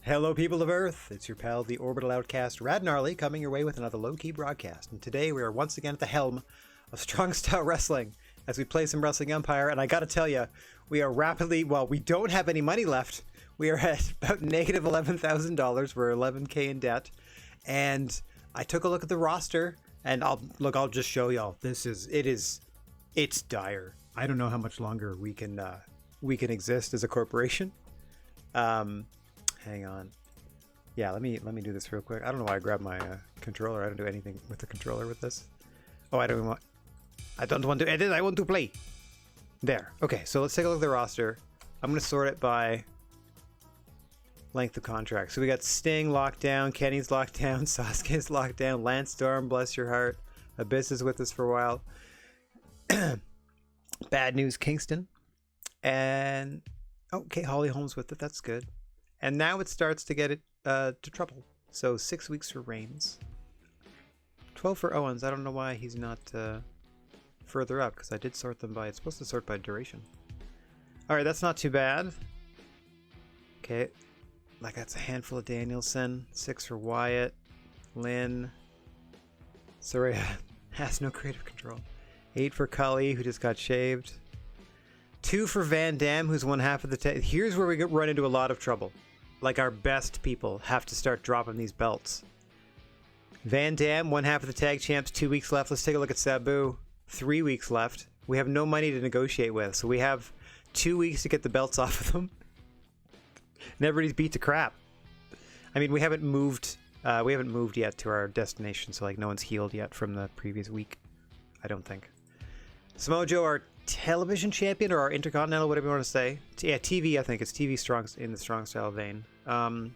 Hello, people of Earth. It's your pal, the Orbital Outcast, Rad Gnarly, coming your way with another low-key broadcast. And today we are once again at the helm of Strong Style Wrestling as we play some Wrestling Empire. And I gotta tell you, we are rapidly, well, we don't have any money left. We are at about negative $11,000. We're 11K in debt. And I took a look at the roster, and I'll just show y'all. It's dire. I don't know how much longer we can exist as a corporation. Hang on. Yeah, let me do this real quick. I don't know why I grabbed my controller. I don't do anything with the controller with this. Oh, I don't want to edit. I want to play. There. Okay, so let's take a look at the roster. I'm going to sort it by length of contract. So we got Sting locked down, Kenny's locked down, Sasuke's locked down, Lance Storm, bless your heart. Abyss is with us for a while. Bad News Kingston. And okay, Holly Holmes with it. That's good. And now it starts to get it to trouble. So 6 weeks for Reigns. 12 for Owens. I don't know why he's not further up, because I did sort them by... It's supposed to sort by duration. Alright, that's not too bad. Okay. Like, that's a handful of Danielson. 6 for Wyatt. Lynn. Saraya has no creative control. 8 for Kali, who just got shaved. 2 for Van Dam, who's one half of the... Here's where we run into a lot of trouble. Like, our best people have to start dropping these belts. Van Dam, one half of the tag champs, 2 weeks left. Let's take a look at Sabu. 3 weeks left. We have no money to negotiate with, so we have 2 weeks to get the belts off of them. And everybody's beat to crap. I mean, we haven't moved yet to our destination, so like no one's healed yet from the previous week. I don't think. Samoa Joe, our television champion, or our intercontinental, whatever you want to say. Yeah, TV, I think. It's TV strong in the strong style vein.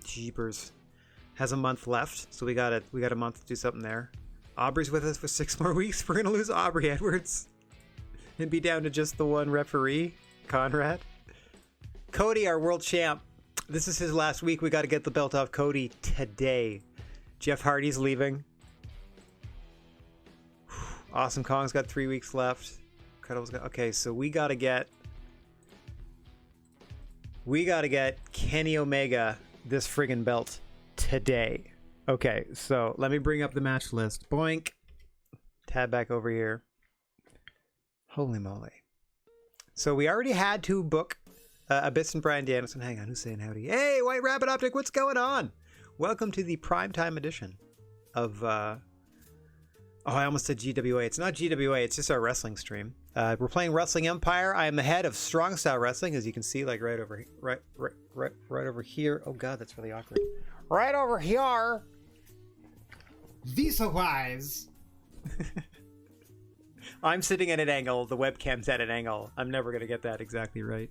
Jeepers. Has a month left, so we got a month to do something there. Aubrey's with us for 6 more weeks. We're gonna lose Aubrey Edwards and be down to just the one referee, Conrad. Cody, our world champ. This is his last week. We got to get the belt off Cody today. Jeff Hardy's leaving. Awesome Kong's got 3 weeks left. Incredible's got... Okay, so we gotta get Kenny Omega this friggin' belt today. Okay, so let me bring up the match list. Boink. Tab back over here. Holy moly. So we already had to book Abyss and Bryan Danielson. Hang on, who's saying howdy? Hey, White Rabbit Optic, what's going on? Welcome to the primetime edition of... Oh, I almost said GWA. It's not GWA, it's just our wrestling stream. We're playing Wrestling Empire. I am the head of Strong Style Wrestling, as you can see, like right over here. Oh god, that's really awkward. Right over here. Visa-wise. I'm sitting at an angle. The webcam's at an angle. I'm never going to get that exactly right.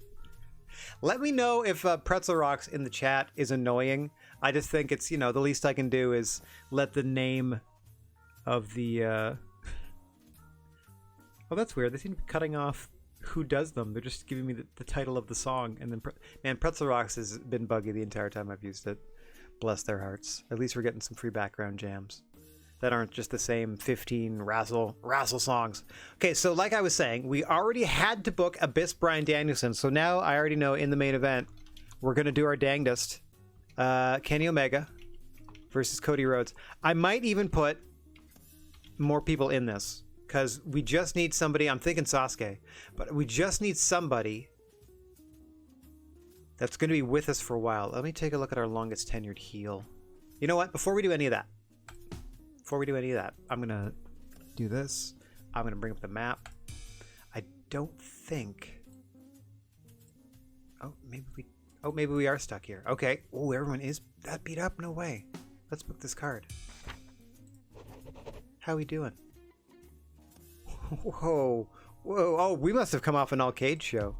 Let me know if Pretzel Rocks in the chat is annoying. I just think it's, the least I can do is let the name of the... Oh, that's weird. They seem to be cutting off who does them. They're just giving me the title of the song. And then, man, Pretzel Rocks has been buggy the entire time I've used it. Bless their hearts. At least we're getting some free background jams that aren't just the same 15 razzle songs. Okay, so like I was saying, we already had to book Abyss Bryan Danielson. So now I already know in the main event, we're going to do our dangdest. Kenny Omega versus Cody Rhodes. I might even put more people in this, because we just need somebody. I'm thinking Sasuke, but we just need somebody that's going to be with us for a while. Let me take a look at our longest tenured heel. You know what? Before we do any of that, I'm going to do this. I'm going to bring up the map. I don't think... Oh, maybe we are stuck here. Okay. Oh, everyone is that beat up? No way. Let's book this card. How we doing? Whoa. Oh, we must have come off an All-Cage show.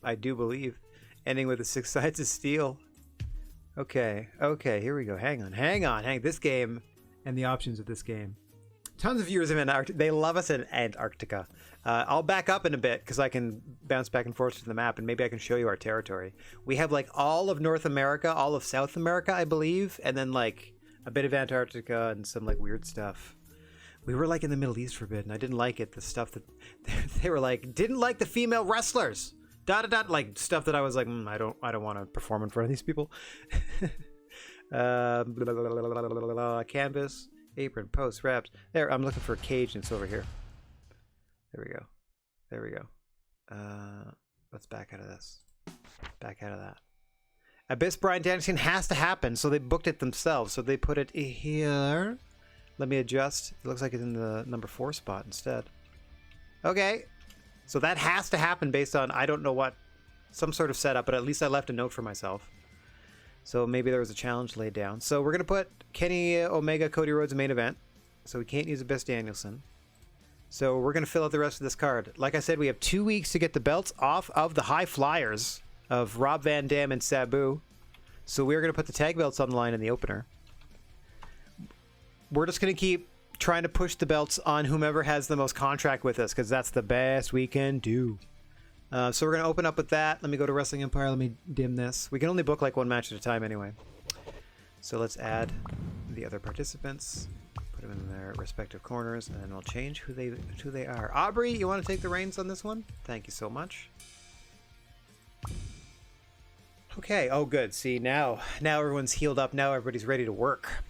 I do believe. Ending with the 6 sides of steel. Okay, here we go. Hang on. This game and the options of this game. Tons of viewers of Antarctica. They love us in Antarctica. I'll back up in a bit because I can bounce back and forth to the map, and maybe I can show you our territory. We have like all of North America, all of South America, I believe, and then like a bit of Antarctica and some like weird stuff. We were like in the Middle East for a bit, and I didn't like it. The stuff that they were like, didn't like the female wrestlers. Like stuff that I was like, I don't want to perform in front of these people. Canvas, apron, post, wraps. There, I'm looking for a cage and it's over here. There we go. There we go. Let's back out of this. Back out of that. Abyss Brine dancing has to happen, so they booked it themselves. So they put it here. Let me adjust. It looks like it's in the number 4 spot instead. Okay. So that has to happen based on, I don't know what, some sort of setup, but at least I left a note for myself. So maybe there was a challenge laid down. So we're going to put Kenny Omega, Cody Rhodes main event. So we can't use Abyss Danielson. So we're going to fill out the rest of this card. Like I said, we have 2 weeks to get the belts off of the high flyers of Rob Van Dam and Sabu. So we're going to put the tag belts on the line in the opener. We're just going to keep trying to push the belts on whomever has the most contract with us, because that's the best we can do. So we're going to open up with that. Let me go to Wrestling Empire. Let me dim this. We can only book like 1 match at a time anyway. So let's add the other participants. Put them in their respective corners, and then we'll change who they are. Aubrey, you want to take the reins on this one? Thank you so much. Okay. Oh, good. See, now everyone's healed up. Now everybody's ready to work.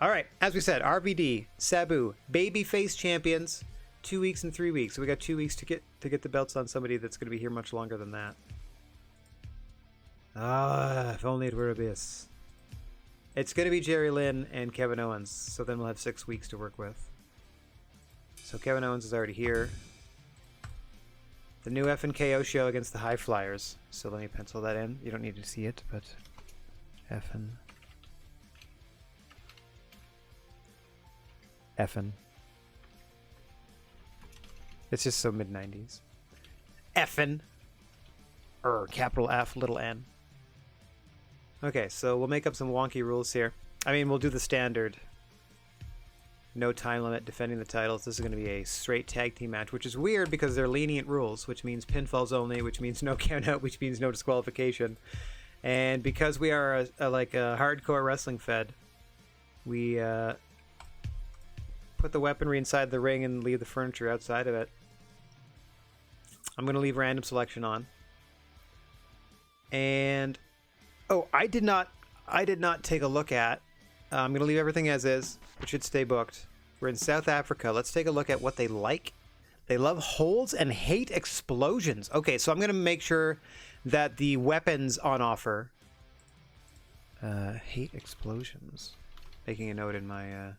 All right. As we said, RVD, Sabu, babyface champions. 2 weeks and 3 weeks. So we got 2 weeks to get the belts on somebody that's going to be here much longer than that. Ah, if only it were Abyss. It's going to be Jerry Lynn and Kevin Owens. So then we'll have 6 weeks to work with. So Kevin Owens is already here. The new FNKO show against the High Flyers. So let me pencil that in. You don't need to see it, but Effin. It's just so mid-90s. Effin. Capital F, little n. Okay, so we'll make up some wonky rules here. I mean, we'll do the standard. No time limit, defending the titles. This is going to be a straight tag team match, which is weird because they're lenient rules, which means pinfalls only, which means no count out, which means no disqualification. And because we are a hardcore wrestling fed, we put the weaponry inside the ring and leave the furniture outside of it. I'm going to leave random selection on. And oh, I did not take a look at. I'm going to leave everything as is. It should stay booked. We're in South Africa. Let's take a look at what they like. They love holds and hate explosions. Okay, so I'm going to make sure that the weapons on offer hate explosions. Making a note in my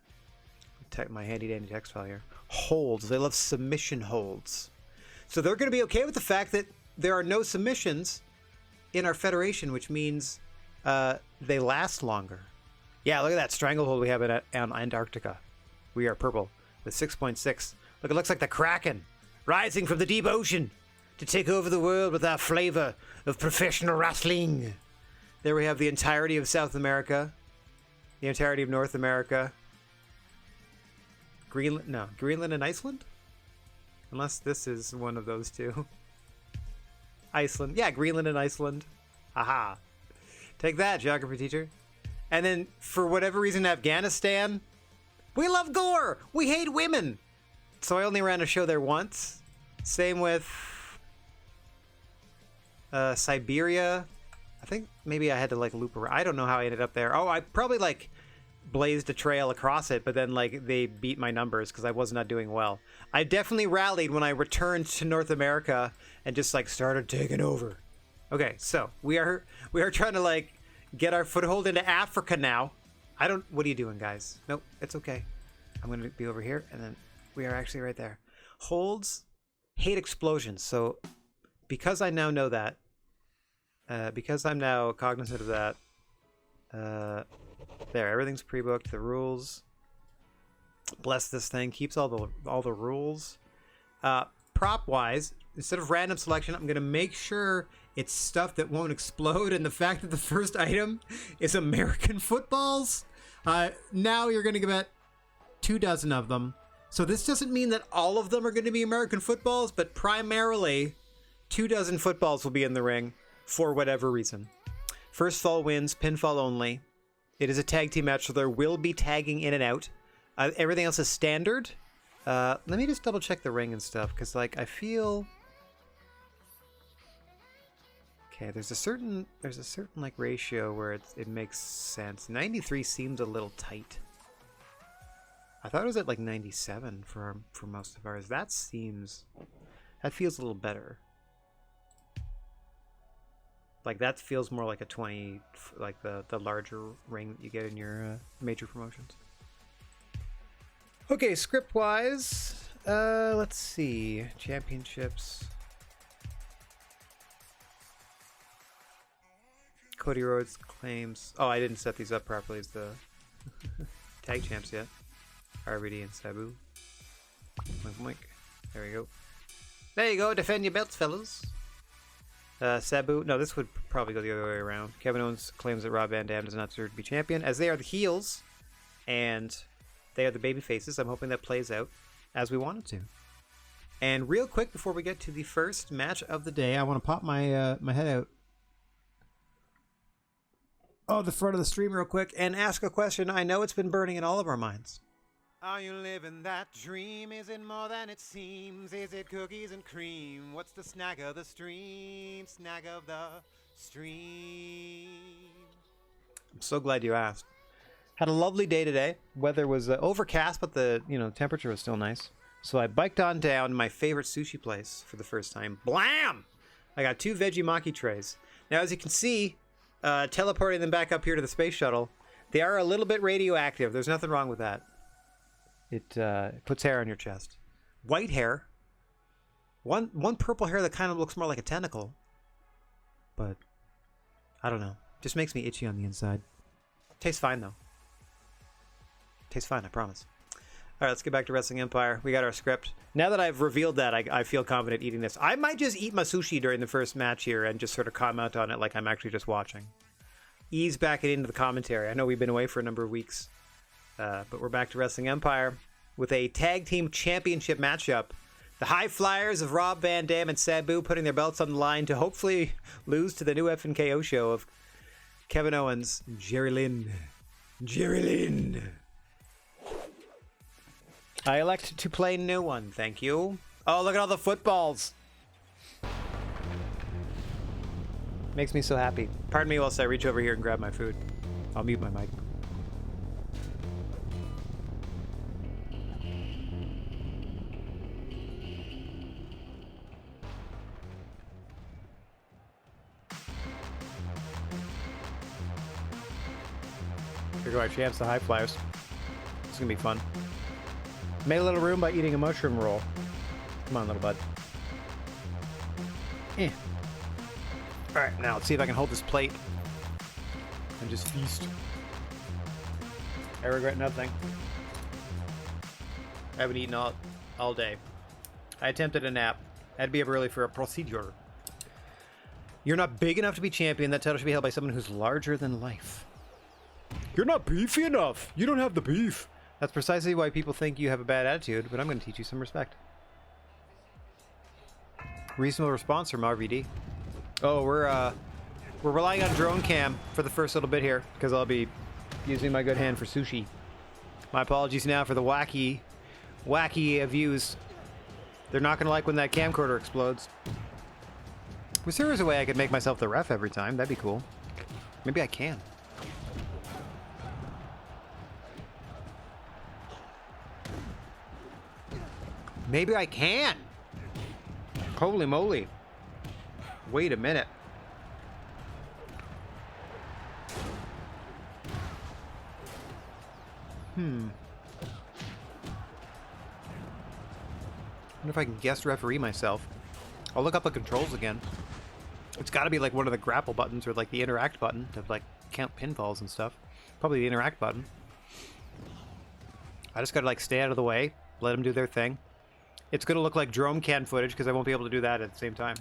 my handy dandy text file here. Holds. They love submission holds. So they're going to be okay with the fact that there are no submissions in our federation, which means they last longer. Yeah, look at that stranglehold we have on Antarctica. We are purple with 6.6. Look, it looks like the Kraken rising from the deep ocean to take over the world with our flavor of professional wrestling. There we have the entirety of South America, the entirety of North America. Greenland and Iceland? Unless this is one of those two. Iceland. Yeah, Greenland and Iceland. Aha. Take that, geography teacher. And then, for whatever reason, Afghanistan. We love gore! We hate women! So I only ran a show there once. Same with Siberia. I think maybe I had to loop around. I don't know how I ended up there. Oh, I probably blazed a trail across it, but then they beat my numbers because I was not doing well. I definitely rallied when I returned to North America and just started taking over. Okay, so we are trying to get our foothold into Africa now. What are you doing, guys? Nope, it's okay. I'm going to be over here, and then we are actually right there. Holds, hate explosions. So because I now know that, because I'm now cognizant of that, there, everything's pre-booked. The rules. Bless this thing. Keeps all the rules. Prop-wise, instead of random selection, I'm going to make sure it's stuff that won't explode, and the fact that the first item is American footballs, now you're going to get 24 of them. So this doesn't mean that all of them are going to be American footballs, but primarily 24 footballs will be in the ring for whatever reason. First fall wins, pinfall only. It is a tag team match, so there will be tagging in and out. Everything else is standard. Let me just double check the ring and stuff, because I feel... Okay, there's a certain like ratio where it makes sense. 93 seems a little tight. I thought it was at like 97 for most of ours. That feels a little better. Like that feels more like a 20, like the larger ring that you get in your major promotions. Okay, script wise, let's see, championships. Cody Rhodes claims. Oh, I didn't set these up properly as the tag champs yet. RVD and Sabu. Wink, wink. There we go. There you go. Defend your belts, fellas. Sabu. No, this would probably go the other way around. Kevin Owens claims that Rob Van Dam does not deserve to be champion, as they are the heels, and they are the baby faces. I'm hoping that plays out as we want it to. And real quick, before we get to the first match of the day, I want to pop my my head out. Oh, the front of the stream real quick and ask a question I know it's been burning in all of our minds. Are you living that dream? Is it more than it seems? Is it cookies and cream? What's the snack of the stream? Snack of the stream. I'm so glad you asked. Had a lovely day today. Weather was overcast, but the temperature was still nice. So I biked on down to my favorite sushi place for the first time. Blam! I got 2 veggie maki trays. Now, as you can see, teleporting them back up here to the space shuttle, they are a little bit radioactive. There's nothing wrong with that. It puts hair on your chest. White hair. One purple hair that kind of looks more like a tentacle. But, I don't know. Just makes me itchy on the inside. Tastes fine, though. Tastes fine, I promise. All right, let's get back to Wrestling Empire. We got our script. Now that I've revealed that, I feel confident eating this. I might just eat my sushi during the first match here and just sort of comment on it like I'm actually just watching. Ease back into the commentary. I know we've been away for a number of weeks, but we're back to Wrestling Empire with a tag team championship matchup. The High Flyers of Rob Van Dam and Sabu putting their belts on the line to hopefully lose to the new FNKO show of Kevin Owens and Jerry Lynn. Jerry Lynn. I elect to play no one, thank you. Oh, look at all the footballs. Makes me so happy. Pardon me whilst I reach over here and grab my food. I'll mute my mic. Here go our champs, the High Flyers. It's gonna be fun. Made a little room by eating a mushroom roll. Come on, little bud. Eh. Alright, now let's see if I can hold this plate and just feast. I regret nothing. I haven't eaten all day. I attempted a nap. I had to be up early for a procedure. You're not big enough to be champion. That title should be held by someone who's larger than life. You're not beefy enough. You don't have the beef. That's precisely why people think you have a bad attitude, but I'm going to teach you some respect. Reasonable response from RVD. Oh, we're relying on drone cam for the first little bit here, because I'll be using my good hand for sushi. My apologies now for the wacky views. They're not going to like when that camcorder explodes. Was there a way I could make myself the ref every time? That'd be cool. Maybe I can. Maybe I can. Holy moly. Wait a minute. I wonder if I can guest referee myself. I'll look up the controls again. It's got to be like one of the grapple buttons or like the interact button to like count pinfalls and stuff. Probably the interact button. I just got to like stay out of the way, let them do their thing. It's going to look like drone cam footage because I won't be able to do that at the same time.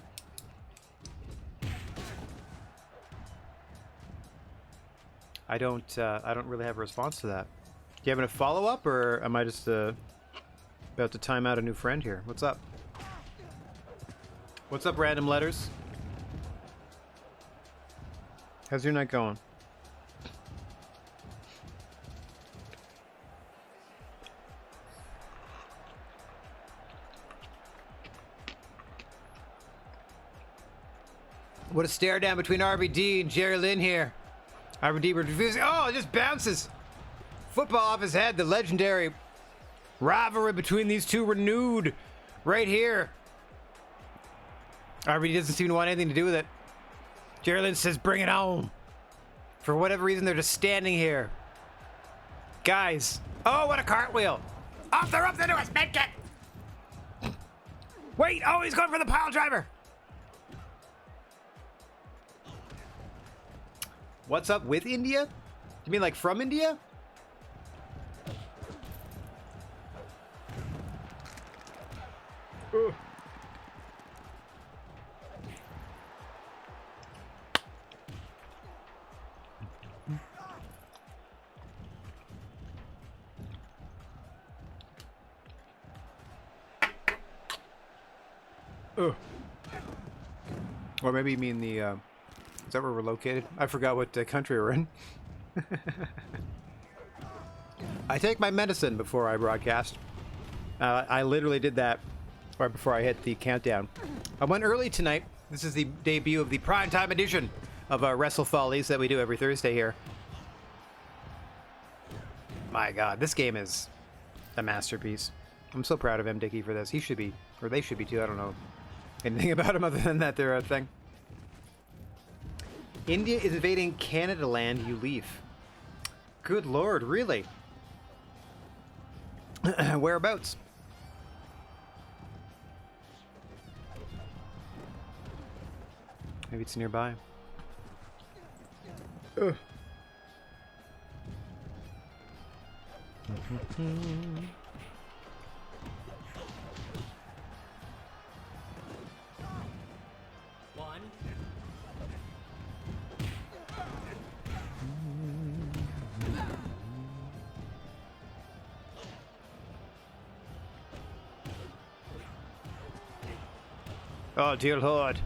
I don't really have a response to that. Do you have a follow-up, or am I just about to time out a new friend here? What's up? What's up, random letters? How's your night going? What a stare down between RBD and Jerry Lynn here. RBD refusing. Oh, it just bounces. Football off his head. The legendary rivalry between these two renewed right here. RBD doesn't seem to want anything to do with it. Jerry Lynn says, bring it on. For whatever reason, they're just standing here. Guys. Oh, what a cartwheel. Off the ropes into a spin kick. Wait. Oh, he's going for the pile driver. What's up with India? You mean like from India? Ugh. Ugh. Or maybe you mean the, is that where we're located? I forgot what country we're in. I take my medicine before I broadcast. I literally did that right before I hit the countdown. I went early tonight. This is the debut of the primetime edition of Wrestle Follies that we do every Thursday here. My God, this game is a masterpiece. I'm so proud of M. Dickey for this. He should be, or they should be too. I don't know anything about him other than that they're a thing. India is invading Canada land, you leave. Good Lord, really? Whereabouts? Maybe it's nearby. Ugh. Oh, dear Lord.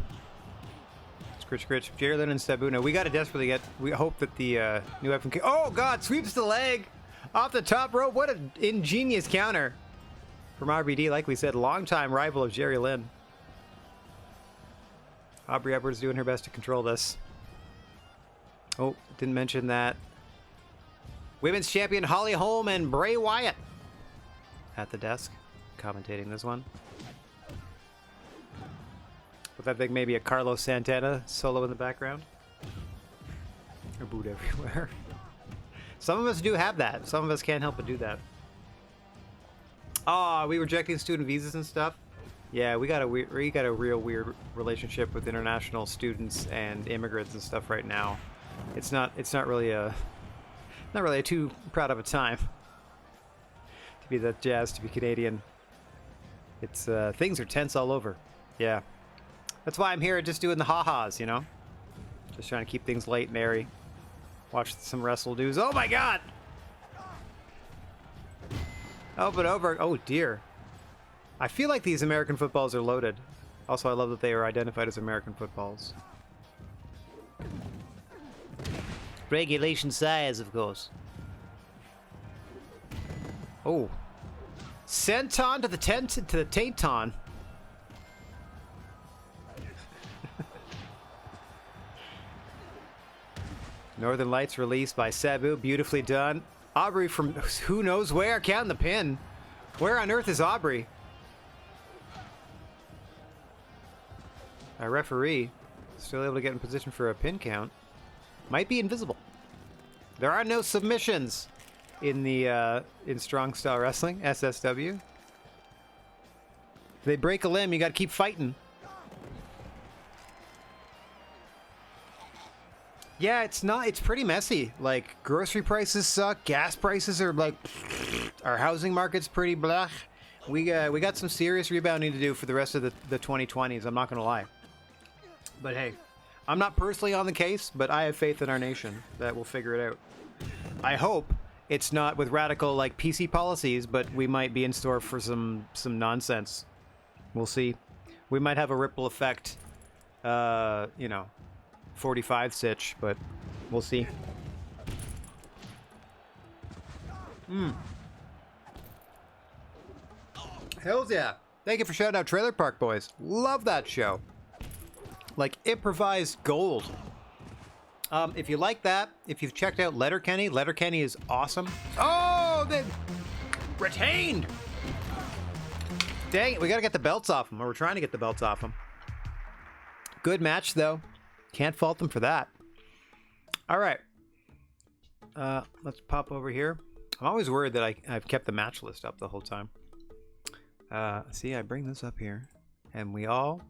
Scritch, scritch. Jerlyn and Sabuna. We got to desperately get... We hope that the new weapon... Oh, God! Sweeps the leg! Off the top rope. What an ingenious counter from RBD. Like we said, longtime rival of Jerry Lynn. Aubrey Edwards doing her best to control this. Oh, didn't mention that. Women's champion Holly Holm and Bray Wyatt at the desk, commentating this one. With I think maybe a Carlos Santana solo in the background. Or boot everywhere. Some of us do have that. Some of us can't help but do that. Oh, are we rejecting student visas and stuff? Yeah, we got a real weird relationship with international students and immigrants and stuff right now. It's not really a too proud of a time to be that jazzed to be Canadian. It's things are tense all over. Yeah. That's why I'm here just doing the ha-has, you know? Just trying to keep things light and airy. Watch some wrestle dudes. Oh my God! Oh, but over. Oh dear. I feel like these American footballs are loaded. Also, I love that they are identified as American footballs. Regulation size, of course. Oh. Senton to the Tainton. Northern Lights released by Sabu. Beautifully done. Aubrey from who knows where, counting the pin. Where on earth is Aubrey? Our referee still able to get in position for a pin count. Might be invisible. There are no submissions in the in Strong Style Wrestling, SSW. If they break a limb, you gotta keep fighting. Yeah, it's pretty messy. Like, grocery prices suck, gas prices are like, our housing market's pretty blah. We got some serious rebounding to do for the rest of the 2020s, I'm not gonna lie. But hey, I'm not personally on the case, but I have faith in our nation that we'll figure it out. I hope it's not with radical like PC policies, but we might be in store for some nonsense. We'll see. We might have a ripple effect, you know, 45 sitch, but we'll see. Hells yeah. Thank you for shouting out Trailer Park Boys. Love that show. like improvised gold. If you like that, if you've checked out Letterkenny is awesome. Oh, they retained. Dang it, we gotta get the belts off them, or we're trying to get the belts off them. Good match, though. Can't fault them for that. All right. Let's pop over here. I'm always worried that I've kept the match list up the whole time. See, I bring this up here, and we all...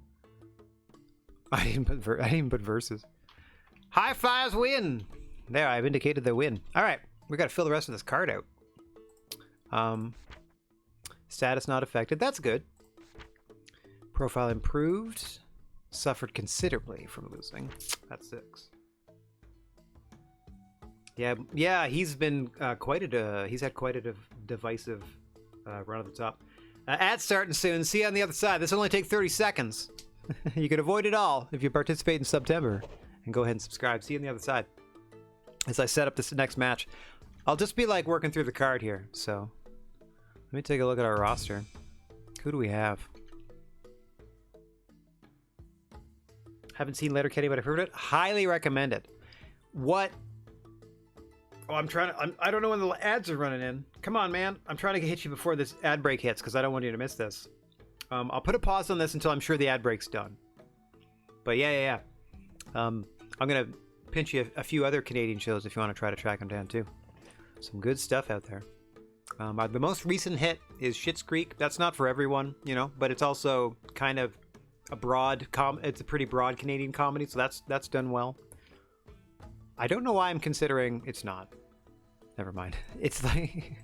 I didn't put verses. High fives win! There, I've indicated the win. All right, we gotta fill the rest of this card out. Status not affected. That's good. Profile improved. Suffered considerably from losing. That's 6. Yeah, he's been he's had quite a divisive run at the top. Ad's starting soon. See you on the other side. This will only take 30 seconds. You can avoid it all if you participate in September. And go ahead and subscribe. See you on the other side. As I set up this next match, I'll just be like working through the card here. So let me take a look at our roster. Who do we have? Haven't seen Letterkenny, but I've heard it. Highly recommend it. What? Oh, I don't know when the ads are running in. Come on, man. I'm trying to hit you before this ad break hits because I don't want you to miss this. I'll put a pause on this until I'm sure the ad break's done. But yeah. I'm going to pinch you a few other Canadian shows if you want to try to track them down too. Some good stuff out there. The most recent hit is Schitt's Creek. That's not for everyone, you know, but it's also kind of a broad it's a pretty broad Canadian comedy, so that's done well. I don't know why I'm considering it's not. Never mind. It's like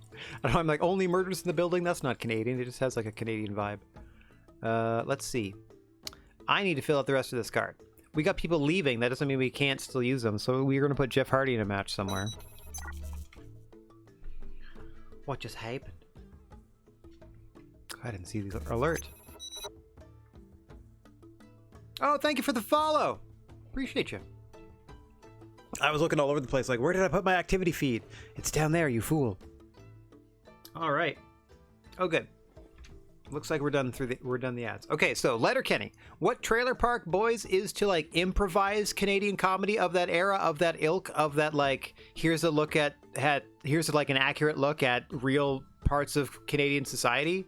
I don't know, I'm like Only Murders in the Building. That's not Canadian. It just has like a Canadian vibe. Let's see. I need to fill out the rest of this card. We got people leaving. That doesn't mean we can't still use them. So we're going to put Jeff Hardy in a match somewhere. What just happened? I didn't see the alert. Oh, thank you for the follow. Appreciate you. I was looking all over the place like, where did I put my activity feed? It's down there, you fool. All right. Oh, good. Looks like we're done the ads. Okay, so Letterkenny. What Trailer Park Boys is to like improvise Canadian comedy of that era, of that ilk, of that like here's like an accurate look at real parts of Canadian society.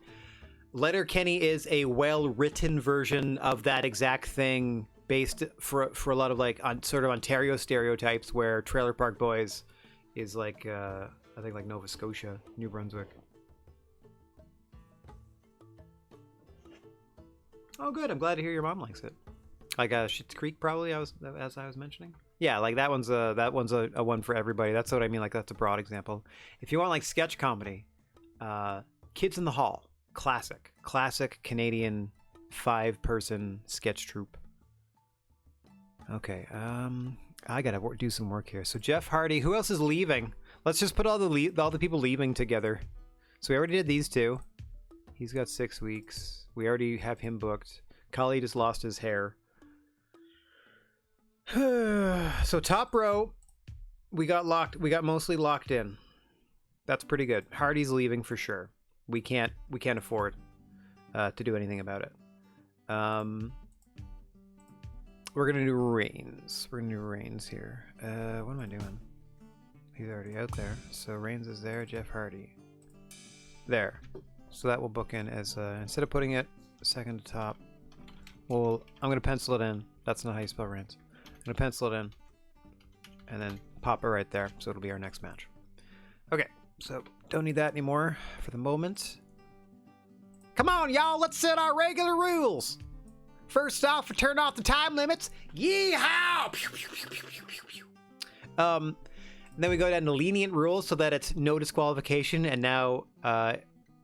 Letterkenny is a well-written version of that exact thing, based for a lot of like on sort of Ontario stereotypes, where Trailer Park Boys is like I think like Nova Scotia, New Brunswick. Oh, good. I'm glad to hear your mom likes it. Like Schitt's Creek, probably. As I was mentioning. Yeah, like that one's a one for everybody. That's what I mean. Like that's a broad example. If you want like sketch comedy, Kids in the Hall, classic Canadian 5-person sketch troupe. Okay, I gotta do some work here. So Jeff Hardy. Who else is leaving? Let's just put all the people leaving together. So we already did these two. He's got 6 weeks. We already have him booked. Kali just lost his hair. So top row, we got mostly locked in. That's pretty good. Hardy's leaving for sure. We can't afford to do anything about it. We're gonna do Reigns. We're gonna do Reigns here. What am I doing? He's already out there. So Reigns is there. Jeff Hardy. There. So that will book in as instead of putting it second to top, I'm gonna pencil it in. That's not how you spell Reigns. I'm gonna pencil it in, and then pop it right there. So it'll be our next match. Okay. So don't need that anymore for the moment. Come on, y'all. Let's set our regular rules. First off, we turn off the time limits. Yeehaw! Then we go down to lenient rules so that it's no disqualification, and now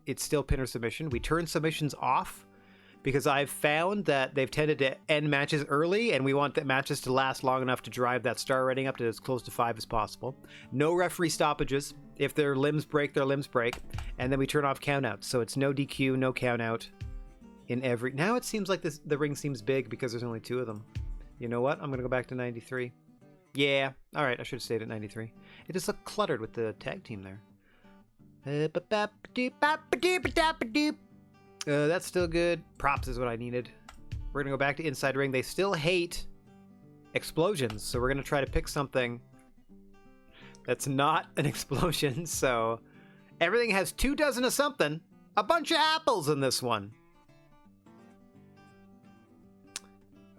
it's still pin or submission. We turn submissions off because I've found that they've tended to end matches early, and we want the matches to last long enough to drive that star rating up to as close to 5 as possible. No referee stoppages. If their limbs break, their limbs break. And then we turn off countouts. So it's no DQ, no countout in every... Now it seems like the ring seems big because there's only 2 of them. You know what? I'm going to go back to 93. Yeah. All right. I should have stayed at 93. It just looked cluttered with the tag team there. That's still good. Props is what I needed. We're gonna go back to inside ring. They still hate explosions, so we're gonna try to pick something that's not an explosion. So everything has 24 of something. A bunch of apples in this one.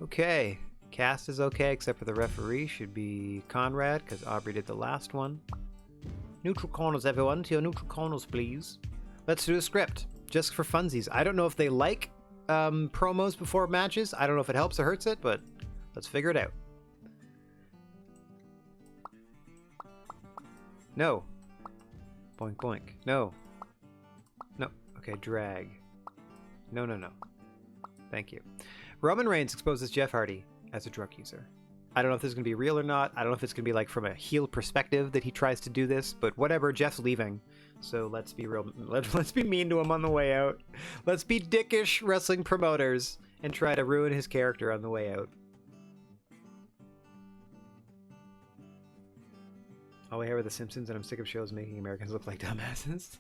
Okay. Cast is okay, except for the referee should be Conrad, because Aubrey did the last one. Neutral corners, everyone. To your neutral corners, please. Let's do a script, just for funsies. I don't know if they like promos before matches. I don't know if it helps or hurts it, but let's figure it out. No. Boink, boink. No. No. Okay, drag. No, no, no. Thank you. Roman Reigns exposes Jeff Hardy as a drug user. I don't know if this is going to be real or not. I don't know if it's going to be like from a heel perspective that he tries to do this, but whatever, Jeff's leaving. So let's be real. Let's be mean to him on the way out. Let's be dickish wrestling promoters and try to ruin his character on the way out. All I hear are The Simpsons, and I'm sick of shows making Americans look like dumbasses.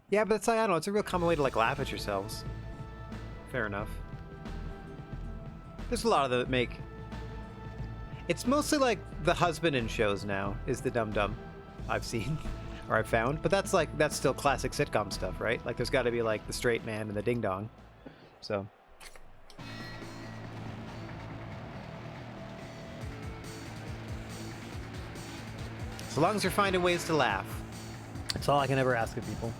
Yeah, but it's like, I don't know, it's a real common way to like laugh at yourselves. Fair enough. There's a lot of them that make... It's mostly like the husband in shows now is the dum-dum I've seen, or I've found. But that's like, that's still classic sitcom stuff, right? Like there's got to be like the straight man and the ding-dong. So... So long as you're finding ways to laugh. That's all I can ever ask of people.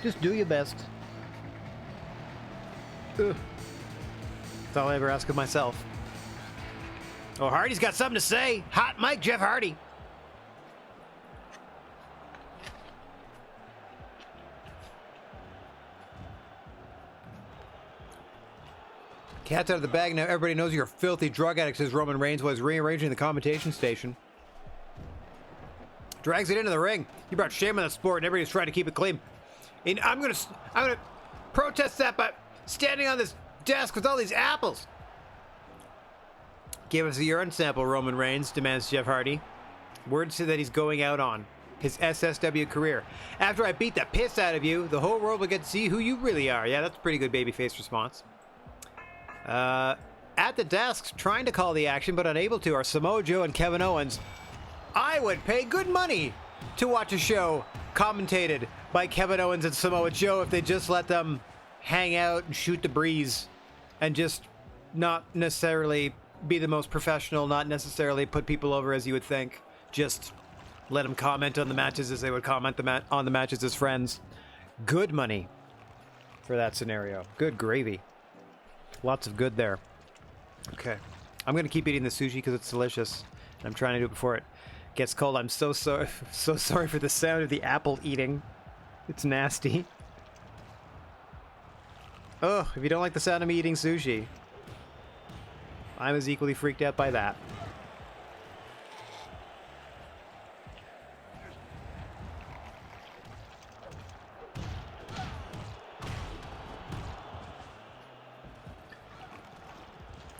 Just do your best. Ugh. That's all I ever ask of myself. Oh, Hardy's got something to say. Hot mic, Jeff Hardy. Cat's out of the bag now. Everybody knows you're a filthy drug addict, says Roman Reigns was rearranging the commentation station. Drags it into the ring. You brought shame on the sport, and everybody's trying to keep it clean. And I'm gonna protest that by standing on this desk with all these apples. Give us a urine sample, Roman Reigns, demands Jeff Hardy. Word said that he's going out on his SSW career. After I beat the piss out of you, the whole world will get to see who you really are. Yeah, that's a pretty good babyface response. At the desks, trying to call the action, but unable to, are Samoa Joe and Kevin Owens. I would pay good money to watch a show commentated by Kevin Owens and Samoa Joe if they just let them hang out and shoot the breeze and just not necessarily be the most professional, not necessarily put people over as you would think. Just let them comment on the matches as they would comment on the matches as friends. Good money for that scenario. Good gravy. Lots of good there. Okay. I'm going to keep eating the sushi because it's delicious. And I'm trying to do it before it gets cold. I'm so sorry for the sound of the apple eating. It's nasty. Ugh, if you don't like the sound of me eating sushi, I'm as equally freaked out by that.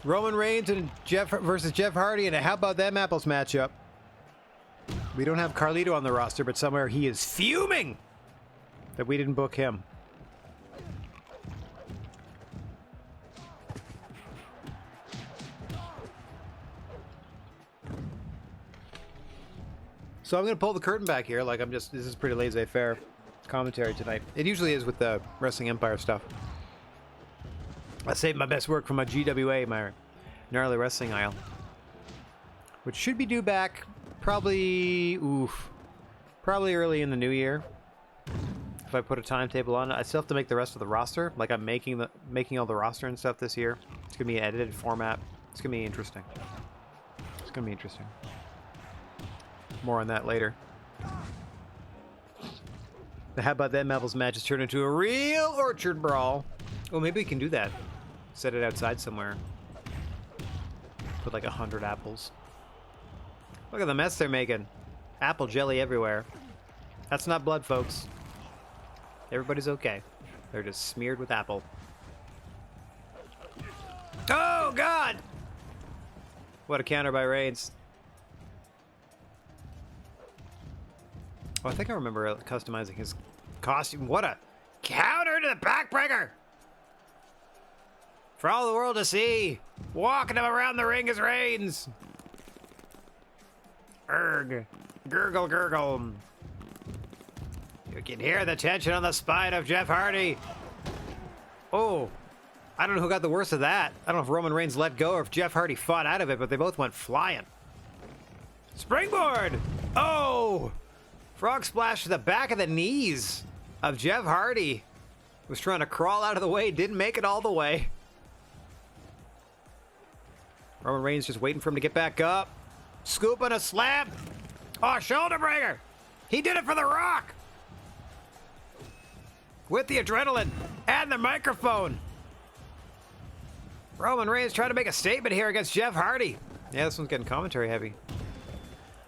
Roman Reigns and versus Jeff Hardy in a How About Them Apples matchup. We don't have Carlito on the roster, but somewhere he is fuming that we didn't book him. So I'm going to pull the curtain back here. Like this is pretty laissez-faire commentary tonight. It usually is with the Wrestling Empire stuff. I saved my best work for my GWA, my Gnarly Wrestling aisle, which should be due back probably early in the new year. If I put a timetable on it, I still have to make the rest of the roster. Like I'm making all the roster and stuff this year. It's gonna be an edited format. It's gonna be interesting. It's gonna be interesting. More on that later. The How About Them Apples match has turned into a real orchard brawl. Oh, maybe we can do that. Set it outside somewhere. Put like 100 apples. Look at the mess they're making. Apple jelly everywhere. That's not blood, folks. Everybody's okay. They're just smeared with apple. Oh, God! What a counter by Reigns. Oh, I think I remember customizing his costume. What a Counter to the backbreaker. For all the world to see. Walking him around the ring is Reigns. Erg. Gurgle, gurgle. You can hear the tension on the spine of Jeff Hardy. Oh. I don't know who got the worst of that. I don't know if Roman Reigns let go or if Jeff Hardy fought out of it, but they both went flying. Springboard! Oh! Frog splash to the back of the knees of Jeff Hardy. Was trying to crawl out of the way, didn't make it all the way. Roman Reigns just waiting for him to get back up. Scoop and a slam. Oh, shoulder breaker. He did it for The Rock. With the adrenaline and the microphone. Roman Reigns trying to make a statement here against Jeff Hardy. Yeah, this one's getting commentary heavy.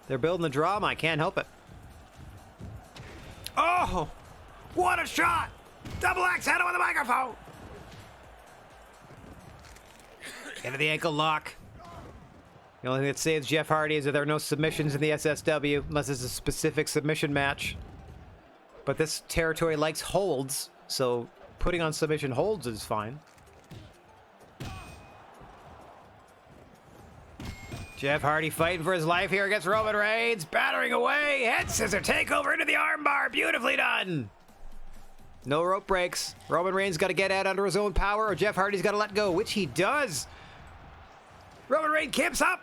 They're building the drama. I can't help it. Oh, what a shot. Double axe handle with a microphone. Into the ankle lock. The only thing that saves Jeff Hardy is that there are no submissions in the SSW, unless it's a specific submission match. But this territory likes holds, so putting on submission holds is fine. Jeff Hardy fighting for his life here against Roman Reigns, battering away, head scissor takeover into the armbar, beautifully done. No rope breaks. Roman Reigns got to get out under his own power, or Jeff Hardy's got to let go, which he does. Roman Reigns kimps up.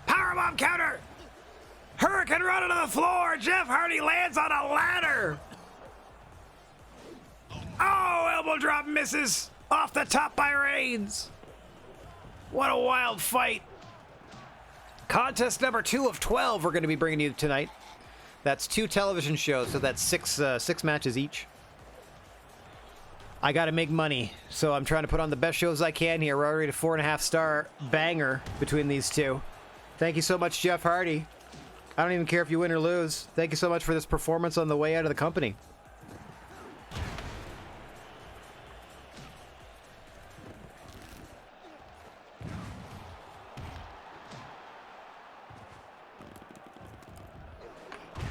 Powerbomb counter. Hurricane run to the floor. Jeff Hardy lands on a ladder. Oh, elbow drop misses off the top by Reigns. What a wild fight. Contest number 2 of 12 we're going to be bringing you tonight. That's 2 television shows, so that's six matches each. I got to make money, so I'm trying to put on the best shows I can here. We're already at a 4.5-star banger between these two. Thank you so much, Jeff Hardy. I don't even care if you win or lose. Thank you so much for this performance on the way out of the company.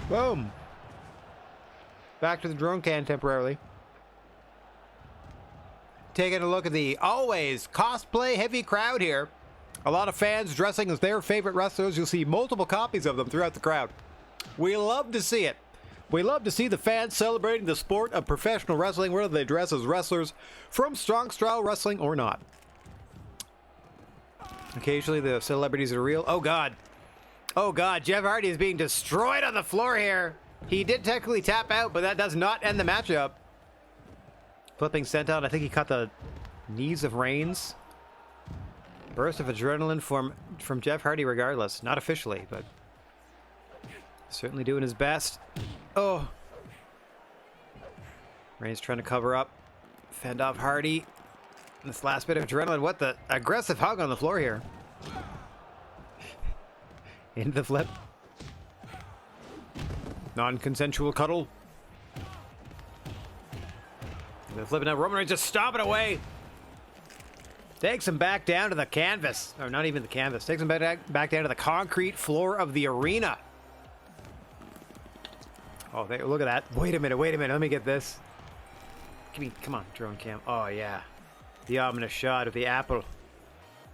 Boom. Back to the drone can temporarily. Taking a look at the always cosplay heavy crowd here. A lot of fans dressing as their favorite wrestlers. You'll see multiple copies of them throughout the crowd. We love to see it. We love to see the fans celebrating the sport of professional wrestling, whether they dress as wrestlers from strong style wrestling or not. Occasionally the celebrities are real. Oh God. Oh God, Jeff Hardy is being destroyed on the floor here. He did technically tap out, but that does not end the matchup. Flipping senton, I think he caught the knees of Reigns. Burst of adrenaline from Jeff Hardy regardless. Not officially, but certainly doing his best. Oh. Reigns trying to cover up. Fend off Hardy. This last bit of adrenaline. What the aggressive hug on the floor here. Into the flip. Non-consensual cuddle. They're flipping out. Roman Reigns just stomping away. Takes him back down to the canvas. Or not even the canvas. Takes him back down to the concrete floor of the arena. Oh, look at that. Wait a minute. Let me get this. Come on, drone cam. Oh, yeah. The ominous shot of the apple.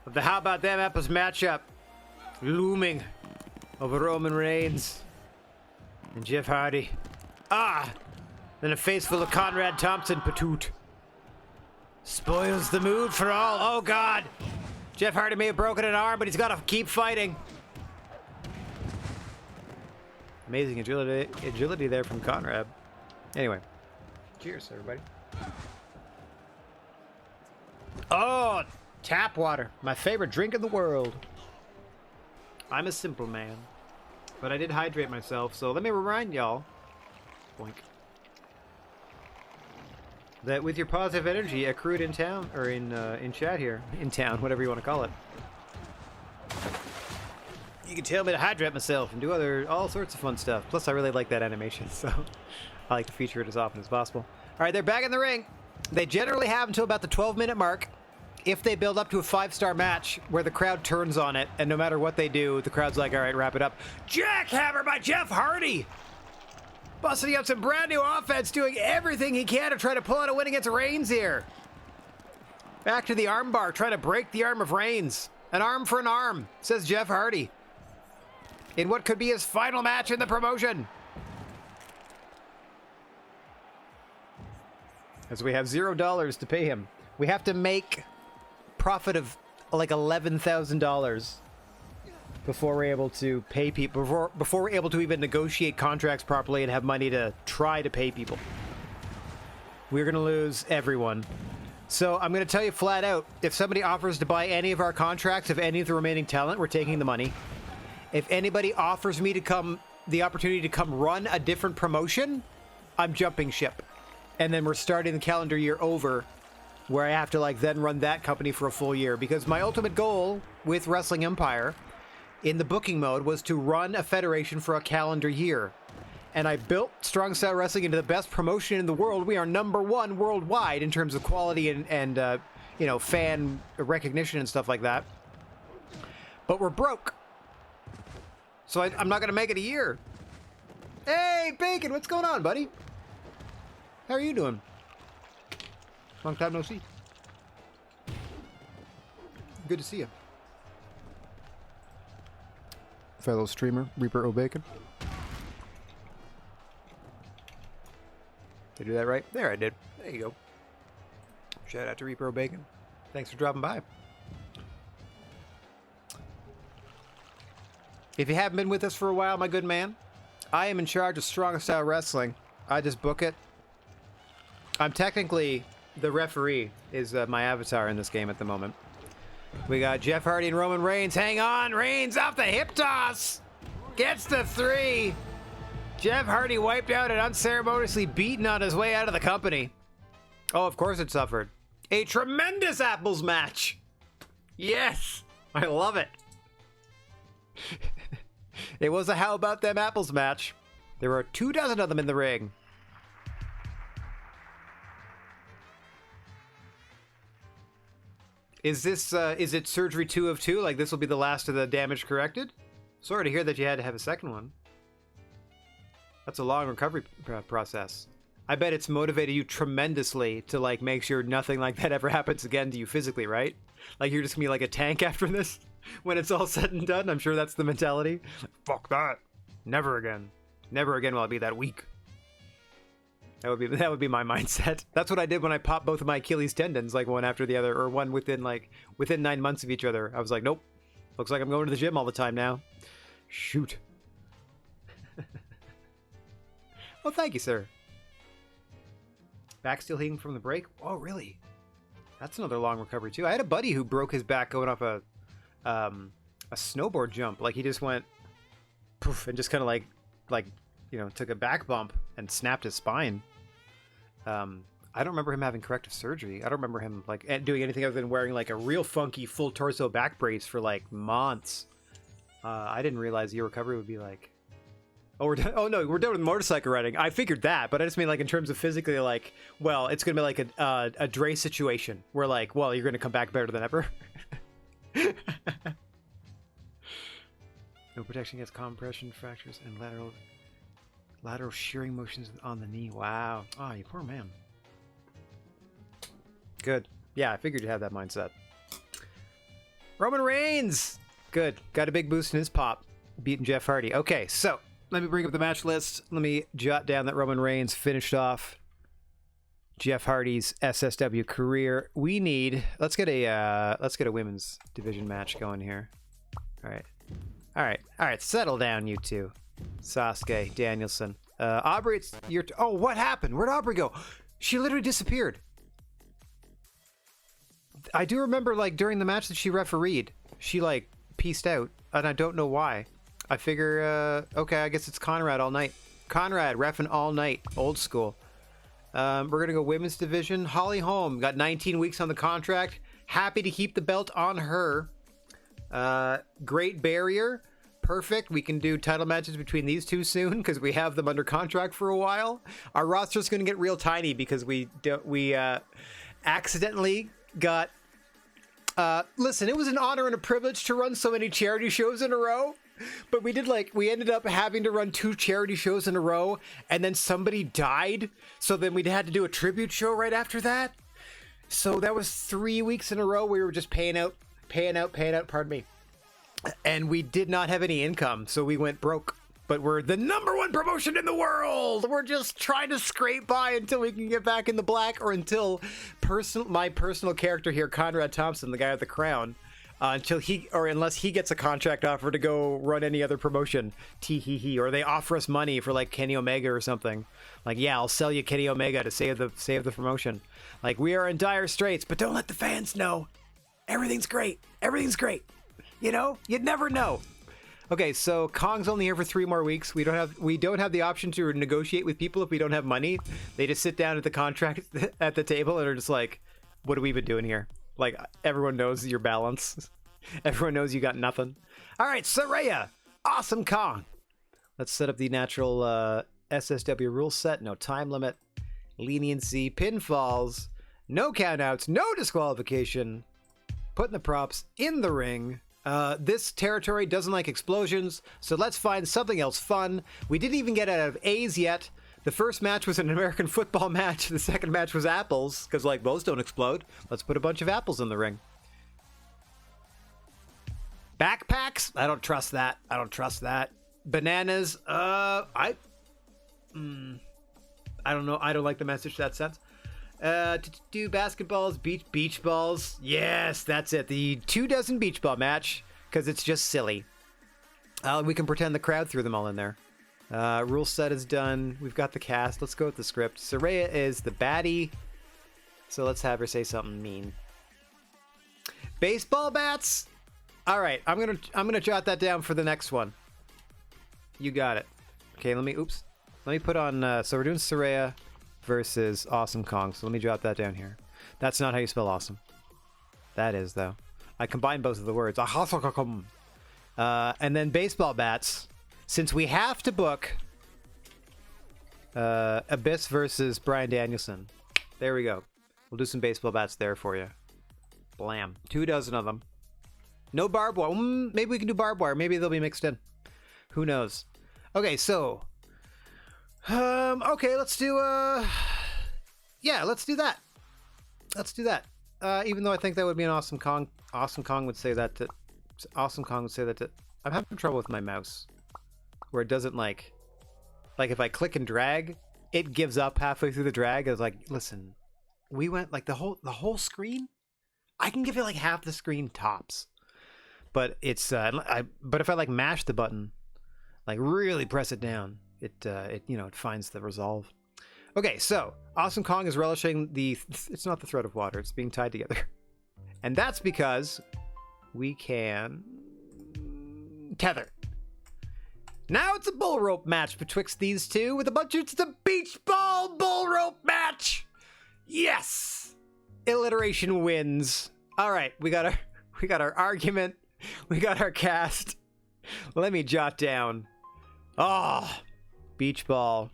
Of the How About Them Apples matchup. Looming over Roman Reigns and Jeff Hardy. Ah! Then a face full of Conrad Thompson patoot. Spoils the mood for all. Oh, God. Jeff Hardy may have broken an arm, but he's got to keep fighting. Amazing agility there from Conrad. Anyway. Cheers, everybody. Oh, tap water. My favorite drink in the world. I'm a simple man. But I did hydrate myself, so let me remind y'all. Boink. That with your positive energy accrued in town, or in chat here, in town, whatever you want to call it, you can tell me to hydrate myself and do all sorts of fun stuff. Plus, I really like that animation, so I like to feature it as often as possible. All right, they're back in the ring. They generally have until about the 12-minute mark, if they build up to a 5-star match where the crowd turns on it, and no matter what they do, the crowd's like, all right, wrap it up. Jackhammer by Jeff Hardy! Busting out some brand new offense, doing everything he can to try to pull out a win against Reigns here. Back to the armbar, trying to break the arm of Reigns. An arm for an arm, says Jeff Hardy. In what could be his final match in the promotion. As we have $0 to pay him. We have to make profit of like $11,000 before we're able to pay people, before we're able to even negotiate contracts properly and have money to try to pay people. We're going to lose everyone. So I'm going to tell you flat out, if somebody offers to buy any of our contracts of any of the remaining talent, we're taking the money. If anybody offers me the opportunity to come run a different promotion, I'm jumping ship. And then we're starting the calendar year over, where I have to like then run that company for a full year. Because my ultimate goal with Wrestling Empire in the booking mode was to run a federation for a calendar year. And I built Strong Style Wrestling into the best promotion in the world. We are #1 worldwide in terms of quality and you know, fan recognition and stuff like that. But we're broke. So I'm not going to make it a year. Hey, Bacon, what's going on, buddy? How are you doing? Long time no see. Good to see you. Fellow streamer, Reaper O'Bacon. Did I do that right? There, I did. There you go. Shout out to Reaper O'Bacon. Thanks for dropping by. If you haven't been with us for a while, my good man, I am in charge of Strong Style Wrestling. I just book it. I'm technically the referee, is my avatar in this game at the moment. We got Jeff Hardy and Roman Reigns. Hang on, Reigns off the hip toss. Gets the 3. Jeff Hardy wiped out and unceremoniously beaten on his way out of the company. Oh, of course it suffered. A tremendous Apples match. Yes, I love it. It was a How About Them Apples match. There were 24 of them in the ring. Is it surgery 2 of 2? Like this will be the last of the damage corrected? Sorry to hear that you had to have a second one. That's a long recovery process. I bet it's motivated you tremendously to like make sure nothing like that ever happens again to you physically, right? Like you're just gonna be like a tank after this when it's all said and done. I'm sure that's the mentality. Fuck that. Never again. Never again will I be that weak. That would be my mindset. That's what I did when I popped both of my Achilles tendons, like one after the other, or one within 9 months of each other. I was like, nope. Looks like I'm going to the gym all the time now. Shoot. Oh, thank you, sir. Back still healing from the break? Oh, really? That's another long recovery too. I had a buddy who broke his back going off a snowboard jump. Like he just went poof and just kind of like you know, took a back bump and snapped his spine. I don't remember him having corrective surgery. I don't remember him like doing anything other than wearing like a real funky full torso back brace for like months. I didn't realize your recovery would be like, oh, we're done. Oh no, we're done with motorcycle riding. I figured that, but I just mean like in terms of physically, like, well, it's gonna be like a Dre situation where like, well, you're gonna come back better than ever. No protection against compression fractures and lateral shearing motions on the knee. Wow. Oh, you poor man. Good. Yeah, I figured you had that mindset. Roman Reigns. Good. Got a big boost in his pop. Beating Jeff Hardy. Okay, so let me bring up the match list. Let me jot down that Roman Reigns finished off Jeff Hardy's SSW career. We need. Let's get a women's division match going here. All right. Settle down, you two. Sasuke, Danielson. Aubrey, it's your... Oh, what happened? Where'd Aubrey go? She literally disappeared. I do remember, like, during the match that she refereed, she, like, pieced out, and I don't know why. I figure, okay, I guess it's Conrad all night. Conrad, reffing all night. Old school. We're going to go women's division. Holly Holm, got 19 weeks on the contract. Happy to keep the belt on her. Great Barrier. Perfect. We can do title matches between these two soon because we have them under contract for a while. Our roster's going to get real tiny because we accidentally got... listen, it was an honor and a privilege to run so many charity shows in a row. But we ended up having to run 2 charity shows in a row, and then somebody died, so then we had to do a tribute show right after that. So that was 3 weeks in a row we were just paying out, pardon me. And we did not have any income, so we went broke. But we're the #1 promotion in the world. We're just trying to scrape by until we can get back in the black, or until my personal character here, Conrad Thompson, the guy with the crown, unless he gets a contract offer to go run any other promotion. Tee-hee-hee. Or they offer us money for like Kenny Omega or something. Like, yeah, I'll sell you Kenny Omega to save the promotion. Like, we are in dire straits, but don't let the fans know. Everything's great. Everything's great. You know, you'd never know. Okay, so Kong's only here for 3 more weeks. We don't have the option to negotiate with people if we don't have money. They just sit down at the contract at the table and are just like, what have we been doing here? Like, everyone knows your balance. Everyone knows you got nothing. All right, Saraya, Awesome Kong. Let's set up the natural SSW rule set. No time limit, leniency, pinfalls, no countouts, no disqualification. Putting the props in the ring. This territory doesn't like explosions, so let's find something else fun. We didn't even get out of A's yet. The first match was an American football match. The second match was apples, because like those don't explode. Let's put a bunch of apples in the ring. Backpacks? I don't trust that. I don't trust that. Bananas? I don't know. I don't like the message that sense. Do basketballs, beach balls. Yes, that's it. The 24 beach ball match, because it's just silly. We can pretend the crowd threw them all in there. Rule set is done. We've got the cast. Let's go with the script. Saraya is the baddie, so let's have her say something mean. Baseball bats. All right, I'm gonna jot that down for the next one. You got it. Okay, let me put on. So we're doing Saraya versus Awesome Kong. So let me jot that down here. That's not how you spell awesome. That is, though. I combined both of the words. And then baseball bats. Since we have to book Abyss versus Bryan Danielson. There we go. We'll do some baseball bats there for you. Blam. 24 of them. No barbed wire. Maybe we can do barbed wire. Maybe they'll be mixed in. Who knows? Okay, so... okay, let's do, yeah, let's do that. Let's do that. Even though I think that would be an Awesome Kong. Awesome Kong would say that to... I'm having trouble with my mouse. Where it doesn't, like, if I click and drag, it gives up halfway through the drag. I was like, listen, we went, like, the whole screen? I can give it, like, half the screen tops. But it's, but if I, like, mash the button, like, really press it down, it finds the resolve. Okay, so Awesome Kong is relishing it's not the thread of water, it's being tied together. And that's because we can tether. Now it's a bull rope match betwixt these two with it's the beach ball bull rope match. Yes! Alliteration wins. All right, we got our argument. We got our cast. Let me jot down. Beach ball.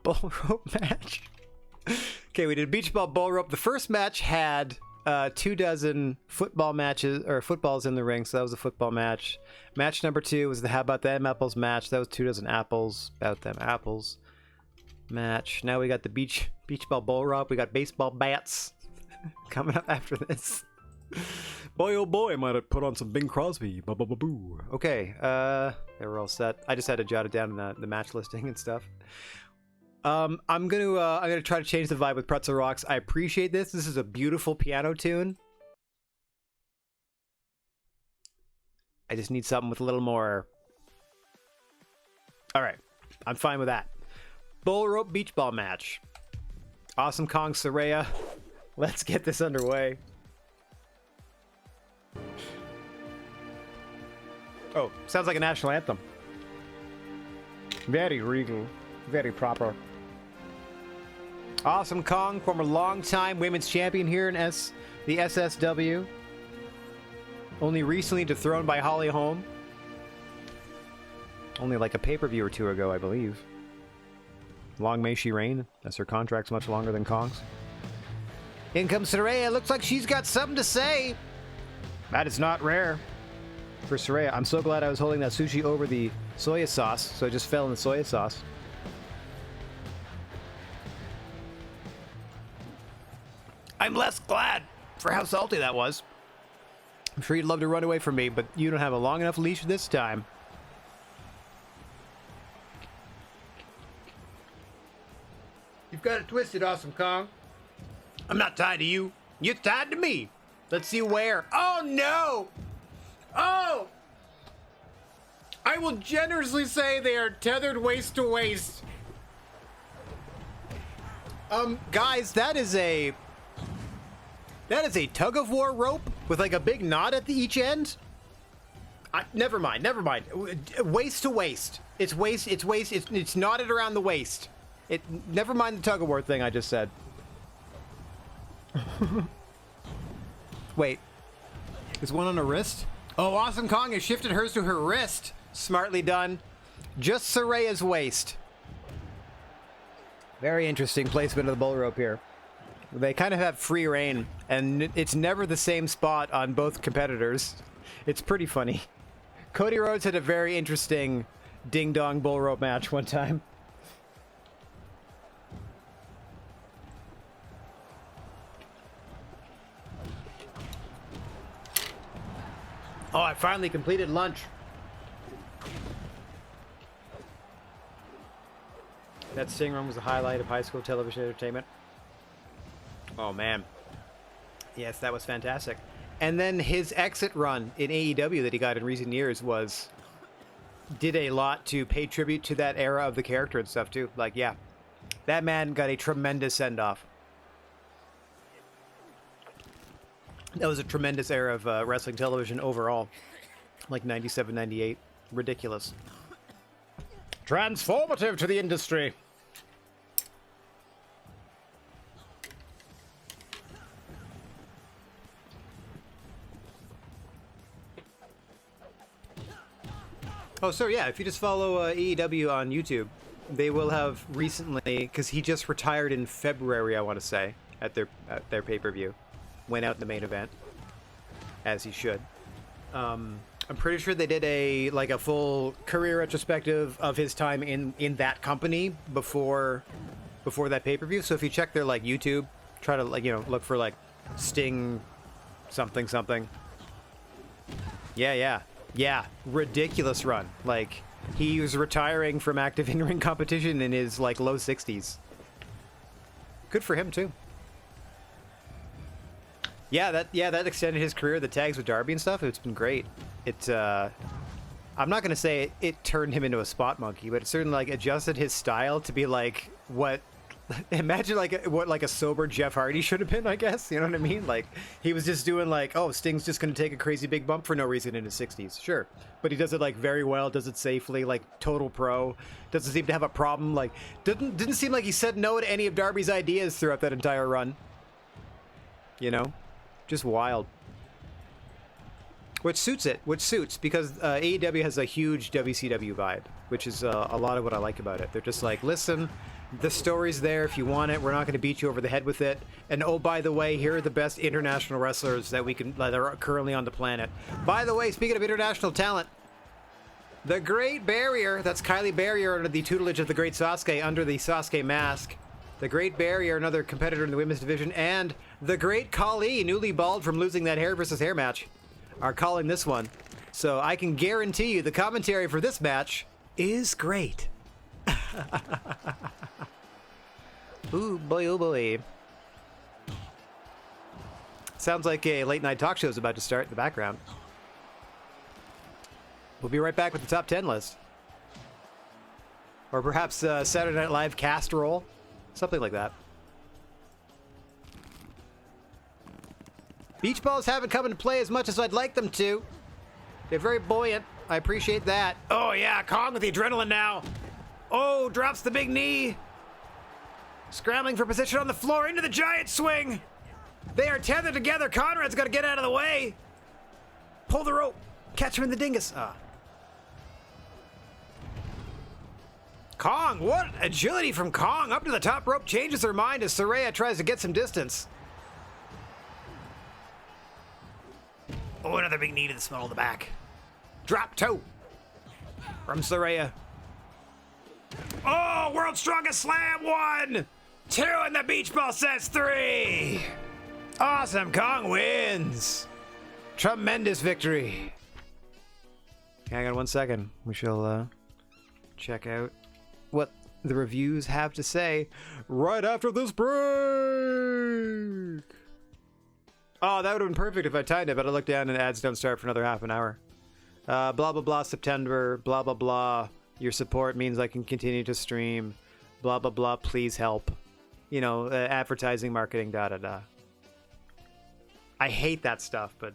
Bull rope match. Okay, we did beach ball, bull rope. The first match had 24 football matches, or footballs in the ring, so that was a football match. Match number 2 was the How About Them Apples match. That was 24 apples. About them apples match. Now we got the beach ball, bull rope. We got baseball bats coming up after this. Boy, oh boy, I might have put on some Bing Crosby. Boo. Okay, they were all set. I just had to jot it down in the match listing and stuff. I'm gonna try to change the vibe with Pretzel Rocks. I appreciate this. This is a beautiful piano tune. I just need something with a little more. All right, I'm fine with that. Bull rope beach ball match. Awesome Kong Saraya. Let's get this underway. Oh, sounds like a national anthem. Very regal, very proper. Awesome Kong, former longtime women's champion here in the SSW. Only recently dethroned by Holly Holm. Only like a pay-per-view or 2 ago, I believe. Long may she reign, as her contract's much longer than Kong's. In comes Saraya. Looks like she's got something to say. That is not rare. for Soraya. I'm so glad I was holding that sushi over the soya sauce, so it just fell in the soya sauce. I'm less glad for how salty that was. I'm sure you'd love to run away from me, but you don't have a long enough leash this time. You've got it twisted, Awesome Kong. I'm not tied to you. You're tied to me. Let's see where. Oh, no! Oh! I will generously say they are tethered waist to waist. Guys, that is a tug-of-war rope with like a big knot at each end. Never mind. Waist to waist. It's knotted around the waist. Never mind the tug-of-war thing I just said. Wait. Is one on a wrist? Oh, Awesome Kong has shifted hers to her wrist. Smartly done. Just Soraya's waist. Very interesting placement of the bull rope here. They kind of have free reign, and it's never the same spot on both competitors. It's pretty funny. Cody Rhodes had a very interesting ding-dong bull rope match one time. Oh, I finally completed lunch. That sing run was the highlight of high school television entertainment. Oh, man. Yes, that was fantastic. And then his exit run in AEW that he got in recent years did a lot to pay tribute to that era of the character and stuff, too. Like, yeah, that man got a tremendous send-off. That was a tremendous era of wrestling television overall. Like 97, 98. Ridiculous. Transformative to the industry. Oh, so yeah, if you just follow AEW on YouTube, they will have recently, because he just retired in February, I want to say, at their pay-per-view. Went out in the main event, as he should. I'm pretty sure they did a full career retrospective of his time in that company before that pay-per-view. So if you check their YouTube, try to look for Sting something. Yeah, ridiculous run. He was retiring from active in-ring competition in his low 60s. Good for him too. Yeah, that extended his career. The tags with Darby and stuff. It's been great. I'm not gonna say it turned him into a spot monkey, but it certainly adjusted his style to be what. Imagine what a sober Jeff Hardy should have been, I guess. You know what I mean? He was just doing oh, Sting's just gonna take a crazy big bump for no reason in his 60s. Sure, but he does it very well. Does it safely. Total pro. Doesn't seem to have a problem. Didn't seem like he said no to any of Darby's ideas throughout that entire run. You know. Just wild. Which suits because AEW has a huge WCW vibe, which is a lot of what I like about it. They're just listen, the story's there if you want it. We're not going to beat you over the head with it. And oh, by the way, here are the best international wrestlers that are currently on the planet. By the way, speaking of international talent, the Great Barrier, that's Kylie Barrier under the tutelage of the Great Sasuke, under the Sasuke mask. The Great Barrier, another competitor in the women's division, and the Great Khali, newly bald from losing that hair versus hair match, are calling this one. So I can guarantee you the commentary for this match is great. Ooh, boy, oh boy. Sounds like a late night talk show is about to start in the background. We'll be right back with the top 10 list. Or perhaps Saturday Night Live cast roll. Something like that. Beach balls haven't come into play as much as I'd like them to. They're very buoyant. I appreciate that. Oh yeah, Kong with the adrenaline now. Oh, drops the big knee. Scrambling for position on the floor into the giant swing. They are tethered together. Conrad's got to get out of the way. Pull the rope. Catch him in the dingus. Kong, what agility from Kong. Up to the top rope, changes her mind as Saraya tries to get some distance. Oh, another big knee to the small of the back. Drop 2 from Soraya. Oh, World's Strongest Slam 1! 2 and the beach ball says 3! Awesome Kong wins! Tremendous victory. Hang on 1 second. We shall check out what the reviews have to say right after this break. Oh, that would have been perfect if I timed it, but I looked down and ads don't start for another half an hour. Blah, blah, blah, September, blah, blah, blah. Your support means I can continue to stream. Blah, blah, blah, please help. You know, advertising, marketing, da-da-da. I hate that stuff, but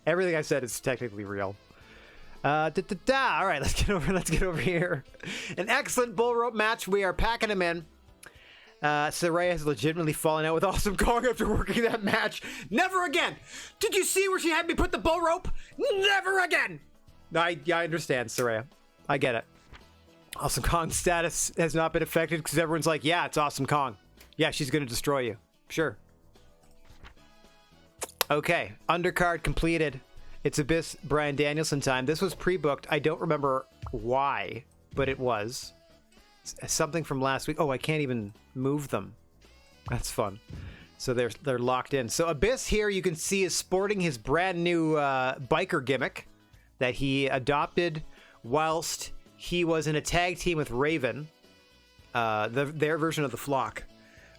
everything I said is technically real. All right, let's get over here. An excellent bull rope match. We are packing him in. Soraya has legitimately fallen out with Awesome Kong after working that match. Never again. Did you see where she had me put the bull rope? Never again. I understand, Soraya. I get it. Awesome Kong's status has not been affected because everyone's like, yeah, it's Awesome Kong. Yeah, she's going to destroy you. Sure. Okay, undercard completed. It's Abyss Bryan Danielson time. This was pre-booked. I don't remember why, but it was. Something from last week. Oh, I can't even move them. That's fun. So they're locked in. So Abyss here you can see is sporting his brand new biker gimmick that he adopted whilst he was in a tag team with Raven, their version of the Flock.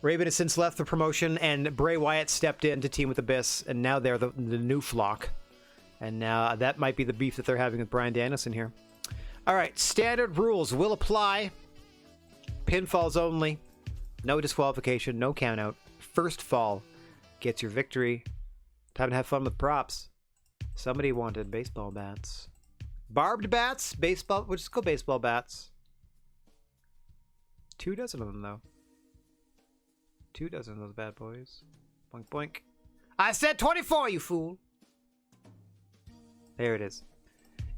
Raven has since left the promotion, and Bray Wyatt stepped in to team with Abyss, and now they're the new Flock. And now that might be the beef that they're having with Bryan Danielson here. All right, standard rules will apply. Pinfalls only. No disqualification, no countout. First fall gets your victory. Time to have fun with props. Somebody wanted baseball bats. Barbed bats? Baseball? We'll just go baseball bats. 2 dozen of them, though. 2 dozen of those bad boys. Boink, boink. I said 24, you fool! There it is.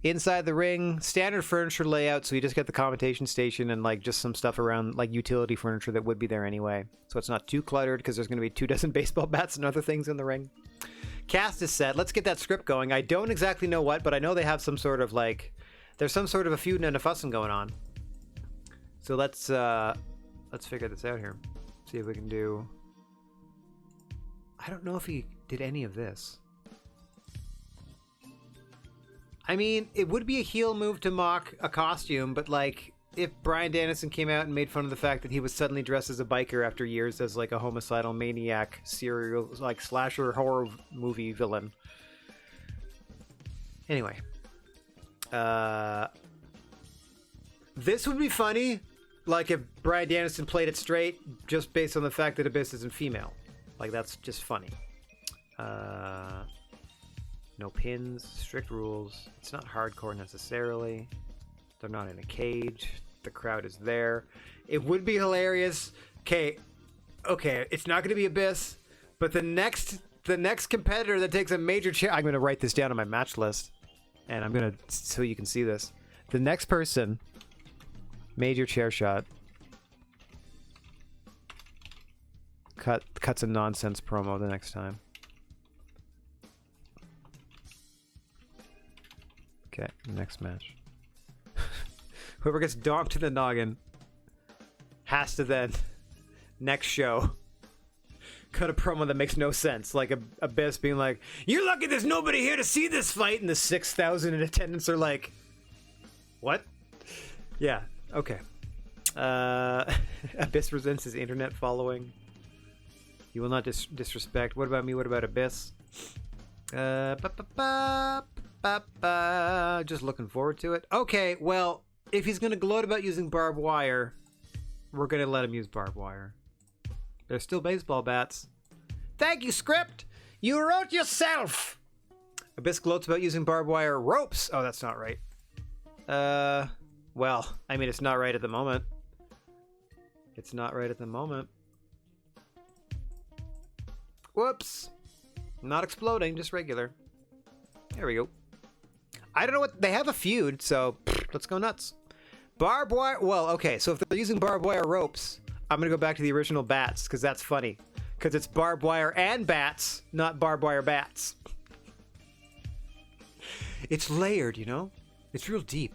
Inside the ring, standard furniture layout, so you just get the commentation station and like just some stuff around like utility furniture that would be there anyway. So it's not too cluttered because there's going to be 2 dozen baseball bats and other things in the ring. Cast is set. Let's get that script going. I don't exactly know what, but I know they have some sort of like, there's some sort of a feud and a fussing going on. So let's figure this out here. See if we can do. I don't know if he did any of this. I mean, it would be a heel move to mock a costume, but like, if Bryan Danielson came out and made fun of the fact that he was suddenly dressed as a biker after years as like a homicidal maniac, serial, like slasher horror movie villain. Anyway. This would be funny, like if Bryan Danielson played it straight, just based on the fact that Abyss isn't female. Like, that's just funny. No pins, strict rules. It's not hardcore necessarily. They're not in a cage. The crowd is there. It would be hilarious. Okay, it's not going to be Abyss, but the next competitor that takes a major chair. I'm going to write this down on my match list, and I'm going to so you can see this. The next person, major chair shot, cuts a nonsense promo the next time. Okay, next match. Whoever gets donked to the noggin has to then, next show, cut a promo that makes no sense. Like Abyss being like, "You're lucky there's nobody here to see this fight," and the 6,000 in attendance are like, "What?" Yeah, okay. Abyss resents his internet following. You will not disrespect. What about me? What about Abyss? Just looking forward to it. Okay, well, if he's going to gloat about using barbed wire, we're going to let him use barbed wire. They're still baseball bats. Thank you, script! You wrote yourself! Abyss gloats about using barbed wire ropes. Oh, that's not right. Well, I mean, it's not right at the moment. It's not right at the moment. Whoops. Not exploding, just regular. There we go. I don't know what... They have a feud, so let's go nuts. Barbed wire... Well, okay, so if they're using barbed wire ropes, I'm going to go back to the original bats, because that's funny. Because it's barbed wire and bats, not barbed wire bats. It's layered, you know? It's real deep,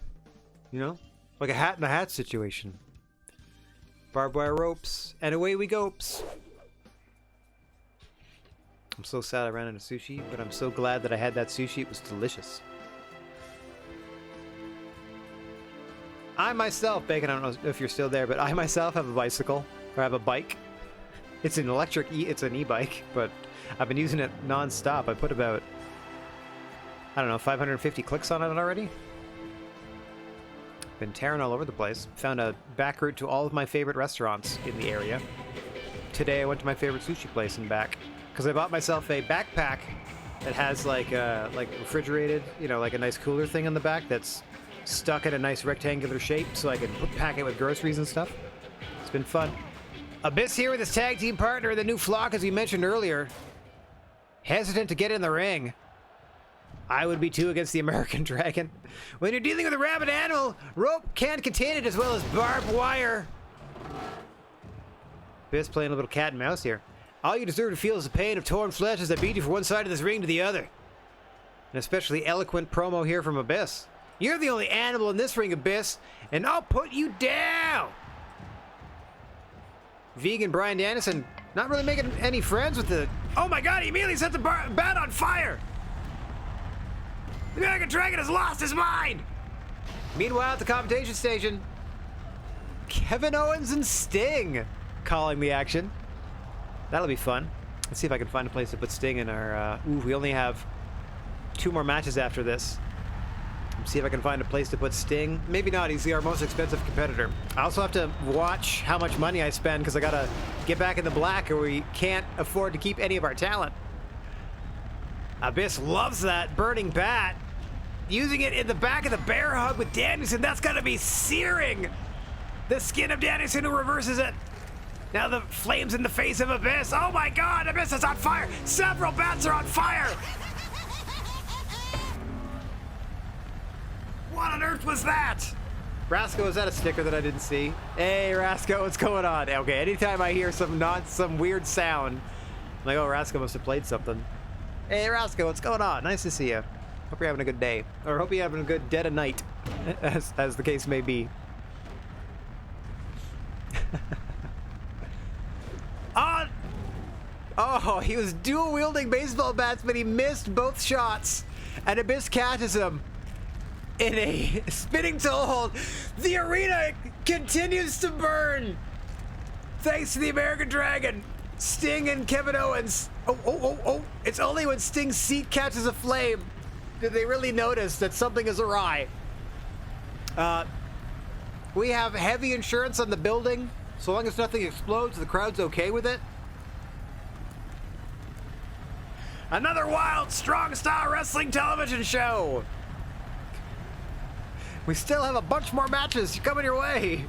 you know? Like a hat in a hat situation. Barbed wire ropes, and away we goes. I'm so sad I ran out of sushi, but I'm so glad that I had that sushi. It was delicious. I myself, Bacon, I don't know if you're still there, but I myself have a bicycle, or have a bike. It's an electric it's an e-bike, but I've been using it non-stop. I put about, I don't know, 550 clicks on it already. Been tearing all over the place. Found a back route to all of my favorite restaurants in the area. Today I went to my favorite sushi place and back, because I bought myself a backpack that has like refrigerated, you know, like a nice cooler thing on the back that's stuck in a nice rectangular shape so I can pack it with groceries and stuff. It's been fun. Abyss here with his tag team partner, the new flock, as we mentioned earlier. Hesitant to get in the ring. I would be too against the American Dragon. When you're dealing with a rabid animal, rope can't contain it as well as barbed wire. Abyss playing a little cat and mouse here. All you deserve to feel is the pain of torn flesh as I beat you from one side of this ring to the other. An especially eloquent promo here from Abyss. You're the only animal in this ring, Abyss, and I'll put you down! Vegan Bryan Danielson not really making any friends with the... Oh my god, he immediately set the bat on fire! The American Dragon has lost his mind! Meanwhile, at the commentation station, Kevin Owens and Sting calling the action. That'll be fun. Let's see if I can find a place to put Sting in our... we only have 2 more matches after this. See if I can find a place to put Sting. Maybe not, he's our most expensive competitor. I also have to watch how much money I spend because I gotta get back in the black or we can't afford to keep any of our talent. Abyss loves that burning bat. Using it in the back of the bear hug with Danielson, that's gotta be searing the skin of Danielson, who reverses it. Now the flames in the face of Abyss. Oh my god, Abyss is on fire! Several bats are on fire! What on earth was that? Rasco, is that a sticker that I didn't see? Hey, Rasco, what's going on? Okay, anytime I hear some weird sound, I'm like, oh, Rasco must have played something. Hey, Rasco, what's going on? Nice to see you. Hope you're having a good day. Or hope you're having a good dead of night, as the case may be. Oh, he was dual-wielding baseball bats, but he missed both shots. And Abyss catches him in a spinning toe hold. The arena continues to burn thanks to the American Dragon, Sting, and Kevin Owens. Oh. It's only when Sting's seat catches a flame that they really notice that something is awry. We have heavy insurance on the building. So long as nothing explodes, the crowd's okay with it. Another wild, strong-style wrestling television show. We still have a bunch more matches coming your way.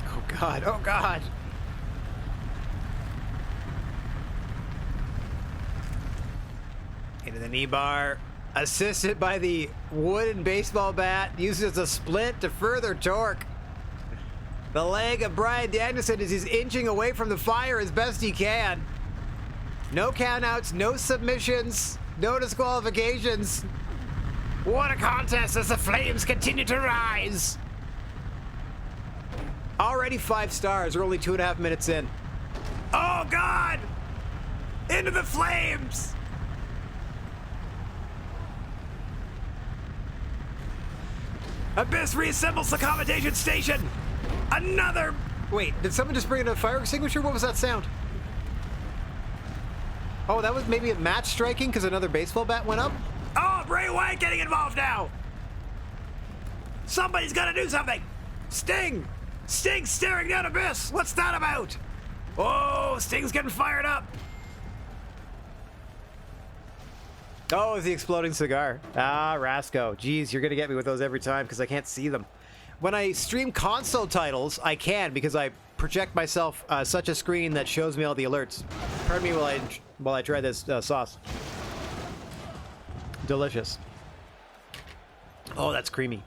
Oh god, oh god. Into the knee bar. Assisted by the wooden baseball bat. Uses as a splint to further torque the leg of Bryan Danielson as he's inching away from the fire as best he can. No countouts, no submissions, no disqualifications. What a contest as the flames continue to rise. Already 5 stars. We're only 2.5 minutes in. Oh, God! Into the flames! Abyss reassembles the commentation station. Another... Wait, did someone just bring in a fire extinguisher? What was that sound? Oh, that was maybe a match striking because another baseball bat went up? Oh, Bray Wyatt getting involved now! Somebody's gotta do something! Sting! Sting staring down Abyss! What's that about? Oh, Sting's getting fired up! Oh, it's the exploding cigar. Ah, Rasco. Jeez, you're gonna get me with those every time because I can't see them. When I stream console titles, I can because I project myself such a screen that shows me all the alerts. Pardon me while I try this sauce. Delicious. Oh, that's creamy.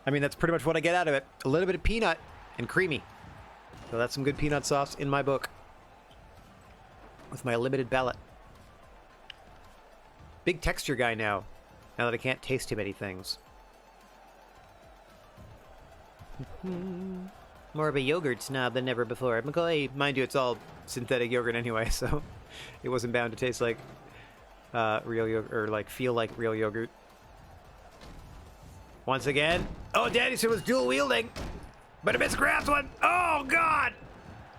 I mean, that's pretty much what I get out of it. A little bit of peanut and creamy. So that's some good peanut sauce in my book. with my limited ballot. Big texture guy now that I can't taste too many things. More of a yogurt snob than ever before. McCoy, mind you, it's all synthetic yogurt anyway, so it wasn't bound to taste like real yogurt, or like feel like real yogurt. Once again, oh, Danielson was dual wielding, but Abyss grabs one. Oh God!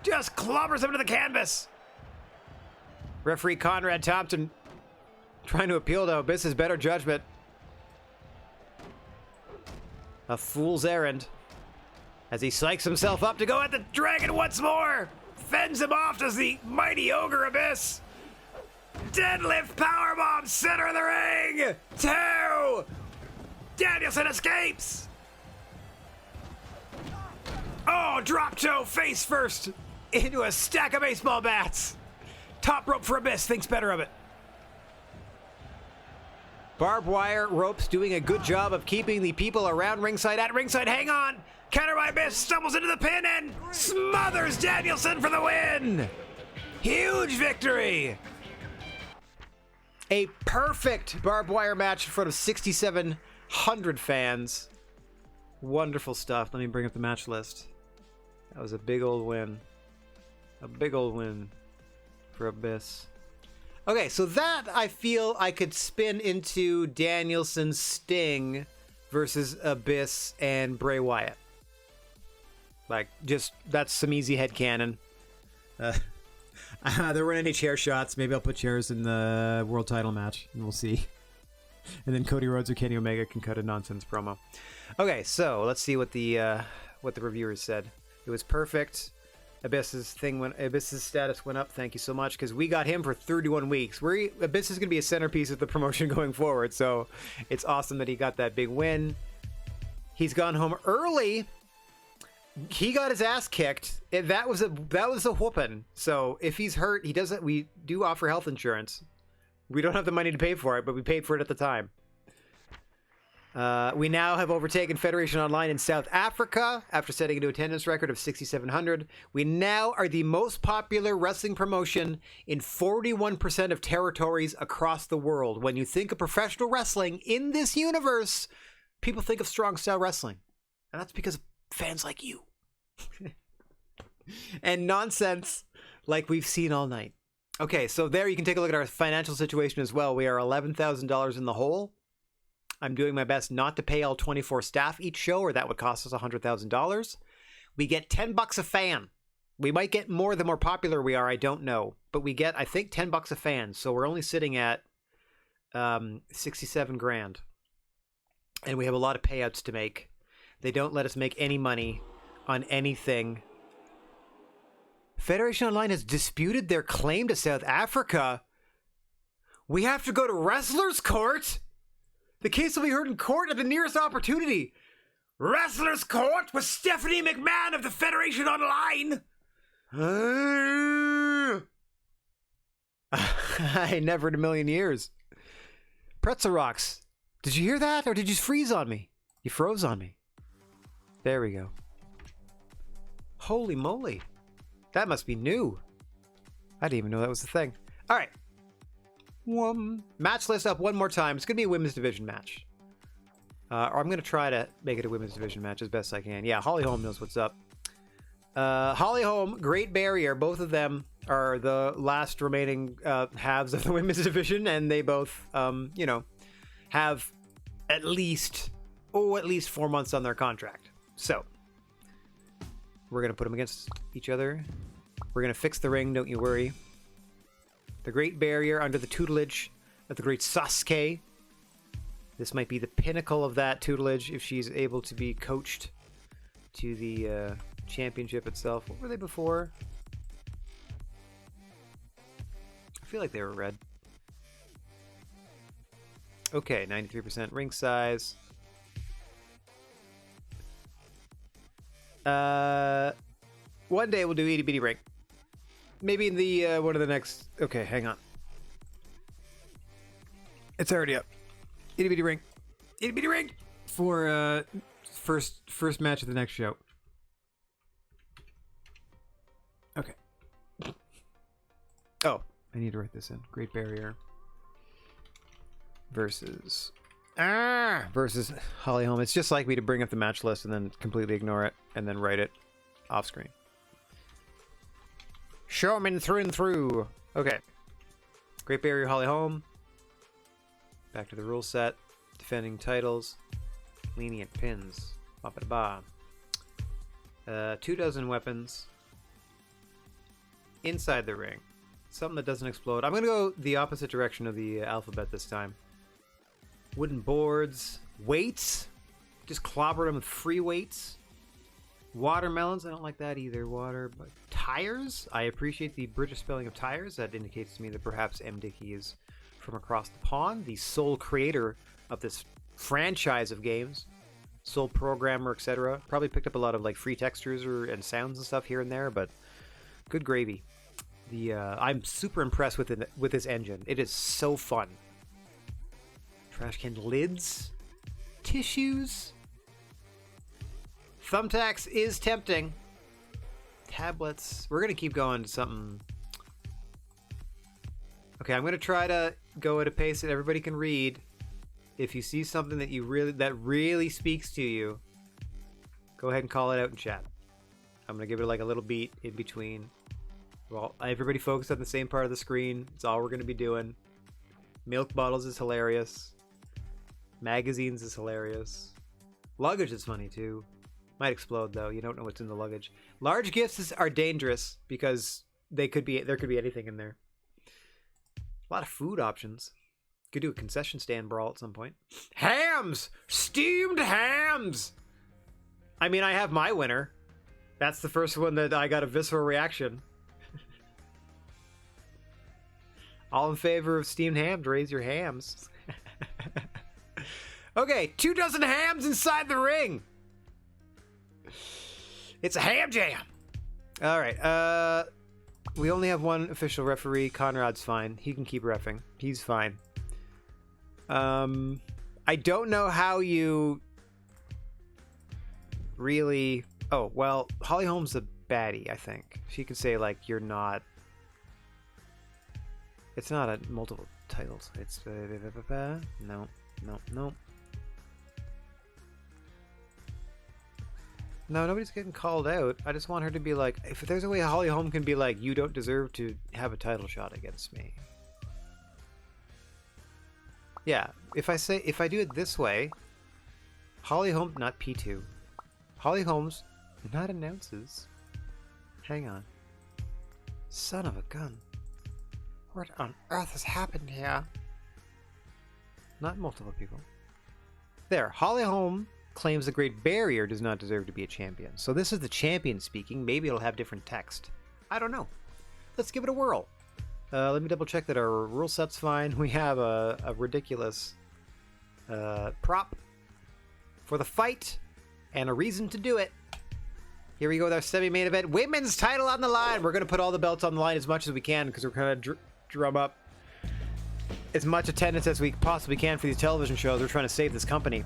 Just clobbers him to the canvas. Referee Conrad Thompson trying to appeal to Abyss's better judgment. A fool's errand. As he psychs himself up to go at the dragon once more. Fends him off as the mighty ogre Abyss. Deadlift powerbomb, center of the ring. 2. Danielson escapes. Oh, drop toe face first into a stack of baseball bats. Top rope for Abyss, thinks better of it. Barbed wire ropes doing a good job of keeping the people around ringside at ringside. Hang on. Counter by Abyss, stumbles into the pin and smothers Danielson for the win. Huge victory. A perfect barbed wire match in front of 6,700 fans. Wonderful stuff. Let me bring up the match list. That was a big old win. A big old win for Abyss. Okay, so that I feel I could spin into Danielson's Sting versus Abyss and Bray Wyatt. Like, just, that's some easy headcanon. There weren't any chair shots. Maybe I'll put chairs in the world title match, and we'll see. And then Cody Rhodes or Kenny Omega can cut a nonsense promo. Okay, so let's see what the reviewers said. It was perfect. Abyss's status went up. Thank you so much, because we got him for 31 weeks. Abyss is going to be a centerpiece of the promotion going forward, so it's awesome that he got that big win. He's gone home early. He got his ass kicked. That was a whooping. So if he's hurt, we do offer health insurance. We don't have the money to pay for it, but we paid for it at the time. We now have overtaken Federation Online in South Africa after setting a new attendance record of 6,700. We now are the most popular wrestling promotion in 41% of territories across the world. When you think of professional wrestling in this universe, people think of strong style wrestling. And that's because of fans like you. And nonsense like we've seen all night. Okay, so there you can take a look at our financial situation as well. We are $11,000 in the hole. I'm doing my best not to pay all 24 staff each show, or that would cost us $100,000. We get $10 a fan. We might get more the more popular we are, I don't know. But we get, I think, $10 a fan. So we're only sitting at 67 grand. And we have a lot of payouts to make. They don't let us make any money on anything. Federation Online has disputed their claim to South Africa. We have to go to Wrestler's Court? The case will be heard in court at the nearest opportunity. Wrestler's Court with Stephanie McMahon of the Federation Online. I never in a million years. Pretzel Rocks. Did you hear that? Or did you freeze on me? You froze on me. There we go. Holy moly. That must be new. I didn't even know that was a thing. All right. Match list up one more time. It's going to be a women's division match. Or I'm going to try to make it a women's division match as best I can. Yeah, Holly Holm knows what's up. Holly Holm, Great Barrier, both of them are the last remaining halves of the women's division, and they both, have at least 4 months on their contract. So, we're going to put them against each other. We're going to fix the ring, don't you worry. The Great Barrier under the tutelage of the great Sasuke. This might be the pinnacle of that tutelage if she's able to be coached to the championship itself. What were they before? I feel like they were red. Okay, 93% ring size. One day we'll do itty bitty ring. Maybe in the one of the next. Okay, hang on. It's already up. Itty bitty ring. Itty bitty ring for first match of the next show. Okay. Oh, I need to write this in. Great Barrier versus Holly Holm. It's just like me to bring up the match list and then completely ignore it and then write it off screen. Showman through and through. Okay. Great Barrier, Holly Holm. Back to the rule set. Defending titles. Lenient pins. Ba-ba-da-ba. 24 weapons. Inside the ring. Something that doesn't explode. I'm going to go the opposite direction of the alphabet this time. Wooden boards. Weights. Just clobber them with free weights. Watermelons. I don't like that either. Water. But tires. I appreciate the British spelling of tires. That indicates to me that perhaps M. Dickey is from across the pond. The sole creator of this franchise of games. Sole programmer, etc. Probably picked up a lot of like free textures and sounds and stuff here and there, but good gravy. I'm super impressed with this engine. It is so fun. Trash can lids, tissues, thumbtacks is tempting. Tablets. We're gonna keep going to something. Okay, I'm gonna try to go at a pace that everybody can read. If you see something that really speaks to you, go ahead and call it out in chat. I'm gonna give it like a little beat in between. Well, everybody focus on the same part of the screen. It's all we're gonna be doing. Milk bottles is hilarious. Magazines is hilarious. Luggage is funny too. Might explode though. You don't know what's in the luggage. Large gifts are dangerous because there could be anything in there. A lot of food options. Could do a concession stand brawl at some point. Hams! Steamed hams! I mean, I have my winner. That's the first one that I got a visceral reaction. All in favor of steamed hams, raise your hams. Okay, 24 hams inside the ring. It's a ham jam. All right, we only have one official referee. Conrad's fine. He can keep reffing. He's fine. I don't know how you really... Oh, well, Holly Holm's a baddie, I think. She could say, like, you're not... It's not a multiple titles. It's... No. No, nobody's getting called out. I just want her to be like... If there's a way Holly Holm can be like, you don't deserve to have a title shot against me. Yeah, if I do it this way, Holly Holm, not P2. Holly Holmes not announces. Hang on. Son of a gun. What on earth has happened here? Not multiple people. There, Holly Holm claims the Great Barrier does not deserve to be a champion. So this is the champion speaking. Maybe it'll have different text. I don't know. Let's give it a whirl. Let me double check that our rule set's fine. We have a ridiculous prop for the fight and a reason to do it. Here we go with our semi-main event. Women's title on the line. We're going to put all the belts on the line as much as we can because we're going to drum up as much attendance as we possibly can for these television shows. We're trying to save this company.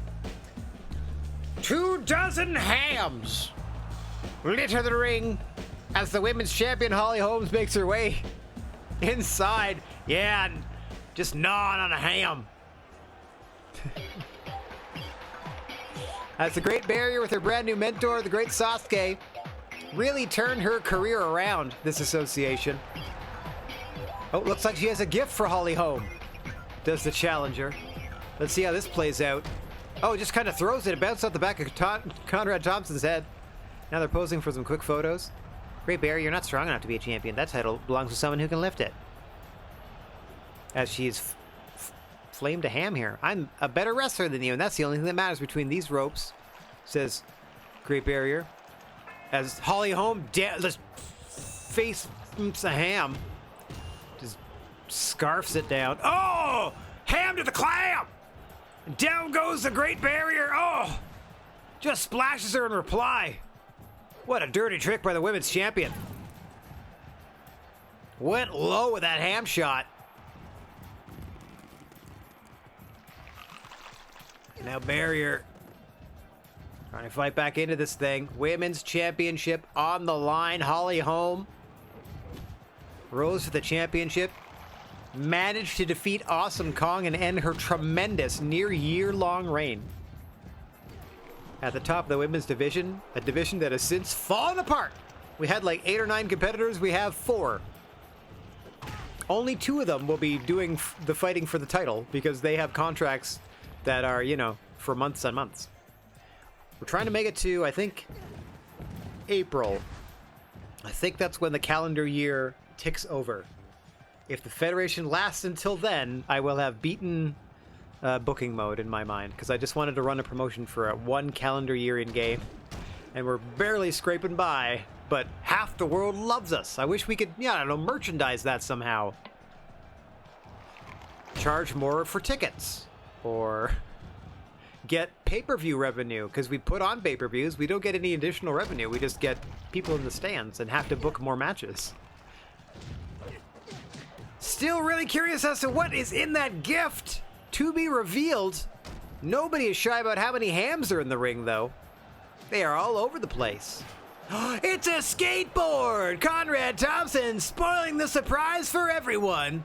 24 hams litter the ring as the women's champion Holly Holmes makes her way inside. Yeah, and just gnawing on a ham. As the Great Barrier with her brand new mentor, the Great Sasuke, really turned her career around, this association. Oh, looks like she has a gift for Holly Holm, does the challenger. Let's see how this plays out. Oh, it just kind of throws it. It bounced out the back of Conrad Thompson's head. Now they're posing for some quick photos. Great Barrier, you're not strong enough to be a champion. That title belongs to someone who can lift it. As she's flamed a ham here. I'm a better wrestler than you, and that's the only thing that matters between these ropes, says Great Barrier. As Holly Holm just face a ham. Just scarfs it down. Oh! Ham to the clam! And down goes the Great Barrier. Oh! Just splashes her in reply. What a dirty trick by the women's champion. Went low with that ham shot. Now Barrier trying to fight back into this thing. Women's championship on the line. Holly Holm rose to the championship managed to defeat Awesome Kong and end her tremendous near-year-long reign. At the top of the women's division, a division that has since fallen apart. We had like 8 or 9 competitors, we have 4. Only 2 of them will be doing the fighting for the title because they have contracts that are, you know, for months and months. We're trying to make it to, I think, April. I think that's when the calendar year ticks over. If the Federation lasts until then, I will have beaten booking mode in my mind, because I just wanted to run a promotion for a 1 calendar year in game, and we're barely scraping by, but half the world loves us. I wish we could, yeah, I don't know, merchandise that somehow. Charge more for tickets, or get pay-per-view revenue, because we put on pay-per-views, we don't get any additional revenue, we just get people in the stands and have to book more matches. Still really curious as to what is in that gift. To be revealed. Nobody is shy about how many hams are in the ring, though. They are all over the place. It's a skateboard! Conrad Thompson spoiling the surprise for everyone.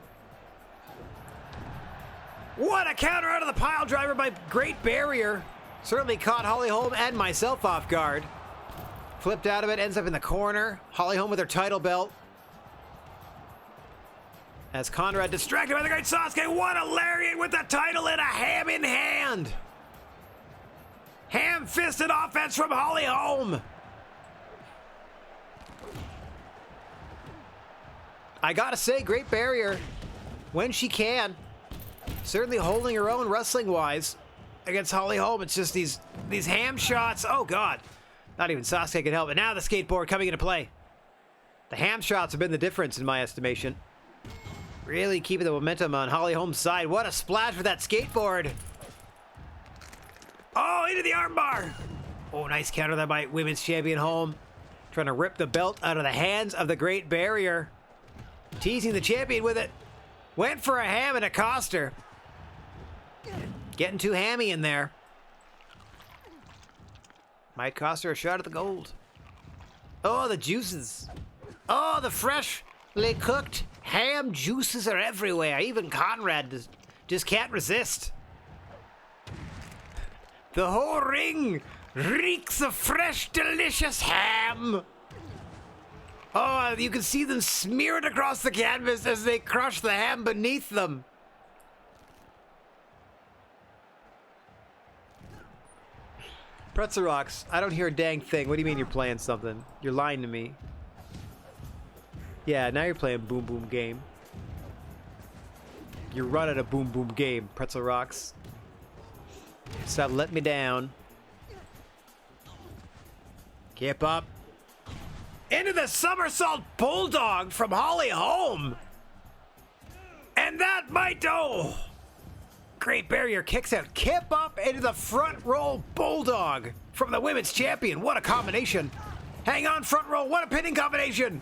What a counter out of the pile driver by Great Barrier. Certainly caught Holly Holm and myself off guard. Flipped out of it, ends up in the corner. Holly Holm with her title belt. As Conrad distracted by the great Sasuke, what a lariat with the title and a ham in hand! Ham-fisted offense from Holly Holm! I gotta say, Great Barrier, when she can, certainly holding her own wrestling-wise against Holly Holm. It's just these ham shots. Oh, God. Not even Sasuke can help it. Now the skateboard coming into play. The ham shots have been the difference in my estimation. Really keeping the momentum on Holly Holm's side. What a splash with that skateboard. Oh, into the armbar. Oh, nice counter there by women's champion Holm. Trying to rip the belt out of the hands of the Great Barrier. Teasing the champion with it. Went for a ham and a coster. Getting too hammy in there. Might cost her a shot at the gold. Oh, the juices. Oh, the freshly cooked ham juices are everywhere. Even Conrad just can't resist. The whole ring reeks of fresh, delicious ham. Oh, you can see them smeared across the canvas as they crush the ham beneath them. Pretzel Rocks, I don't hear a dang thing. What do you mean you're playing something? You're lying to me. Yeah, now you're playing Boom Boom Game. You're running a Boom Boom Game, Pretzel Rocks. Stop letting me down. Keep up. Into the somersault bulldog from Holly Holm. And that might, oh. Great Barrier kicks out. Kip up into the front roll bulldog from the women's champion. What a combination. Hang on, front roll. What a pinning combination.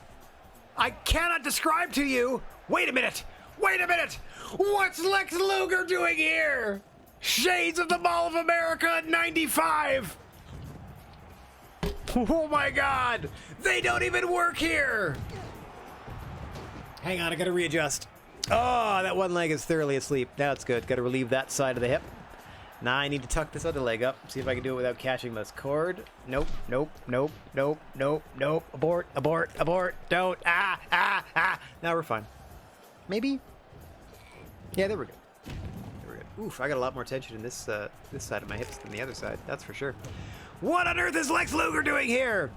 I cannot describe to you. Wait a minute. Wait a minute. What's Lex Luger doing here? Shades of the Mall of America at 95. Oh my God. They don't even work here. Hang on, I gotta readjust. Oh, that one leg is thoroughly asleep. Now it's good. Gotta relieve that side of the hip. Now I need to tuck this other leg up. See if I can do it without catching this cord. Nope, nope, nope, nope, nope, nope. Abort, abort, abort. Don't. Ah, ah, ah. Now we're fine. Maybe? Yeah, there we go. There we go. Oof, I got a lot more tension in this this side of my hips than the other side. That's for sure. What on earth is Lex Luger doing here?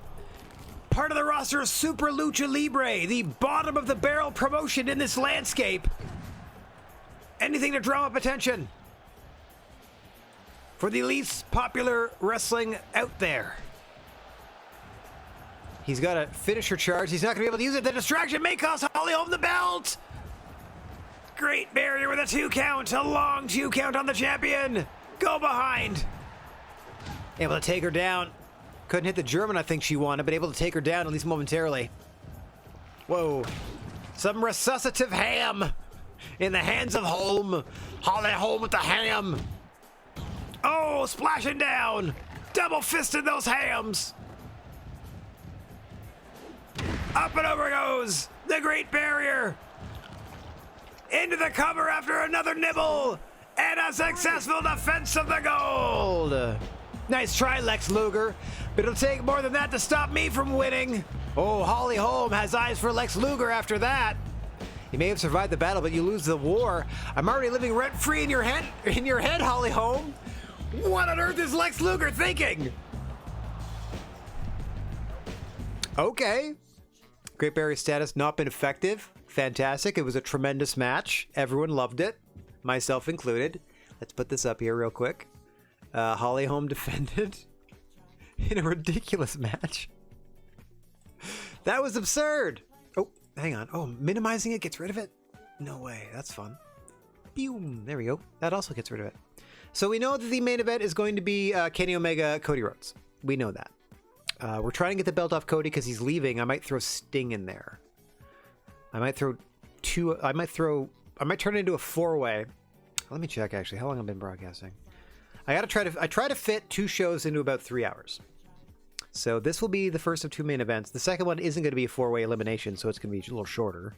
Part of the roster of Super Lucha Libre, the bottom of the barrel promotion in this landscape. Anything to draw up attention for the least popular wrestling out there. He's got a finisher charge. He's not going to be able to use it. The distraction may cost Holly Holm the belt. Great Barrier with a 2 count. A long 2 count on the champion. Go behind. Able to take her down. Couldn't hit the German I think she wanted, but able to take her down at least momentarily. Whoa. Some resuscitative ham in the hands of Holm. Holly Holm with the ham. Oh, splashing down. Double fisted those hams. Up and over goes the Great Barrier. into the cover after another nibble, and a successful defense of the gold. Nice try, Lex Luger, but it'll take more than that to stop me from winning. Oh, Holly Holm has eyes for Lex Luger after that. You may have survived the battle, but you lose the war. I'm already living rent-free in your head, Holly Holm. What on earth is Lex Luger thinking? Okay. Great Barrier status not been effective. Fantastic. It was a tremendous match. Everyone loved it, myself included. Let's put this up here real quick. Holly Holm defended in a ridiculous match. That was absurd. Oh, hang on. Oh, minimizing it gets rid of it? No way. That's fun. Boom. There we go. That also gets rid of it. So we know that the main event is going to be Kenny Omega, Cody Rhodes. We know that. We're trying to get the belt off Cody because he's leaving. I might throw Sting in there. I might throw two. I might turn it into a 4-way. Let me check actually how long I've been broadcasting. I try to fit 2 shows into about 3 hours. So this will be the first of 2 main events. The second one isn't going to be a 4-way elimination, so it's going to be a little shorter.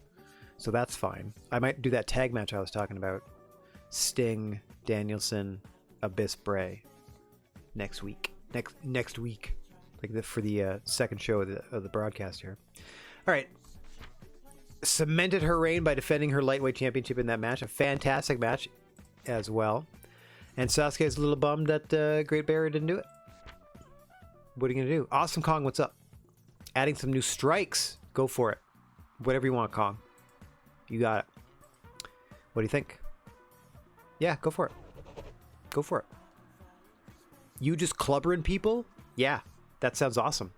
So that's fine. I might do that tag match I was talking about. Sting, Danielson, Abyss Bray. Next week. Next week. Like for the second show of the broadcast here. All right. Cemented her reign by defending her lightweight championship in that match. A fantastic match as well. And Sasuke is a little bummed that Great Barrier didn't do it. What are you going to do? Awesome Kong, what's up? Adding some new strikes. Go for it. Whatever you want, Kong. You got it. What do you think? Yeah, go for it. Go for it. You just clubbering people? Yeah, that sounds awesome.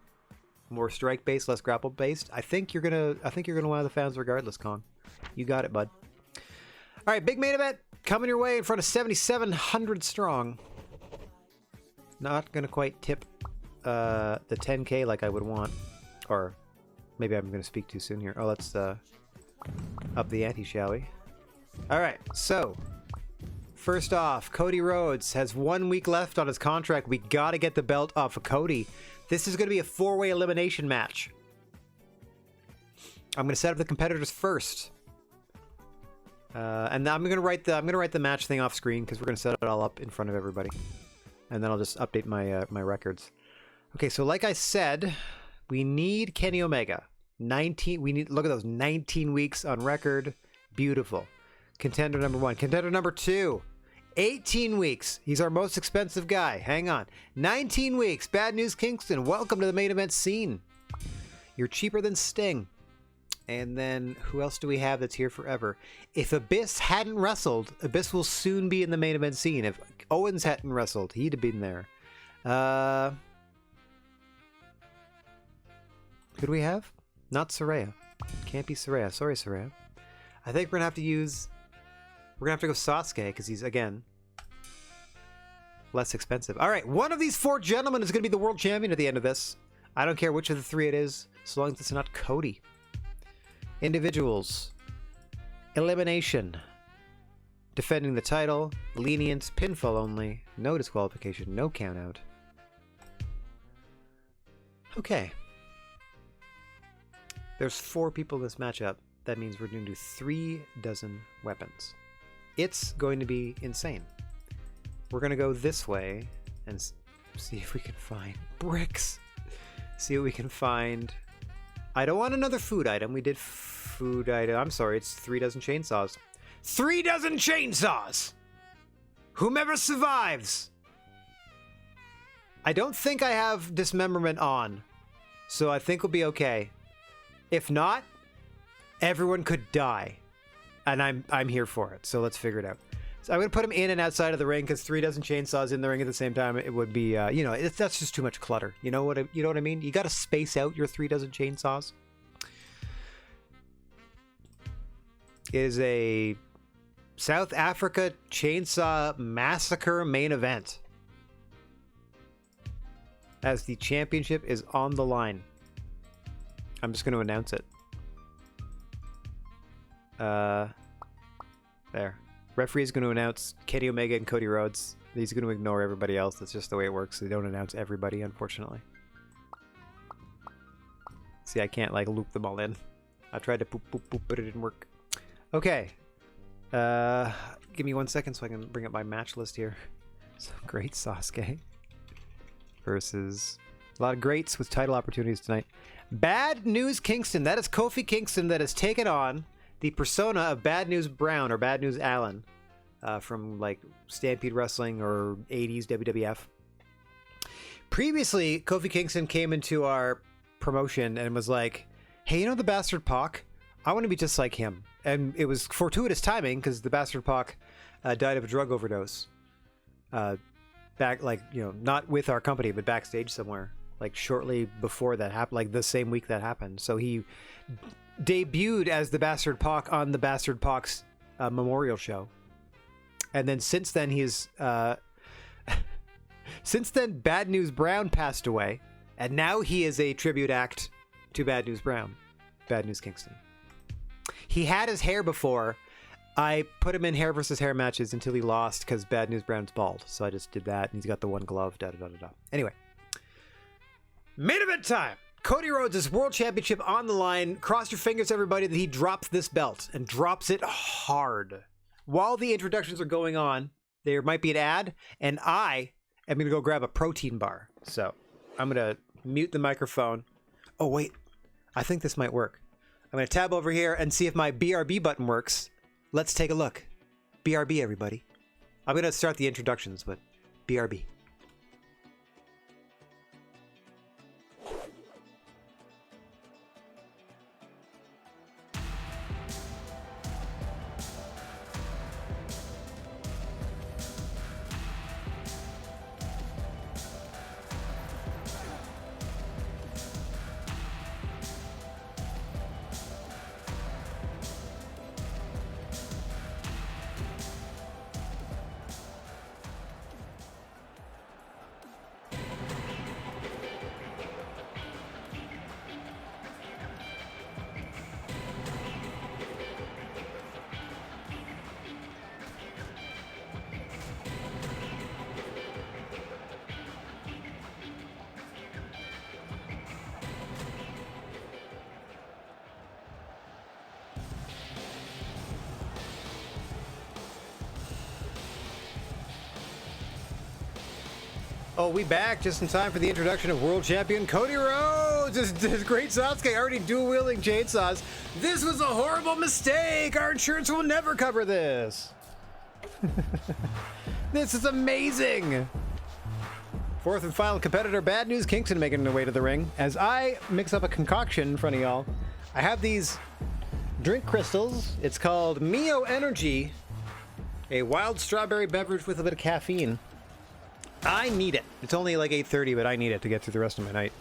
More strike based, less grapple based. I think you're gonna wow the fans regardless, Kong. You got it, bud. All right, big main event coming your way in front of 7,700 strong. Not gonna quite tip the 10K like I would want, or maybe I'm gonna speak too soon here. Oh, let's up the ante, shall we? All right, so first off, Cody Rhodes has 1 week left on his contract. We gotta get the belt off of Cody. This is going to be a 4-way elimination match. I'm going to set up the competitors first, and I'm going to write the match thing off screen because we're going to set it all up in front of everybody, and then I'll just update my my records. Okay, so like I said, we need Kenny Omega. 19. We need look at those 19 weeks on record. Beautiful. Contender number 1. Contender number 2. 18 weeks. He's our most expensive guy. Hang on. 19 weeks. Bad News Kingston. Welcome to the main event scene. You're cheaper than Sting. And then who else do we have that's here forever? If Abyss hadn't wrestled, Abyss will soon be in the main event scene. If Owens hadn't wrestled, he'd have been there. Who do we have? Not Saraya. Can't be Saraya. Sorry, Saraya. I think we're gonna have to use... We're gonna have to go Sasuke because he's, again, less expensive. All right, one of these 4 gentlemen is gonna be the world champion at the end of this. I don't care which of the 3 it is, so long as it's not Cody. Individuals. Elimination. Defending the title. Lenience. Pinfall only. No disqualification. No countout. Okay. There's 4 people in this matchup. That means we're going to do 3 dozen weapons. It's going to be insane. We're going to go this way and see if we can find bricks. See what we can find. I don't want another food item. We did food item. I'm sorry, it's 3 dozen chainsaws. 3 dozen chainsaws! Whomever survives! I don't think I have dismemberment on, so I think we'll be okay. If not, everyone could die, and I'm here for it. So let's figure it out. So I'm gonna put him in and outside of the ring because 3 dozen chainsaws in the ring at the same time, it would be, you know, that's just too much clutter. You know what I mean? You got to space out your 3 dozen chainsaws. It is a South Africa Chainsaw Massacre main event, as the championship is on the line. I'm just going to announce it. There. Referee is going to announce Kenny Omega and Cody Rhodes. He's going to ignore everybody else. That's just the way it works. They don't announce everybody, unfortunately. See, I can't, like, loop them all in. I tried to poop, poop, poop, but it didn't work. Okay. Give me 1 second so I can bring up my match list here. So great Sasuke versus a lot of greats with title opportunities tonight. Bad News Kingston. That is Kofi Kingston that has taken on the persona of Bad News Brown or Bad News Allen from like Stampede Wrestling or 80s WWF. Previously, Kofi Kingston came into our promotion and was like, hey, you know the Bastard Pac? I want to be just like him. And it was fortuitous timing because the Bastard Pac died of a drug overdose. Back, like, you know, not with our company, but backstage somewhere, like shortly before that happened, like the same week that happened. So he debuted as the Bastard Pac on the Bastard Pac's memorial show. And then since then, since then, Bad News Brown passed away. And now he is a tribute act to Bad News Brown, Bad News Kingston. He had his hair before. I put him in hair versus hair matches until he lost because Bad News Brown's bald. So I just did that, and he's got the one glove, da-da-da-da-da. Anyway. Main event time! Cody Rhodes' World Championship on the line. Cross your fingers, everybody, that he drops this belt, and drops it hard. While the introductions are going on, there might be an ad, and I am going to go grab a protein bar. So I'm going to mute the microphone. Oh, wait. I think this might work. I'm going to tab over here and see if my BRB button works. Let's take a look. BRB, everybody. I'm going to start the introductions, but BRB. Oh, we back just in time for the introduction of World Champion Cody Rhodes. This great Sasuke already dual-wielding chainsaws. This was a horrible mistake. Our insurance will never cover this. This is amazing. Fourth and final competitor, Bad News Kingston, making their way to the ring. As I mix up a concoction in front of y'all, I have these drink crystals. It's called Mio Energy, a wild strawberry beverage with a bit of caffeine. I need it. It's only like 8:30, but I need it to get through the rest of my night.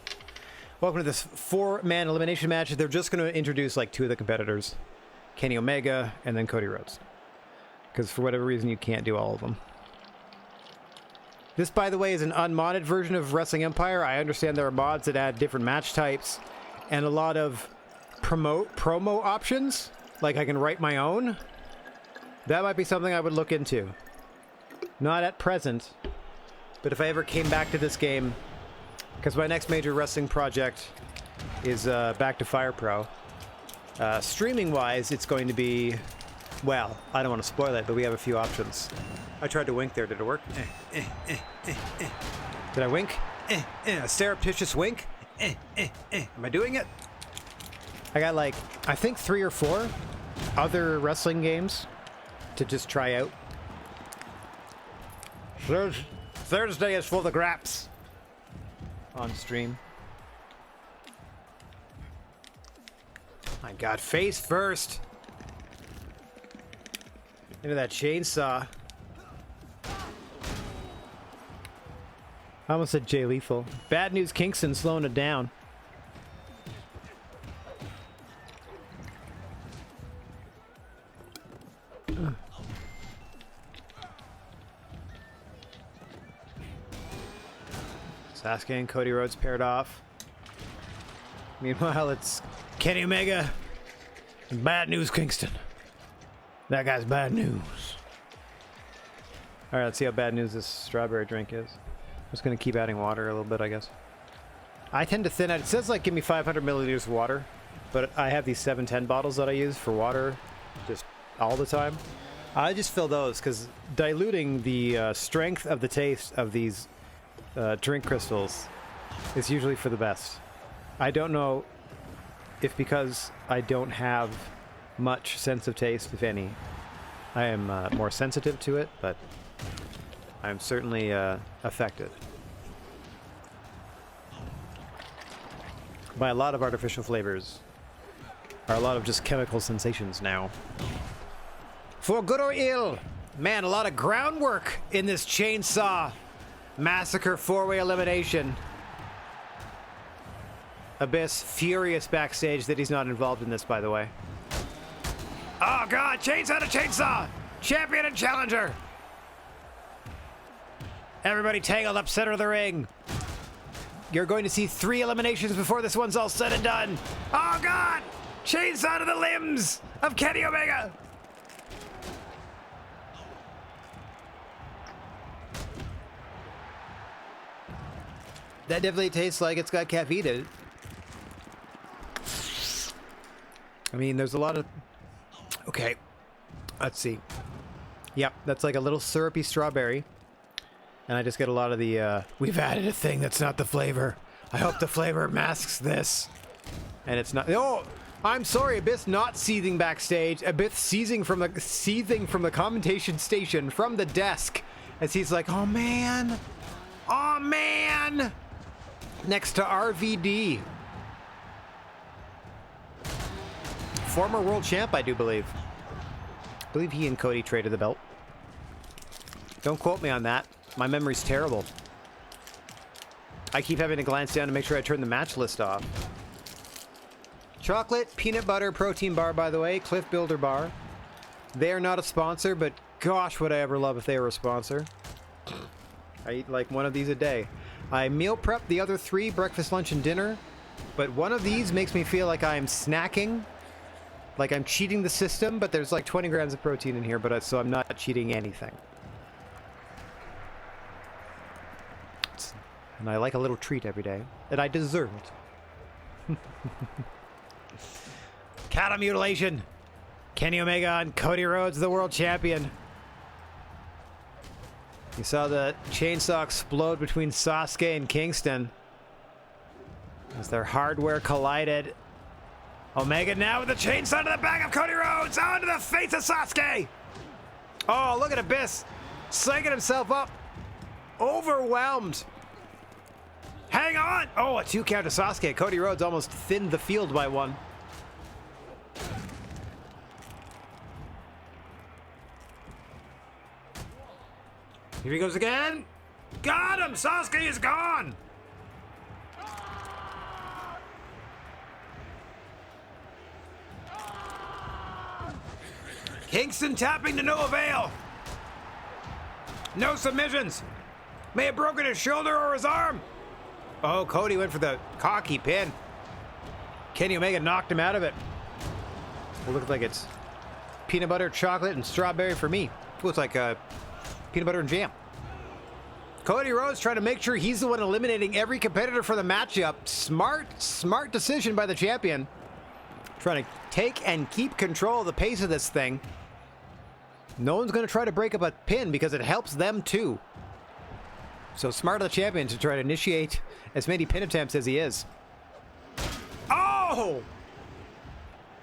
Welcome to this 4-man elimination match. They're just going to introduce like 2 of the competitors, Kenny Omega and then Cody Rhodes, because for whatever reason you can't do all of them. This, by the way, is an unmodded version of Wrestling Empire. I understand there are mods that add different match types and a lot of promo options. Like I can write my own. That might be something I would look into. Not at present. But if I ever came back to this game, because my next major wrestling project is back to Fire Pro, streaming-wise, it's going to be, well, I don't want to spoil it, but we have a few options. I tried to wink there. Did it work? Did I wink? A surreptitious wink? Am I doing it? I got like, I think 3 or 4 other wrestling games to just try out. Thursday is for the graps on stream. My God, face first. Into that chainsaw. I almost said Jay Lethal. Bad News Kingston slowing it down. Sasuke and Cody Rhodes paired off. Meanwhile, it's Kenny Omega and Bad News Kingston. That guy's bad news. All right, let's see how bad news this strawberry drink is. I'm just going to keep adding water a little bit, I guess. I tend to thin out. It says, like, give me 500 milliliters of water, but I have these 710 bottles that I use for water just all the time. I just fill those because diluting the strength of the taste of these drink crystals is usually for the best. I don't know if because I don't have much sense of taste, if any, I am more sensitive to it, but I'm certainly affected by a lot of artificial flavors, or a lot of just chemical sensations now. For good or ill, man, a lot of groundwork in this Chainsaw Massacre 4-way elimination. Abyss furious backstage that he's not involved in this, by the way. Oh god, chainsaw to chainsaw! Champion and challenger! Everybody tangled up center of the ring. You're going to see 3 eliminations before this one's all said and done. Oh god! Chainsaw to the limbs of Kenny Omega! That definitely tastes like it's got caffeine in it. I mean, there's a lot of... Okay, let's see. Yep, that's like a little syrupy strawberry. And I just get a lot of the, we've added a thing that's not the flavor. I hope the flavor masks this. And it's not... Oh, I'm sorry, Abyss not seething backstage. Abyss seething from the commentation station, from the desk. As he's like, oh man. Oh man. Next to RVD. Former world champ, I do believe. I believe he and Cody traded the belt. Don't quote me on that. My memory's terrible. I keep having to glance down to make sure I turn the match list off. Chocolate, peanut butter, protein bar, by the way. Cliff Builder bar. They are not a sponsor, but gosh, would I ever love if they were a sponsor. I eat like one of these a day. I meal prep the other 3, breakfast, lunch, and dinner. But one of these makes me feel like I'm snacking. Like I'm cheating the system, but there's like 20 grams of protein in here, so I'm not cheating anything. And I like a little treat every day, and I deserve it. Cattle mutilation! Kenny Omega and Cody Rhodes, the world champion. You saw the chainsaw explode between Sasuke and Kingston as their hardware collided. Omega now with the chainsaw to the back of Cody Rhodes, onto the face of Sasuke. Oh, look at Abyss, psyching himself up, overwhelmed. Hang on! Oh, a 2 count to Sasuke. Cody Rhodes almost thinned the field by 1. Here he goes again. Got him! Sasuke is gone! Kingston tapping to no avail. No submissions. May have broken his shoulder or his arm. Oh, Cody went for the cocky pin. Kenny Omega knocked him out of it. It looks like it's peanut butter, chocolate, and strawberry for me. It looks like peanut butter and jam. Cody Rhodes trying to make sure he's the one eliminating every competitor for the matchup. Smart decision by the champion. Trying to take and keep control of the pace of this thing. No one's going to try to break up a pin because it helps them too. So smart of the champion to try to initiate as many pin attempts as he is. Oh!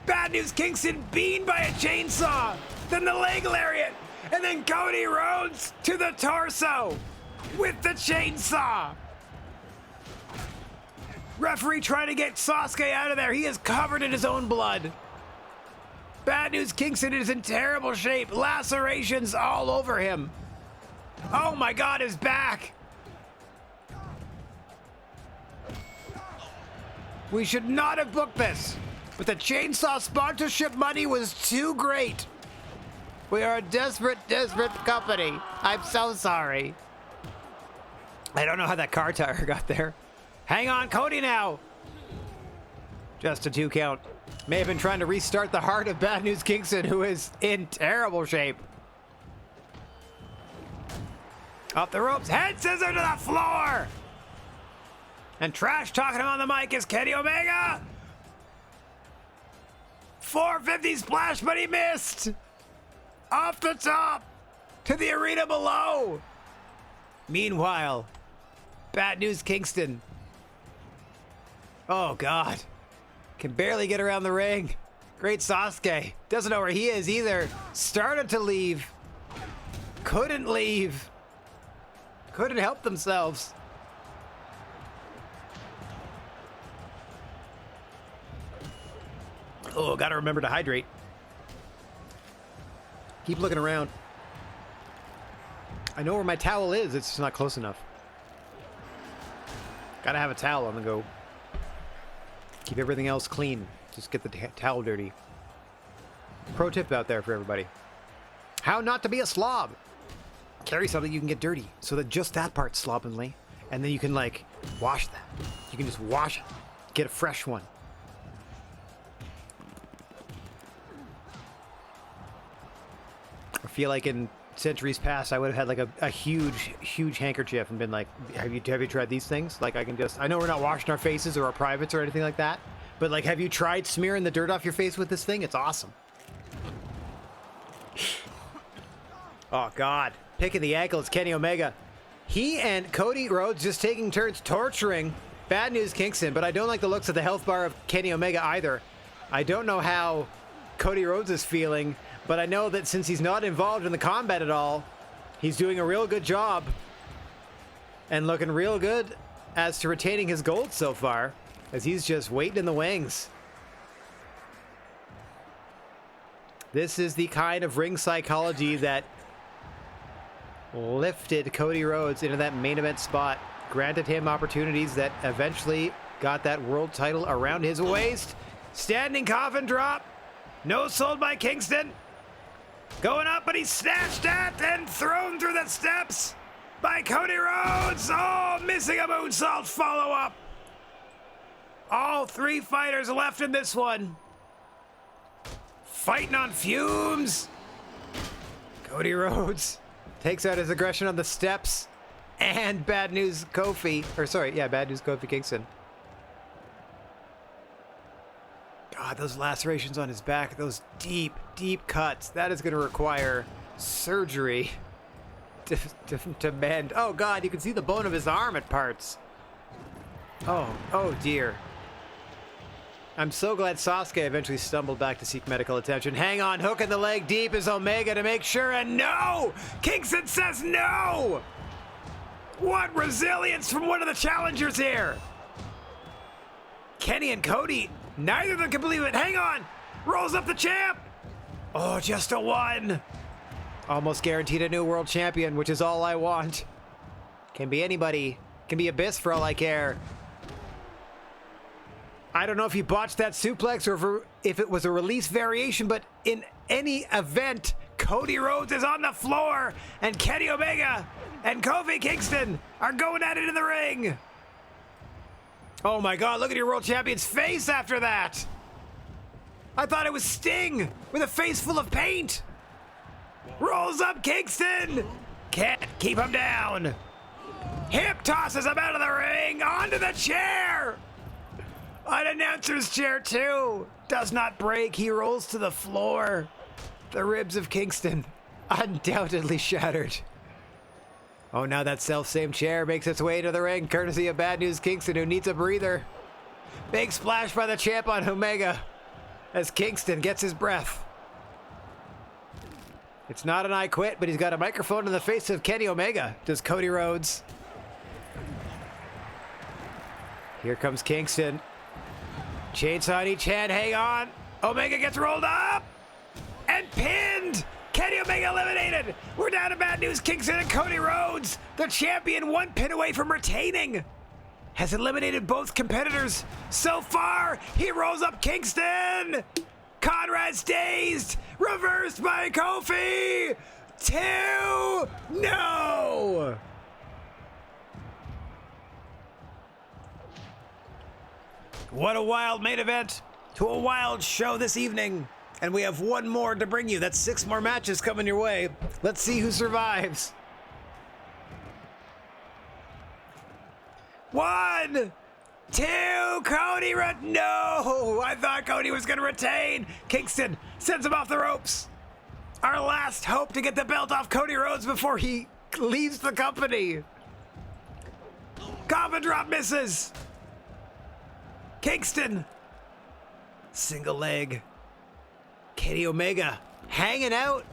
Bad News Kingston beaten by a chainsaw. Then the leg lariat. And then Cody Rhodes to the torso with the chainsaw. Referee trying to get Sasuke out of there. He is covered in his own blood. Bad News Kingston is in terrible shape. Lacerations all over him. Oh my God, his back. We should not have booked this, but the chainsaw sponsorship money was too great. We are a desperate, desperate company. I'm so sorry. I don't know how that car tire got there. Hang on, Cody now. Just a 2 count. May have been trying to restart the heart of Bad News Kingston, who is in terrible shape. Up the ropes, head scissor to the floor. And trash talking him on the mic is Kenny Omega. 450 splash, but he missed. Off the top! To the arena below! Meanwhile, Bad News Kingston. Oh, God. Can barely get around the ring. Great Sasuke. Doesn't know where he is either. Started to leave. Couldn't leave. Couldn't help themselves. Oh, gotta remember to hydrate. Keep looking around. I know where my towel is, it's just not close enough. Gotta have a towel on the go. Keep everything else clean. Just get the towel dirty. Pro tip out there for everybody. How not to be a slob. Carry something you can get dirty so that just that part's slovenly. And then you can, like, wash that. You can just wash it. Get a fresh one. I feel like in centuries past, I would have had like a huge handkerchief and been like, have you tried these things? Like, I know we're not washing our faces or our privates or anything like that, but like, have you tried smearing the dirt off your face with this thing? It's awesome. Oh, God. Picking the ankle is Kenny Omega. He and Cody Rhodes just taking turns torturing Bad News Kingston, but I don't like the looks of the health bar of Kenny Omega either. I don't know how Cody Rhodes is feeling, but I know that since he's not involved in the combat at all, he's doing a real good job and looking real good as to retaining his gold so far, as he's just waiting in the wings. This is the kind of ring psychology that lifted Cody Rhodes into that main event spot, granted him opportunities that eventually got that world title around his waist. Standing coffin drop. No sold by Kingston. Going up, but he's snatched at and thrown through the steps by Cody Rhodes. Oh, missing a moonsault follow-up. All three fighters left in this one. Fighting on fumes. Cody Rhodes takes out his aggression on the steps. And Bad News Kofi. Bad News Kofi Kingston. God, those lacerations on his back, those deep cuts, that is going to require surgery to mend. Oh, God, you can see the bone of his arm at parts. Oh, dear. I'm so glad Sasuke eventually stumbled back to seek medical attention. Hang on, hook in the leg deep is Omega to make sure, and no! Kingston says no! What resilience from one of the challengers here! Kenny and Cody, neither of them can believe it. Hang on! Rolls up the champ! Oh, just a one! Almost guaranteed a new world champion, which is all I want. Can be anybody. Can be Abyss for all I care. I don't know if he botched that suplex or if it was a release variation, but in any event, Cody Rhodes is on the floor, and Kenny Omega and Kofi Kingston are going at it in the ring. Oh my God, look at your world champion's face after that. I thought it was Sting with a face full of paint. Rolls up Kingston. Can't keep him down. Hip tosses him out of the ring onto the chair. An announcer's chair too. Does not break. He rolls to the floor. The ribs of Kingston undoubtedly shattered. Oh, now that self-same chair makes its way to the ring, courtesy of Bad News Kingston, who needs a breather. Big splash by the champ on Omega as Kingston gets his breath. It's not an I quit, but he's got a microphone in the face of Kenny Omega, does Cody Rhodes. Here comes Kingston. Chainsaw in each hand, hang on. Omega gets rolled up and pinned. Kenny Omega eliminated. We're down to Bad News Kingston and Cody Rhodes. The champion, one pin away from retaining. Has eliminated both competitors so far. He rolls up Kingston. Conrad's dazed. Reversed by Kofi. 2. No. What a wild main event to a wild show this evening. And we have one more to bring you. That's 6 more matches coming your way. Let's see who survives. 1, 2, Cody. No, I thought Cody was going to retain. Kingston sends him off the ropes. Our last hope to get the belt off Cody Rhodes before he leaves the company. Combo drop misses. Kingston. Single leg. Kenny Omega hanging out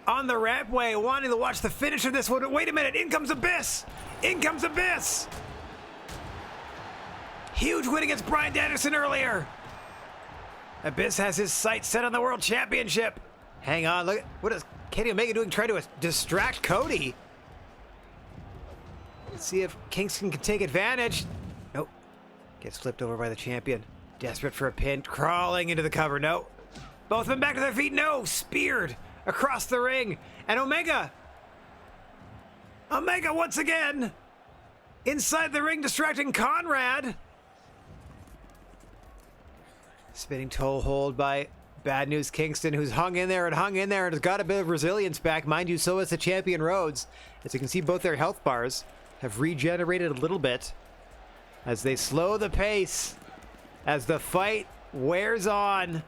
on the rampway, wanting to watch the finish of this one. Wait a minute, in comes Abyss. In comes Abyss. Huge win against Bryan Danielson earlier. Abyss has his sights set on the World Championship. Hang on, look, what is Kenny Omega doing, trying to distract Cody? Let's see if Kingston can take advantage. Nope. Gets flipped over by the champion. Desperate for a pin, crawling into the cover. No. Both of them back to their feet. No. Speared across the ring. And Omega once again inside the ring, distracting Conrad. Spinning toe hold by Bad News Kingston, who's hung in there and has got a bit of resilience back. Mind you, so has the champion Rhodes. As you can see, both their health bars have regenerated a little bit as they slow the pace as the fight wears on.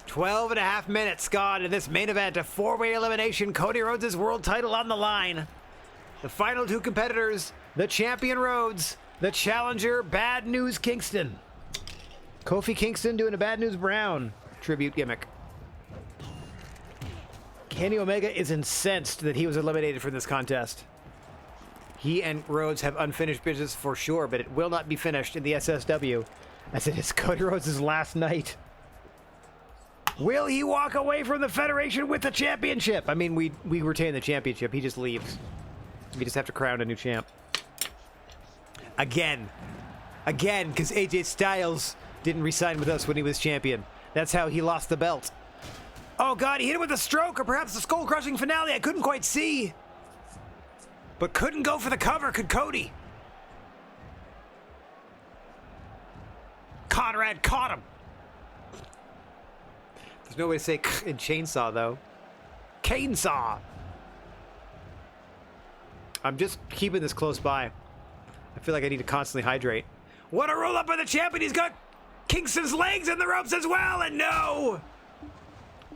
12 and a half minutes gone in this main event, a four-way elimination. Cody Rhodes' world title on the line. The final two competitors, the champion Rhodes, the challenger Bad News Kingston. Kofi Kingston doing a Bad News Brown tribute gimmick. Kenny Omega is incensed that he was eliminated from this contest. He and Rhodes have unfinished business for sure, but it will not be finished in the SSW, as it is Cody Rhodes' last night. Will he walk away from the Federation with the championship? I mean, we retain the championship. He just leaves. We just have to crown a new champ. Again, because AJ Styles didn't resign with us when he was champion. That's how he lost the belt. Oh God, he hit him with a stroke, or perhaps the skull-crushing finale. I couldn't quite see. But couldn't go for the cover, could Cody? Conrad caught him. There's no way to say in chainsaw, though. Canesaw. I'm just keeping this close by. I feel like I need to constantly hydrate. What a roll up by the champion. He's got Kingston's legs in the ropes as well, and no!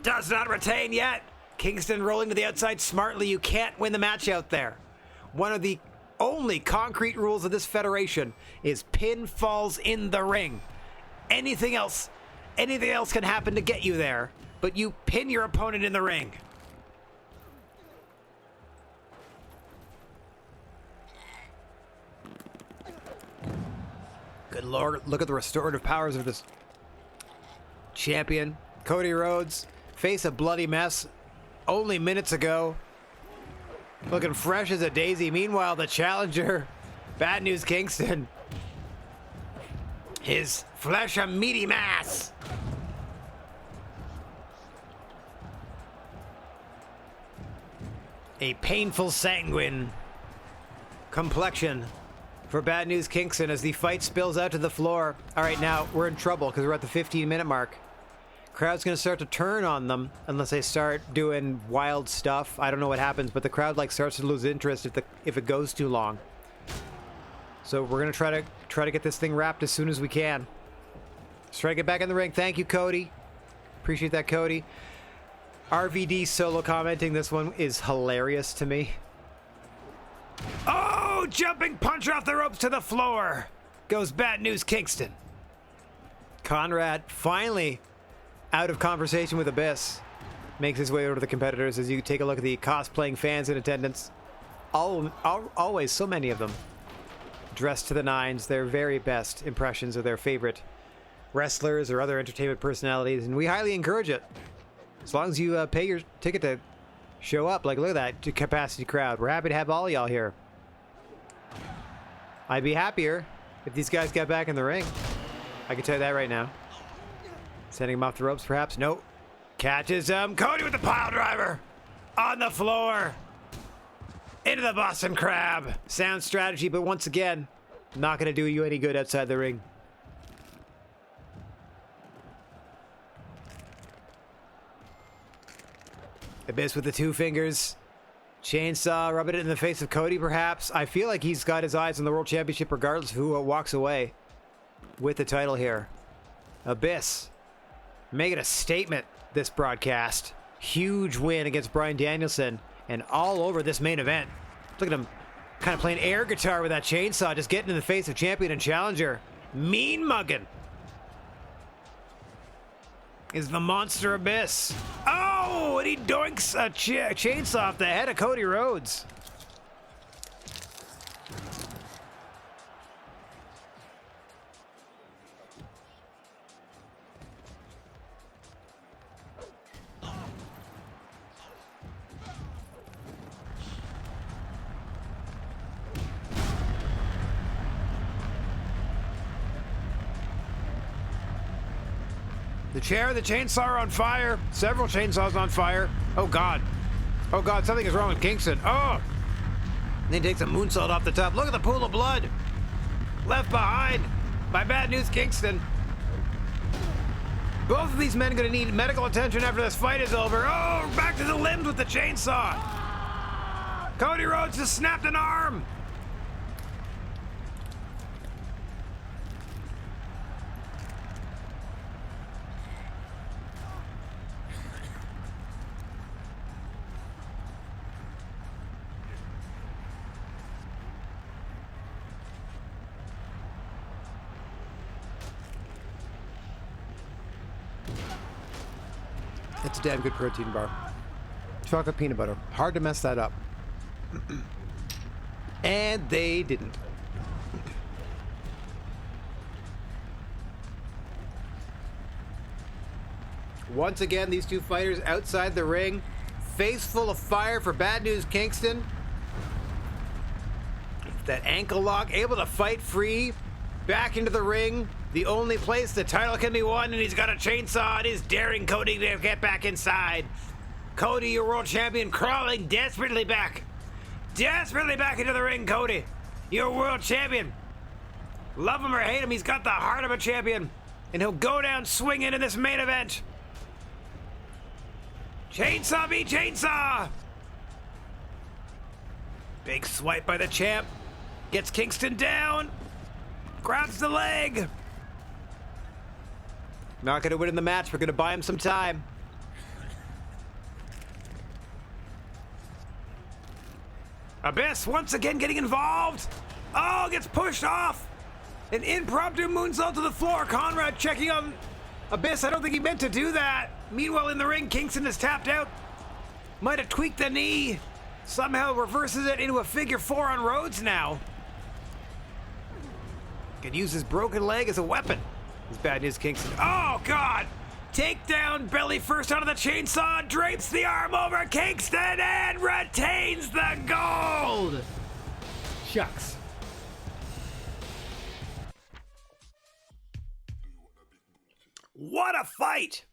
Does not retain yet. Kingston rolling to the outside smartly. You can't win the match out there. One of the only concrete rules of this federation is pinfalls in the ring. Anything else can happen to get you there, but you pin your opponent in the ring. Good Lord, look at the restorative powers of this champion. Cody Rhodes, face a bloody mess only minutes ago. Looking fresh as a daisy. Meanwhile, the challenger, Bad News Kingston, his flesh a meaty mass. A painful sanguine complexion for Bad News Kingston as the fight spills out to the floor. All right, now we're in trouble because we're at the 15-minute mark. Crowd's going to start to turn on them unless they start doing wild stuff. I don't know what happens, but the crowd starts to lose interest if it goes too long. So we're going to try to get this thing wrapped as soon as we can. Let's try to get back in the ring. Thank you, Cody. Appreciate that, Cody. RVD solo commenting this one is hilarious to me. Oh, jumping punch off the ropes to the floor. Goes Bad News Kingston. Conrad finally out of conversation with Abyss. Makes his way over to the competitors as you take a look at the cosplaying fans in attendance. Always so many of them. Dressed to the nines, their very best impressions of their favorite wrestlers or other entertainment personalities, and we highly encourage it. As long as you pay your ticket to show up, look at that capacity crowd. We're happy to have all y'all here. I'd be happier if these guys got back in the ring. I can tell you that right now. Sending him off the ropes, perhaps. Nope. Catches him. Cody with the pile driver on the floor. Into the Boston Crab. Sound strategy, but once again, not going to do you any good outside the ring. Abyss with the two fingers. Chainsaw, rubbing it in the face of Cody, perhaps. I feel like he's got his eyes on the World Championship regardless of who walks away with the title here. Abyss making a statement this broadcast. Huge win against Bryan Danielson and all over this main event. Look at him kind of playing air guitar with that chainsaw, just getting in the face of champion and challenger. Mean mugging. Is the Monster Abyss. Oh, and he doinks a chainsaw off the head of Cody Rhodes. The chair, the chainsaw are on fire. Several chainsaws on fire. Oh, God. Oh, God, something is wrong with Kingston. Oh! And then he takes a moonsault off the top. Look at the pool of blood. Left behind by Bad News Kingston. Both of these men are going to need medical attention after this fight is over. Oh, back to the limbs with the chainsaw. Cody Rhodes just snapped an arm. It's a damn good protein bar. Chocolate peanut butter. Hard to mess that up. And they didn't. Once again, these two fighters outside the ring. Face full of fire for Bad News Kingston. That ankle lock, able to fight free. Back into the ring. The only place the title can be won, and he's got a chainsaw and he's daring Cody to get back inside. Cody, your world champion, crawling desperately back. Desperately back into the ring, Cody. Your world champion. Love him or hate him, he's got the heart of a champion. And he'll go down swinging in this main event. Chainsaw be chainsaw. Big swipe by the champ. Gets Kingston down. Grabs the leg. Not going to win in the match. We're going to buy him some time. Abyss once again getting involved. Oh, gets pushed off. An impromptu moonsault to the floor. Conrad checking on Abyss. I don't think he meant to do that. Meanwhile, in the ring, Kingston is tapped out. Might have tweaked the knee. Somehow reverses it into a figure four on Rhodes now. Could use his broken leg as a weapon. It's Bad News Kingston. Oh, God! Takedown, belly first onto the chainsaw, drapes the arm over Kingston and retains the gold! Shucks. What a fight!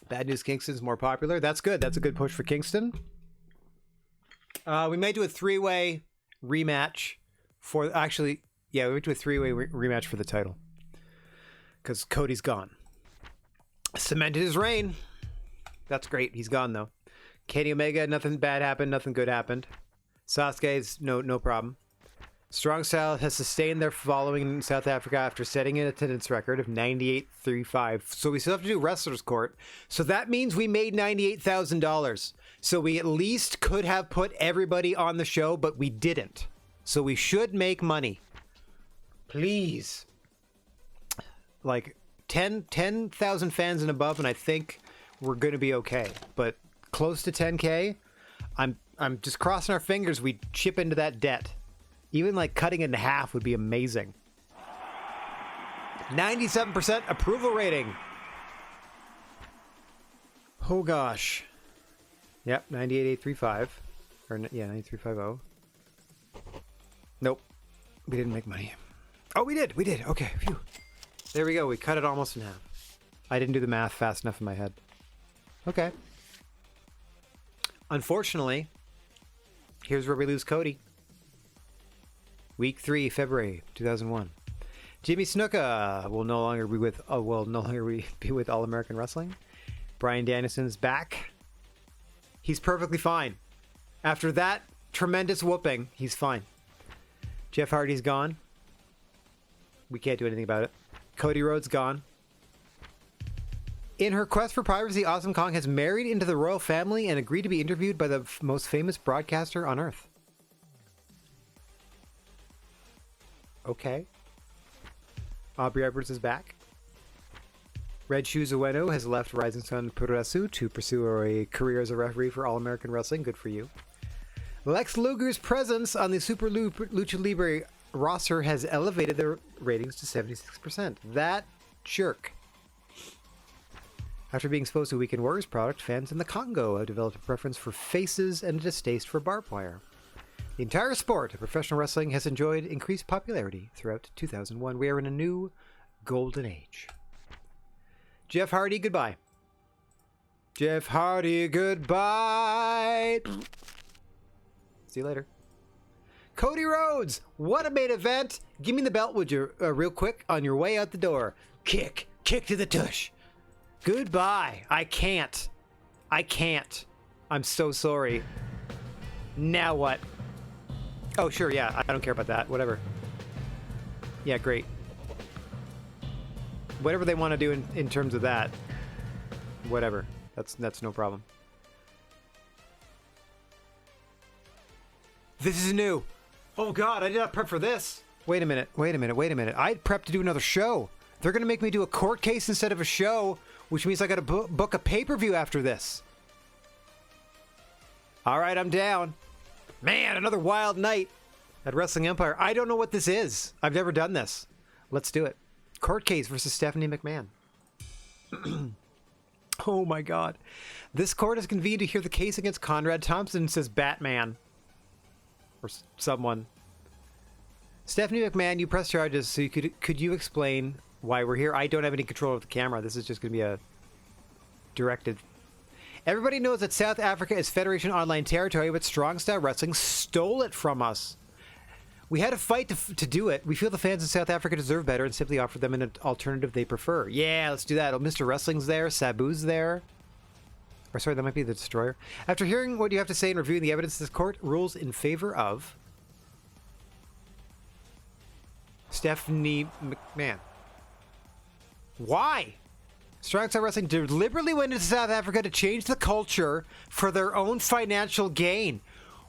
Bad News Kingston's more popular. That's good. That's a good push for Kingston. We may do a three-way rematch for... Actually... Yeah, we went to a three-way rematch for the title. Because Cody's gone. Cemented his reign. That's great. He's gone, though. Kenny Omega, nothing bad happened. Nothing good happened. Sasuke's no problem. Strong Style has sustained their following in South Africa after setting an attendance record of 98.35. So we still have to do Wrestler's Court. So that means we made $98,000. So we at least could have put everybody on the show, but we didn't. So we should make money. Please. Like 10,000 fans and above, and I think we're going to be okay. But close to 10K, I'm just crossing our fingers we chip into that debt. Even like cutting it in half would be amazing. 97% approval rating. Oh gosh. Yep, 98,835. Or yeah, 9350. Nope. We didn't make money. Oh, we did. Okay, phew. There we go. We cut it almost in half. I didn't do the math fast enough in my head. Okay. Unfortunately, here's where we lose Cody. Week 3, February 2001. Jimmy Snuka will no longer be with All American Wrestling. Bryan Danielson's back. He's perfectly fine. After that tremendous whooping, he's fine. Jeff Hardy's gone. We can't do anything about it. Cody Rhodes gone. In her quest for privacy, Awesome Kong has married into the royal family and agreed to be interviewed by the most famous broadcaster on Earth. Okay. Aubrey Edwards is back. Red Shoes Ueno has left Rising Sun Puroresu to pursue a career as a referee for All American Wrestling. Good for you. Lex Luger's presence on the Super Lucha Libre roster has elevated their ratings to 76%. That jerk. After being exposed to Weekend Warriors product, fans in the Congo have developed a preference for faces and a distaste for barbed wire. The entire sport of professional wrestling has enjoyed increased popularity throughout 2001. We are in a new golden age. Jeff Hardy, goodbye. Jeff Hardy, goodbye. See you later. Cody Rhodes, what a main event. Give me the belt, would you, real quick, on your way out the door. Kick to the tush. Goodbye. I can't. I'm so sorry. Now what? Oh, sure, yeah, I don't care about that. Whatever. Yeah, great. Whatever they want to do in terms of that. Whatever. That's no problem. This is new. Oh, God, I did not prep for this. Wait a minute. I prepped to do another show. They're going to make me do a court case instead of a show, which means I got to book a pay-per-view after this. All right, I'm down. Man, another wild night at Wrestling Empire. I don't know what this is. I've never done this. Let's do it. Court case versus Stephanie McMahon. Oh my God. This court has convened to hear the case against Conrad Thompson, says Batman. Or someone. Stephanie McMahon, you press charges, so could you explain why we're here? I don't have any control of the camera. This is just going to be a directed. Everybody knows that South Africa is Federation Online territory, but Strong Style Wrestling stole it from us. We had a fight to do it. We feel the fans in South Africa deserve better and simply offer them an alternative they prefer. Yeah, let's do that. Oh, Mr. Wrestling's there. Sabu's there. Or sorry, that might be the Destroyer. After hearing what you have to say and reviewing the evidence, this court rules in favor of Stephanie McMahon. Why? Strong Style Wrestling deliberately went into South Africa to change the culture for their own financial gain.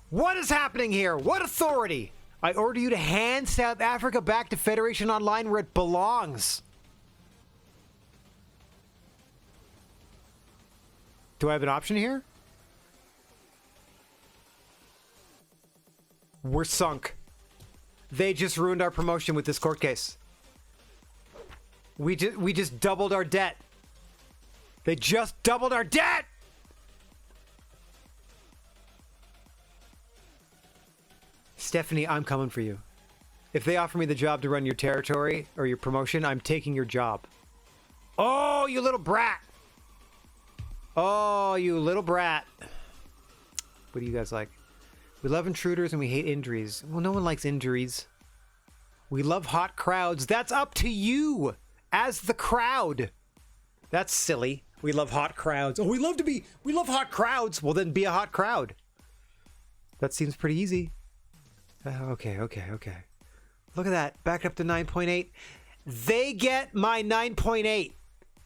What is happening here? What authority? I order you to hand South Africa back to Federation Online where it belongs. Do I have an option here? We're sunk. They just ruined our promotion with this court case. We just doubled our debt. They just doubled our debt! Stephanie, I'm coming for you. If they offer me the job to run your territory or your promotion, I'm taking your job. Oh, you little brat! Oh, you little brat. What do you guys like? We love intruders and we hate injuries. Well, no one likes injuries. We love hot crowds. That's up to you as the crowd. That's silly. We love hot crowds. Oh, we love hot crowds. Well, then be a hot crowd. That seems pretty easy. Okay. Look at that. Back up to 9.8. They get my 9.8.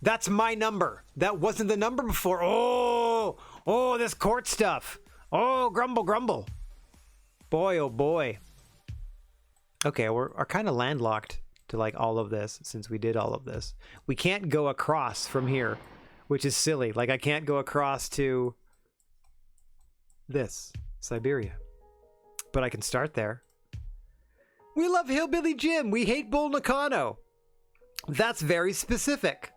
That's my number. That wasn't the number before. Oh, this court stuff. Oh, grumble. Boy, oh boy. Okay, we're kind of landlocked to like all of this since we did all of this. We can't go across from here, which is silly. Like I can't go across to this, Siberia. But I can start there. We love Hillbilly Jim. We hate Bull Nakano. That's very specific.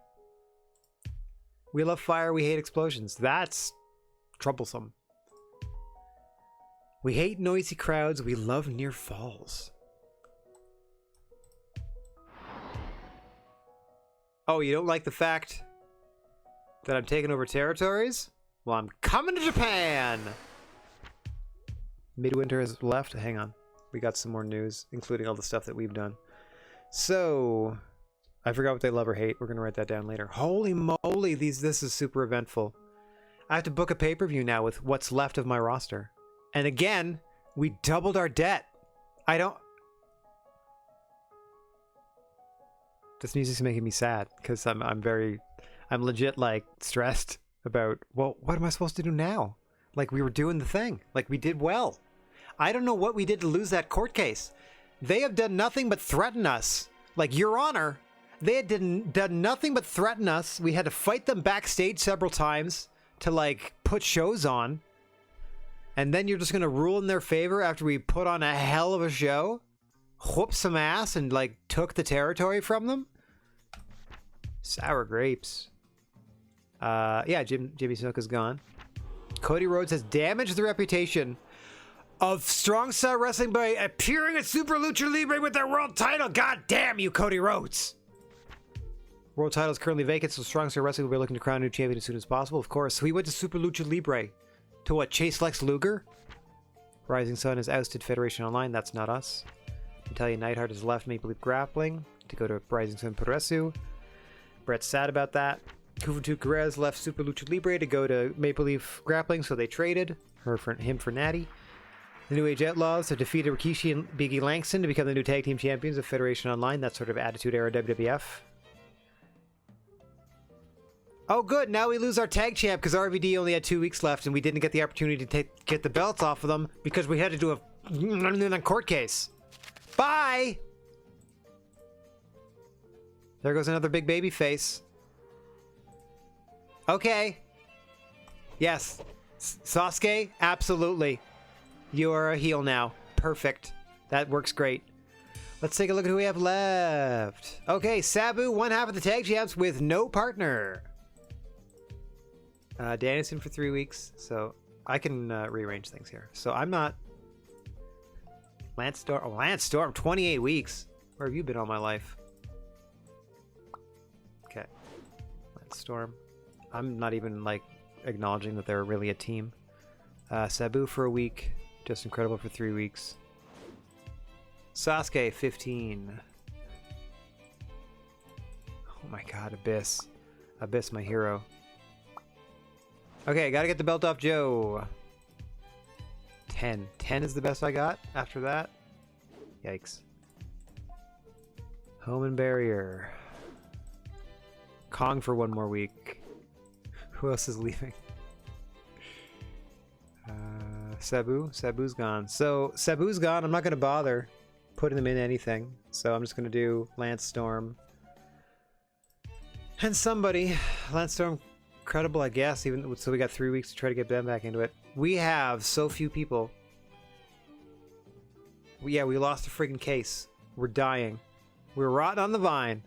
We love fire. We hate explosions. That's troublesome. We hate noisy crowds. We love near falls. Oh, you don't like the fact that I'm taking over territories? Well, I'm coming to Japan! Midwinter has left. Hang on. We got some more news, including all the stuff that we've done. So, I forgot what they love or hate. We're going to write that down later. Holy moly, this is super eventful. I have to book a pay-per-view now with what's left of my roster. And again, we doubled our debt. This music's making me sad because I'm I'm legit like stressed about, well, what am I supposed to do now? Like, we were doing the thing. Like, we did well. I don't know what we did to lose that court case. They have done nothing but threaten us. Like, Your Honor, they had done nothing but threaten us. We had to fight them backstage several times to, like, put shows on. And then you're just going to rule in their favor after we put on a hell of a show? Whooped some ass and, like, took the territory from them? Sour grapes. Yeah, Jimmy Snuka is gone. Cody Rhodes has damaged the reputation of strong style wrestling by appearing at Super Lucha Libre with their world title. God damn you, Cody Rhodes. World title is currently vacant, so strong style wrestling will be looking to crown a new champion as soon as possible. Of course, so he went to Super Lucha Libre. To what, chase Lex Luger? Rising Sun has ousted Federation Online. That's not us. Natalia Neidhart has left Maple Leaf Grappling to go to Rising Sun Progresu. Brett's sad about that. Juventud Perez left Super Lucha Libre to go to Maple Leaf Grappling, so they traded him for Natty. The New Age Outlaws have defeated Rikishi and Biggie Langston to become the new tag team champions of Federation Online. That sort of Attitude Era WWF. Oh, good. Now we lose our tag champ because RVD only had 2 weeks left and we didn't get the opportunity to get the belts off of them because we had to do a court case. Bye! There goes another big baby face. Okay. Yes. Sasuke, absolutely. You are a heel now. Perfect. That works great. Let's take a look at who we have left. Okay, Sabu, one half of the tag champs with no partner. Danielson for 3 weeks, so I can rearrange things here. So I'm not... Lance Storm. Oh, Lance Storm, 28 weeks. Where have you been all my life? Okay. Lance Storm. I'm not even, like, acknowledging that they're really a team. Sabu for a week. Just Incredible for 3 weeks. Sasuke, 15. Oh my god, Abyss. Abyss, my hero. Okay, gotta get the belt off Joe. 10. 10 is the best I got after that. Yikes. Home and Barrier. Kong for 1 more week. Who else is leaving? Sabu. Sabu's gone. So, Sabu's gone. I'm not going to bother putting them in anything. So, I'm just going to do Lance Storm. And somebody. Lance Storm, credible, I guess. Even so, we got 3 weeks to try to get them back into it. We have so few people. Yeah, we lost a friggin' case. We're dying. We're rotting on the vine.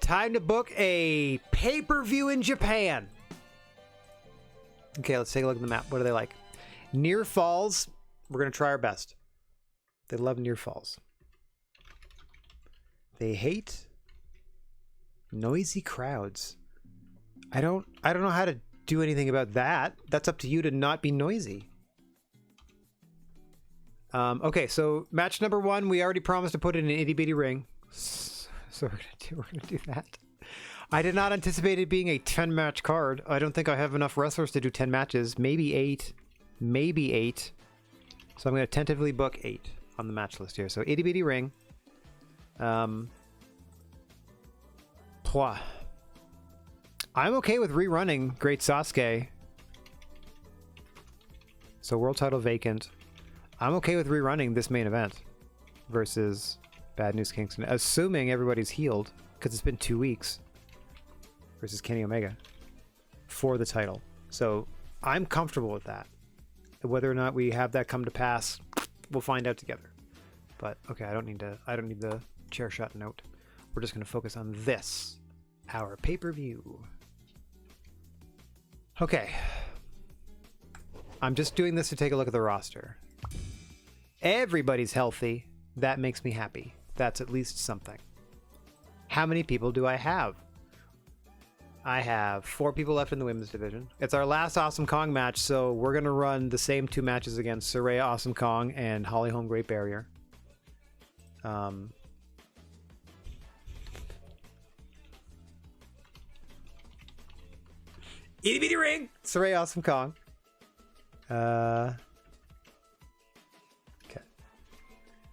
Time to book a pay-per-view in Japan. Okay, let's take a look at the map. What are they like? Near Falls. We're going to try our best. They love Near Falls. They hate noisy crowds. I don't know how to do anything about that. That's up to you to not be noisy. Okay, so match number 1, we already promised to put it in an itty bitty ring. So we're gonna do that. I did not anticipate it being a 10-match card. I don't think I have enough wrestlers to do 10 matches. Maybe 8. Maybe 8. So I'm gonna tentatively book 8 on the match list here. So itty bitty ring. I'm okay with rerunning Great Sasuke. So world title vacant. I'm okay with rerunning this main event versus Bad News Kingston, assuming everybody's healed, because it's been 2 weeks, versus Kenny Omega for the title. So I'm comfortable with that. Whether or not we have that come to pass, we'll find out together. But okay, I don't need the chair shot note. We're just going to focus on this, our pay-per-view. Okay. I'm just doing this to take a look at the roster. Everybody's healthy. That makes me happy. That's at least something. How many people do I have? I have 4 people left in the women's division. It's our last Awesome Kong match, so we're going to run the same 2 matches against Saraya Awesome Kong and Holly Holm Great Barrier. Itty bitty ring! Saraya Awesome Kong. Okay.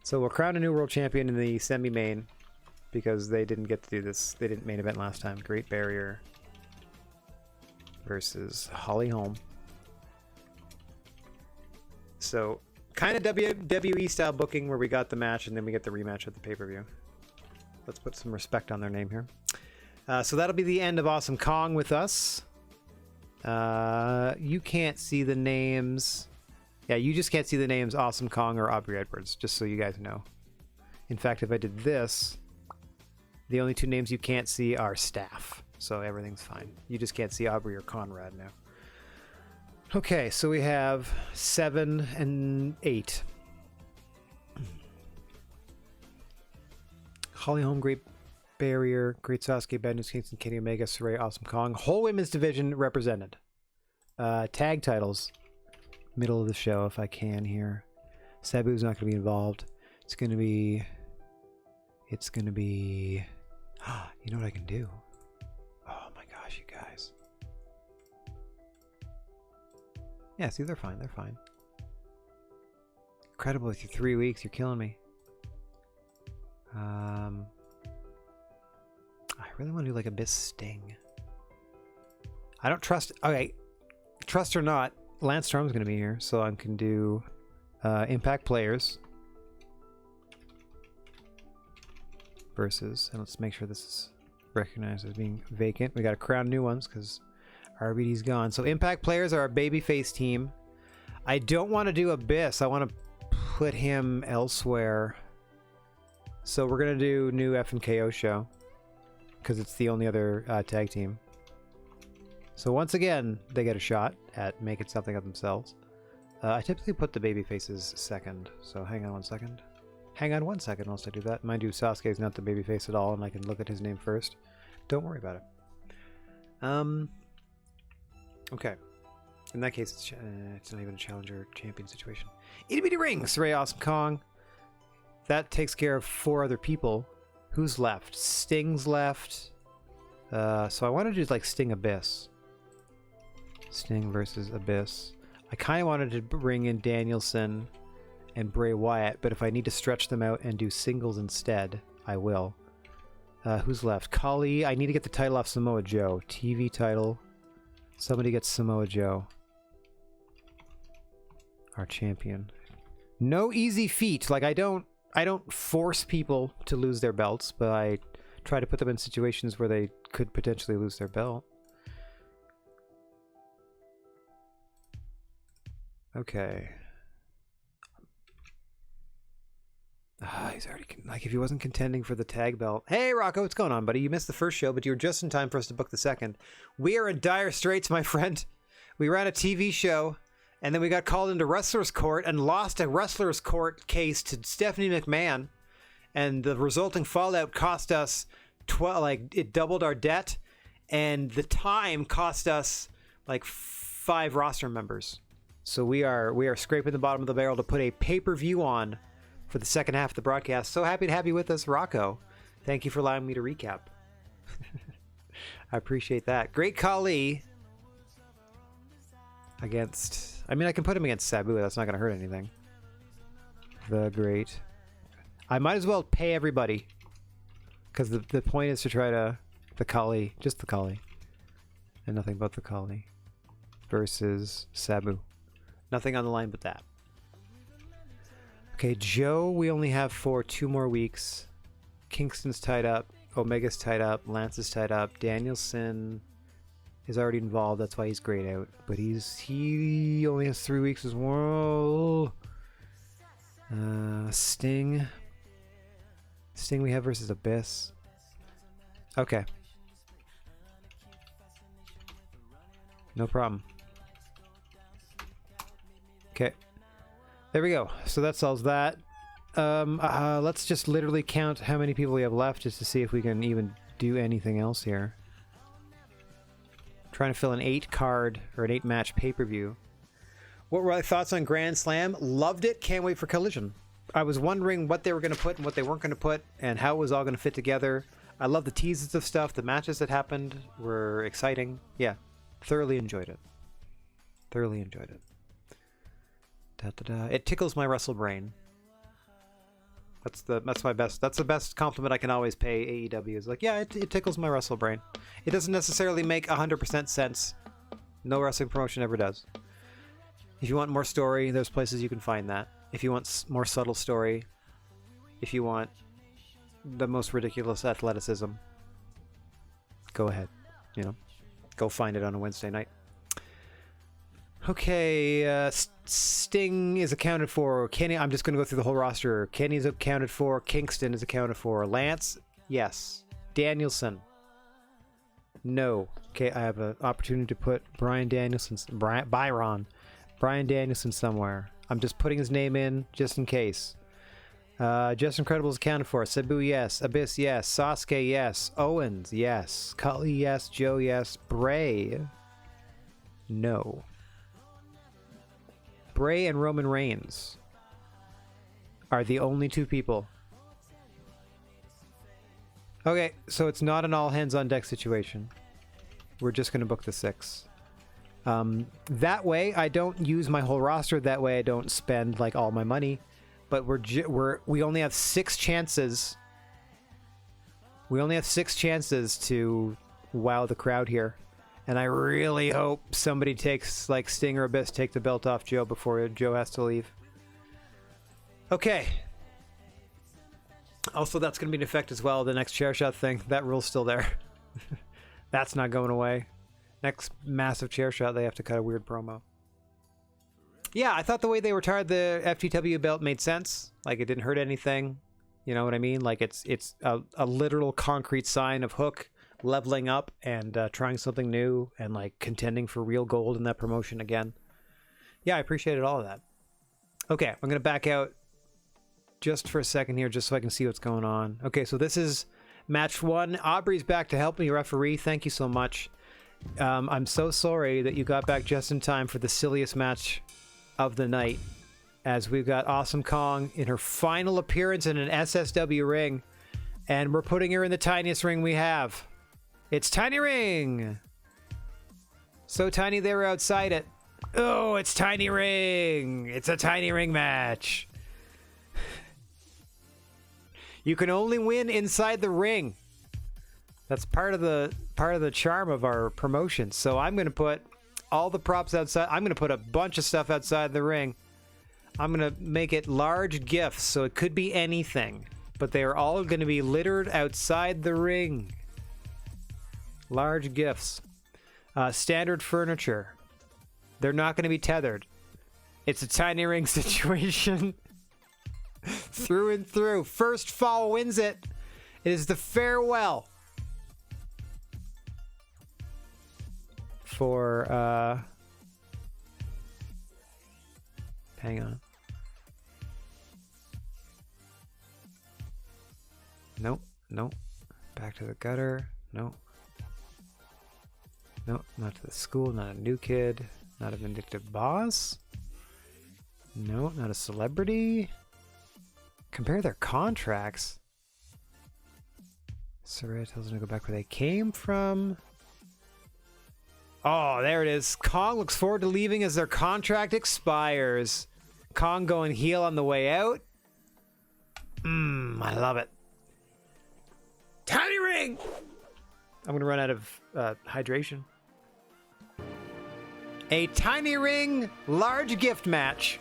So we'll crown a new world champion in the semi-main. because they didn't get to do this. They didn't main event last time. Great Barrier versus Holly Holm. So kind of WWE style booking where we got the match and then we get the rematch at the pay-per-view. Let's put some respect on their name here. So that'll be the end of Awesome Kong with us. You can't see the names. Yeah, you just can't see the names Awesome Kong or Aubrey Edwards, just so you guys know. In fact, if I did this, the only two names you can't see are staff. So everything's fine. You just can't see Aubrey or Conrad now. Okay, so we have 7 and 8. Holly Holm, Great Barrier, Great Sasuke, Bad News Kingston, Kenny Omega, Saray, Awesome Kong. Whole women's division represented. Tag titles. Middle of the show if I can here. Sabu's not going to be involved. It's going to be... You know what I can do? Oh my gosh, you guys. Yeah, see, they're fine. They're fine. Incredible with your 3 weeks. You're killing me. I really want to do like Abyss Sting. I don't trust... Okay. Trust or not, Lance Storm's going to be here, so I can do Impact Players versus... And let's make sure this is recognized as being vacant. We got to crown new ones because RBD's gone. So Impact Players are our babyface team. I don't want to do Abyss. I want to put him elsewhere. So we're going to do new FMKO show because it's the only other tag team. So once again, they get a shot at making something of themselves. I typically put the baby faces second, so hang on 1 second. Hang on 1 second whilst I do that. Mind you, Sasuke's not the baby face at all, and I can look at his name first. Don't worry about it. Okay. In that case, it's not even a challenger champion situation. Itty bitty rings, Ray Awesome Kong. That takes care of 4 other people. Who's left? Sting's left. So I want to do like Sting Abyss. Sting versus Abyss. I kind of wanted to bring in Danielson and Bray Wyatt, but if I need to stretch them out and do singles instead, I will. Who's left? Kali. I need to get the title off Samoa Joe. TV title. Somebody gets Samoa Joe. Our champion. No easy feat. Like I don't force people to lose their belts, but I try to put them in situations where they could potentially lose their belt. Okay. He's already... Like, if he wasn't contending for the tag belt... Hey, Rocco, what's going on, buddy? You missed the first show, but you were just in time for us to book the second. We are in dire straits, my friend. We ran a TV show, and then we got called into wrestler's court and lost a wrestler's court case to Stephanie McMahon. And the resulting fallout cost us... it doubled our debt, and the time cost us, 5 roster members. So we are scraping the bottom of the barrel to put a pay-per-view on for the second half of the broadcast. So happy to have you with us, Rocco. Thank you for allowing me to recap. I appreciate that. Great Khali against... I mean, I can put him against Sabu. That's not going to hurt anything. The Great. I might as well pay everybody. Because the point is to try to... The Khali. Just the Khali. And nothing but the Khali. Versus Sabu. Nothing on the line but that. Okay, Joe, we only have for 2 more weeks. Kingston's tied up. Omega's tied up. Lance is tied up. Danielson is already involved. That's why he's grayed out. But he only has 3 weeks as well. Sting. Sting we have versus Abyss. Okay. No problem. Okay. There we go. So that solves that. Let's just literally count how many people we have left just to see if we can even do anything else here. Trying to fill an 8-card or an 8-match pay-per-view. What were my thoughts on Grand Slam? Loved it. Can't wait for Collision. I was wondering what they were going to put and what they weren't going to put and how it was all going to fit together. I love the teases of stuff. The matches that happened were exciting. Yeah. Thoroughly enjoyed it. Thoroughly enjoyed it. Da, da, da. It tickles my wrestle brain. That's my best. That's the best compliment I can always pay AEW. Is like, yeah, it tickles my wrestle brain. It doesn't necessarily make 100% sense. No wrestling promotion ever does. If you want more story, there's places you can find that. If you want more subtle story, if you want the most ridiculous athleticism, go ahead. You know, go find it on a Wednesday night. Okay, Sting is accounted for. Kenny, I'm just going to go through the whole roster. Kenny's accounted for. Kingston is accounted for. Lance, yes. Danielson, no. Okay, I have an opportunity to put Brian Danielson somewhere. I'm just putting his name in just in case. Just Incredible is accounted for. Sabu, yes. Abyss, yes. Sasuke, yes. Owens, yes. Cutler, yes. Joe, yes. Bray, no. Bray and Roman Reigns are the only two people. Okay, so it's not an all hands on deck situation. We're just going to book the 6. That way, I don't use my whole roster. That way, I don't spend like all my money. But we only have 6 chances. We only have 6 chances to wow the crowd here. And I really hope somebody takes, like Sting or Abyss, take the belt off Joe before Joe has to leave. Okay. Also, that's going to be an effect as well. The next chair shot thing, that rule's still there. That's not going away. Next massive chair shot, they have to cut a weird promo. Yeah, I thought the way they retired the FTW belt made sense. Like, it didn't hurt anything. You know what I mean? Like, it's a literal concrete sign of Hook leveling up and trying something new and like contending for real gold in that promotion again. Yeah, I appreciated all of that. Okay, I'm gonna back out just for a second here just so I can see what's going on. Okay, so this is match 1. Aubrey's back to help me referee. Thank you so much. I'm so sorry that you got back just in time for the silliest match of the night, as we've got Awesome Kong in her final appearance in an SSW ring, and we're putting her in the tiniest ring we have. It's Tiny Ring! So tiny they were outside it. Oh, it's Tiny Ring! It's a Tiny Ring match. You can only win inside the ring. That's part of the charm of our promotion. So I'm going to put all the props outside. I'm going to put a bunch of stuff outside the ring. I'm going to make it large gifts, so it could be anything. But they are all going to be littered outside the ring. Large gifts. Standard furniture. They're not going to be tethered. It's a Tiny Ring situation. Through and through. First fall wins it. It is the farewell for hang on. Nope. Back to the gutter. Nope. Nope, not to the school, not a new kid, not a vindictive boss. No, not a celebrity. Compare their contracts. Saraya tells them to go back where they came from. Oh, there it is. Kong looks forward to leaving as their contract expires. Kong going heel on the way out. I love it. Tiny Ring! I'm gonna run out of hydration. A Tiny Ring large gift match.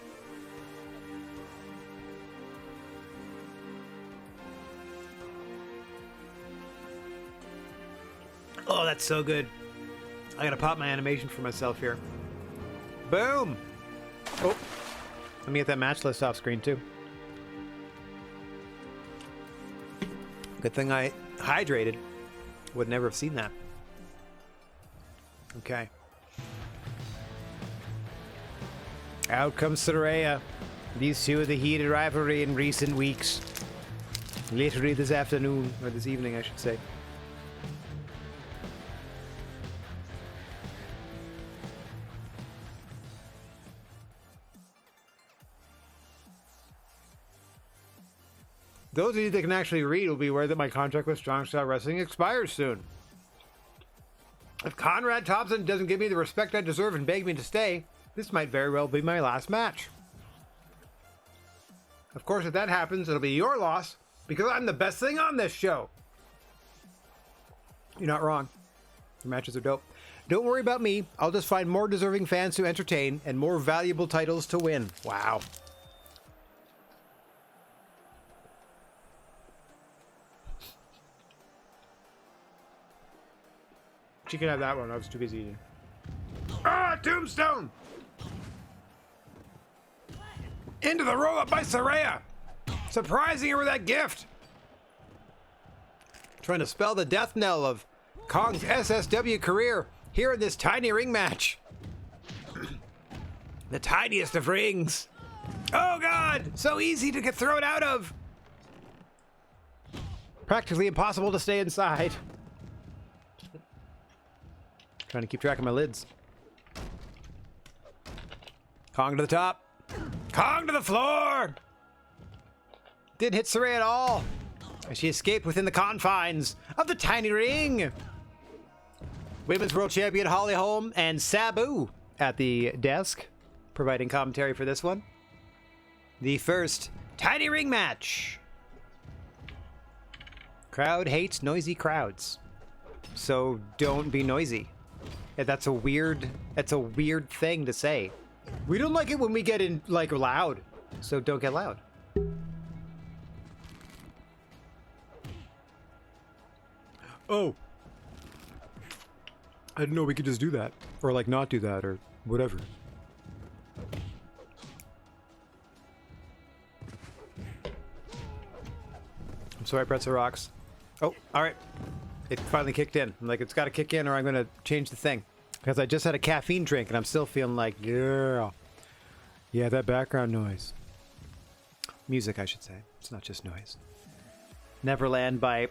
Oh, that's so good. I gotta pop my animation for myself here. Boom! Oh, let me get that match list off screen too. Good thing I hydrated. Would never have seen that. Okay. Out comes Saraya. These two are the heated rivalry in recent weeks. Literally this afternoon, or this evening, I should say. Those of you that can actually read will be aware that my contract with Strong Style Wrestling expires soon. If Conrad Thompson doesn't give me the respect I deserve and beg me to stay, this might very well be my last match. Of course, if that happens, it'll be your loss because I'm the best thing on this show. You're not wrong. The matches are dope. Don't worry about me. I'll just find more deserving fans to entertain and more valuable titles to win. Wow. She can have that one. I was too busy eating. Ah, Tombstone! Into the roll-up by Saraya! Surprising her with that gift! Trying to spell the death knell of Kong's SSW career here in this tiny ring match. The tiniest of rings. Oh god! So easy to get thrown out of! Practically impossible to stay inside. Trying to keep track of my lids. Kong to the top. Kong to the floor! Didn't hit Saraya at all. And she escaped within the confines of the tiny ring. Women's World Champion Holly Holm and Sabu at the desk, providing commentary for this one. The first tiny ring match. Crowd hates noisy crowds. So don't be noisy. That's a weird thing to say. We don't like it when we get in like loud. So don't get loud. Oh. I didn't know we could just do that. Or like not do that or whatever. I'm sorry, Pretzel Rocks. Oh, alright. It finally kicked in. I'm like, it's gotta kick in or I'm gonna change the thing. Because I just had a caffeine drink and I'm still feeling like, yeah. Yeah, that background noise. Music, I should say. It's not just noise. Neverland by...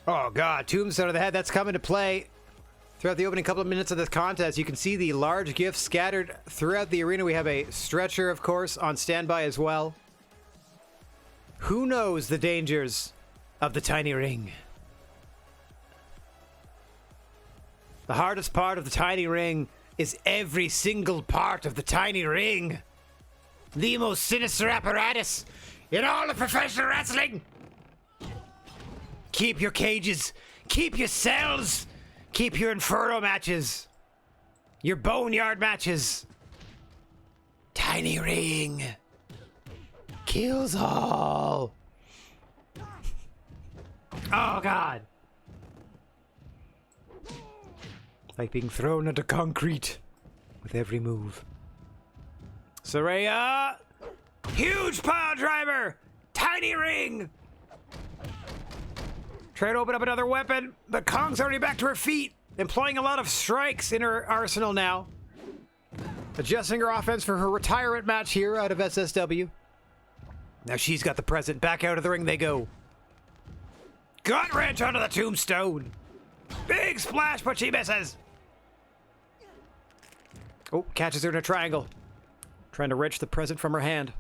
Oh god, Tombstone to the head. That's coming to play. Throughout the opening couple of minutes of this contest, you can see the large gifts scattered throughout the arena. We have a stretcher, of course, on standby as well. Who knows the dangers of the tiny ring? The hardest part of the tiny ring is every single part of the tiny ring. The most sinister apparatus in all of professional wrestling. Keep your cages. Keep your cells. Keep your Inferno matches. Your Boneyard matches. Tiny ring. Kills all. Oh, God. Like being thrown into concrete with every move. Saraya. Huge pile driver. Tiny ring. Trying to open up another weapon, but Kong's already back to her feet, employing a lot of strikes in her arsenal now. Adjusting her offense for her retirement match here out of SSW. Now she's got the present. Back out of the ring they go. Gut wrench onto the Tombstone. Big splash, but she misses. Oh, catches her in a triangle. Trying to wrench the present from her hand.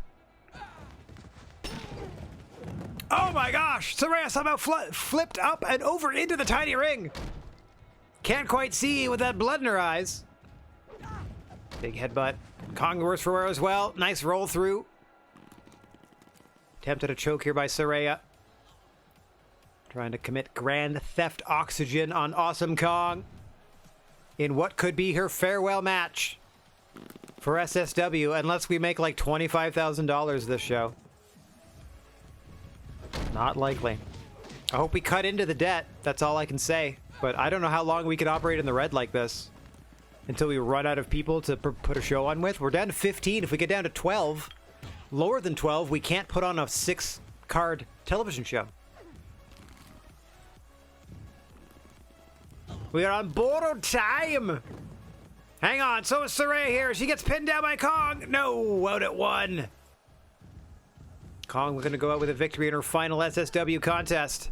Oh my gosh! Saraya somehow flipped up and over into the tiny ring. Can't quite see with that blood in her eyes. Big headbutt. Kong works for her as well. Nice roll through. Attempted a choke here by Saraya. Trying to commit grand theft oxygen on Awesome Kong. In what could be her farewell match for SSW, unless we make like $25,000 this show. Not likely. I hope we cut into the debt. That's all I can say. But I don't know how long we could operate in the red like this. Until we run out of people to put a show on with. We're down to 15. If we get down to 12, lower than 12, we can't put on a 6-card television show. We are on borrowed time. Hang on. So is Saraya here. She gets pinned down by Kong. No, out at 1. Kong going to go out with a victory in her final SSW contest.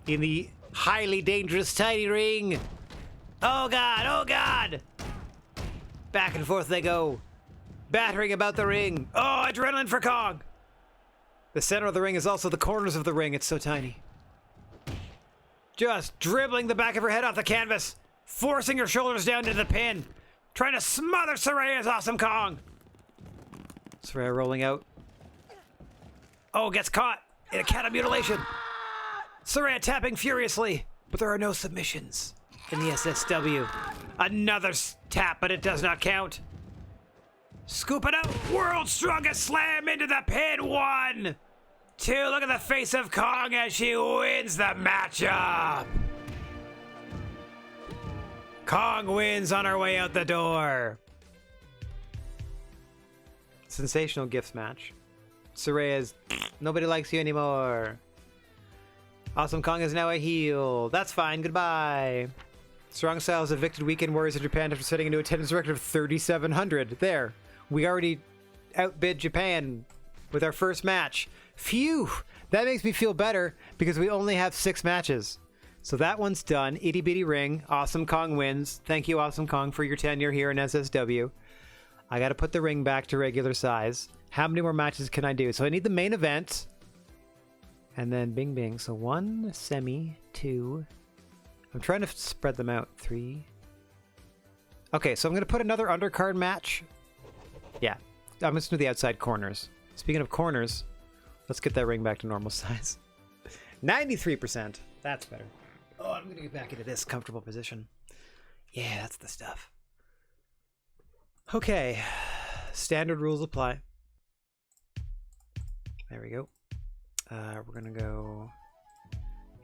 In the highly dangerous tiny ring. Oh god, oh god! Back and forth they go. Battering about the ring. Oh, adrenaline for Kong! The center of the ring is also the corners of the ring. It's so tiny. Just dribbling the back of her head off the canvas. Forcing her shoulders down to the pin. Trying to smother Soraya's Awesome Kong. Soraya rolling out. Oh, gets caught in a cat mutilation. Soraya tapping furiously, but there are no submissions in the SSW. Another tap, but it does not count. Scoop it up. World's strongest slam into the pin. 1, 2. Look at the face of Kong as she wins the matchup. Kong wins on her way out the door. Sensational gifts match. Soraya's nobody likes you anymore. Awesome Kong is now a heel. That's fine. Goodbye. Strong Style has evicted Weekend Warriors of Japan after setting a new attendance record of 3,700. There. We already outbid Japan with our first match. Phew! That makes me feel better because we only have 6 matches. So that one's done. Itty bitty ring. Awesome Kong wins. Thank you, Awesome Kong, for your tenure here in SSW. I gotta put the ring back to regular size. How many more matches can I do? So I need the main event. And then bing bing. So 1 semi, 2. I'm trying to spread them out. 3. Okay, so I'm gonna put another undercard match. Yeah, I'm just gonna do the outside corners. Speaking of corners, let's get that ring back to normal size. 93%. That's better. Oh, I'm gonna get back into this comfortable position. Yeah, that's the stuff. Okay, standard rules apply. There we go. We're gonna go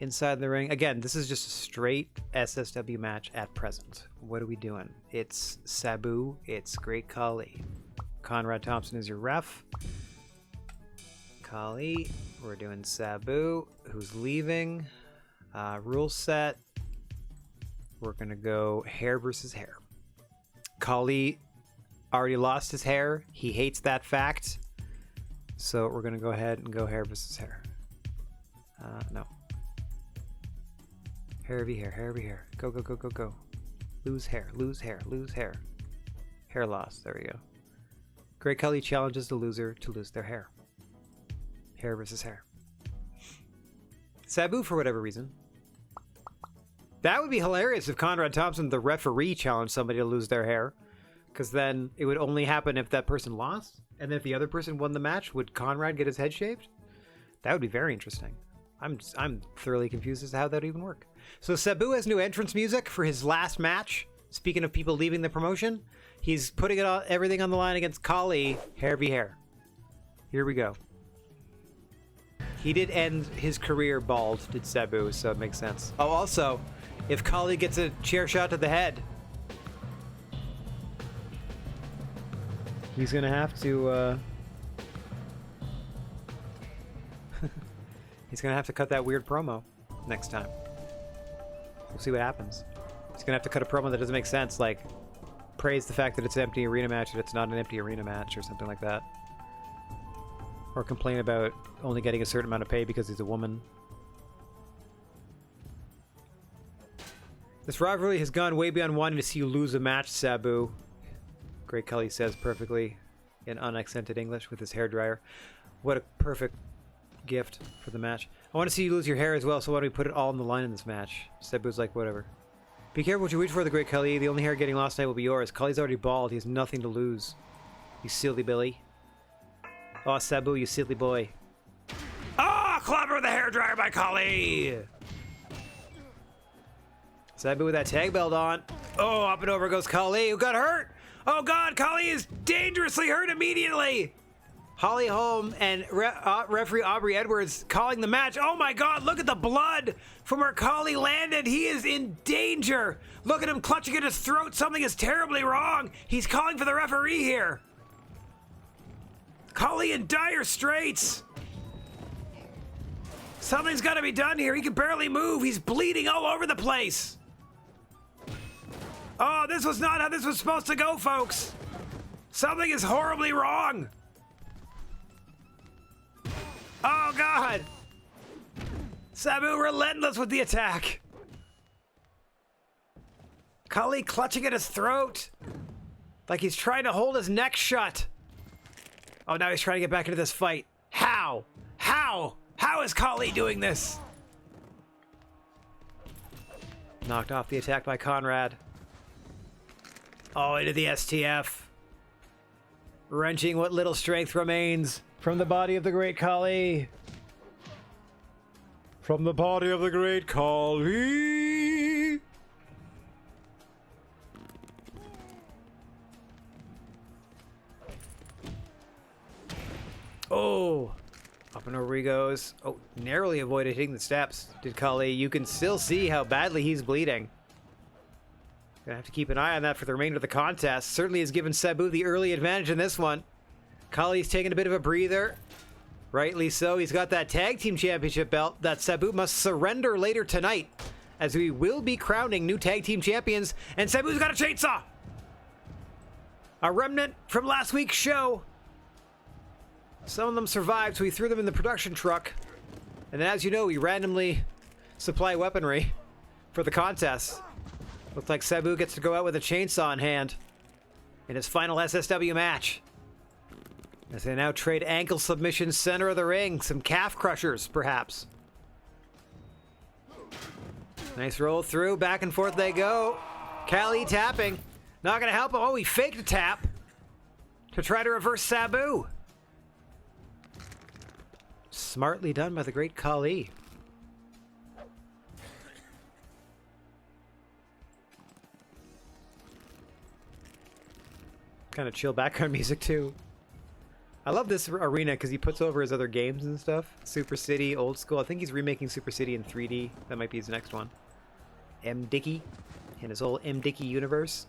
inside the ring. Again, this is just a straight SSW match at present. What are we doing? It's Sabu. It's Great Khali. Conrad Thompson is your ref. Khali. We're doing Sabu, who's leaving. Rule set. We're gonna go hair versus hair. Khali already lost his hair. He hates that fact. So we're gonna go ahead and go hair versus hair. No. Hair v hair, hair v hair. Go, go, go, go, go. Lose hair, lose hair, lose hair. Hair loss, there we go. Great Khali challenges the loser to lose their hair. Hair versus hair. Sabu, for whatever reason. That would be hilarious if Conrad Thompson, the referee, challenged somebody to lose their hair. Because then it would only happen if that person lost. And then if the other person won the match, would Conrad get his head shaved? That would be very interesting. I'm thoroughly confused as to how that would even work. So Sabu has new entrance music for his last match. Speaking of people leaving the promotion, he's putting it all, everything on the line against Khali, hair v hair. Here we go. He did end his career bald, did Sabu, so it makes sense. Oh, also, if Khali gets a chair shot to the head, he's gonna have to, he's gonna have to cut that weird promo next time. We'll see what happens. He's gonna have to cut a promo that doesn't make sense, like praise the fact that it's an empty arena match and it's not an empty arena match or something like that. Or complain about only getting a certain amount of pay because he's a woman. This rivalry has gone way beyond wanting to see you lose a match, Sabu. Great Khali says perfectly in unaccented English with his hairdryer. What a perfect gift for the match. I want to see you lose your hair as well, so why don't we put it all on the line in this match? Sabu's like, whatever. Be careful what you reach for, the Great Khali. The only hair getting lost tonight will be yours. Khali's already bald. He has nothing to lose. You silly Billy. Oh, Sabu, you silly boy. Ah, oh, clever with the hairdryer by Khali. Sabu with that tag belt on. Oh, up and over goes Khali, who got hurt. Oh God, Khali is dangerously hurt immediately. Holly Holm and referee Aubrey Edwards calling the match. Oh my God, look at the blood from where Khali landed. He is in danger. Look at him clutching at his throat. Something is terribly wrong. He's calling for the referee here. Khali in dire straits. Something's got to be done here. He can barely move. He's bleeding all over the place. Oh, this was not how this was supposed to go, folks. Something is horribly wrong. Oh, God. Sabu relentless with the attack. Khali clutching at his throat. Like he's trying to hold his neck shut. Oh, now he's trying to get back into this fight. How? How? How is Khali doing this? Knocked off the attack by Conrad. Oh, into the STF. Wrenching what little strength remains from the body of the great Kali. From the body of the great Kali. Oh, up and over he goes. Oh, narrowly avoided hitting the steps, did Kali. You can still see how badly he's bleeding. Gonna have to keep an eye on that for the remainder of the contest. Certainly has given Sabu the early advantage in this one. Kali's taking a bit of a breather. Rightly so. He's got that tag team championship belt that Sabu must surrender later tonight, as we will be crowning new tag team champions. And Sabu's got a chainsaw! A remnant from last week's show. Some of them survived, so we threw them in the production truck. And then, as you know, we randomly supply weaponry for the contest. Looks like Sabu gets to go out with a chainsaw in hand in his final SSW match. As they now trade ankle submissions center of the ring. Some calf crushers, perhaps. Nice roll through. Back and forth they go. Kali tapping. Not going to help him. Oh, he faked a tap to try to reverse Sabu. Smartly done by the great Kali. Kind of chill background music too. I love this arena because he puts over his other games and stuff. Super City, Old School. I think he's remaking Super City in 3D. That might be his next one. M. Dickey in his whole M. Dickey universe.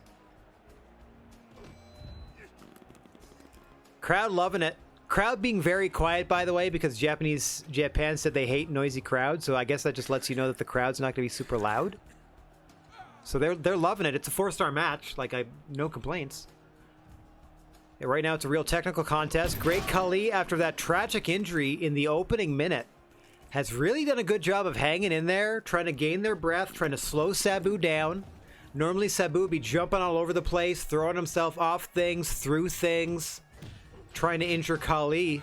Crowd loving it. Crowd being very quiet, by the way, because Japan said they hate noisy crowds. So I guess that just lets you know that the crowd's not going to be super loud. So they're loving it. It's a 4-star match. Like, no complaints. Right now, it's a real technical contest. Great Kali, after that tragic injury in the opening minute, has really done a good job of hanging in there, trying to gain their breath, trying to slow Sabu down. Normally, Sabu would be jumping all over the place, throwing himself off things, through things, trying to injure Kali.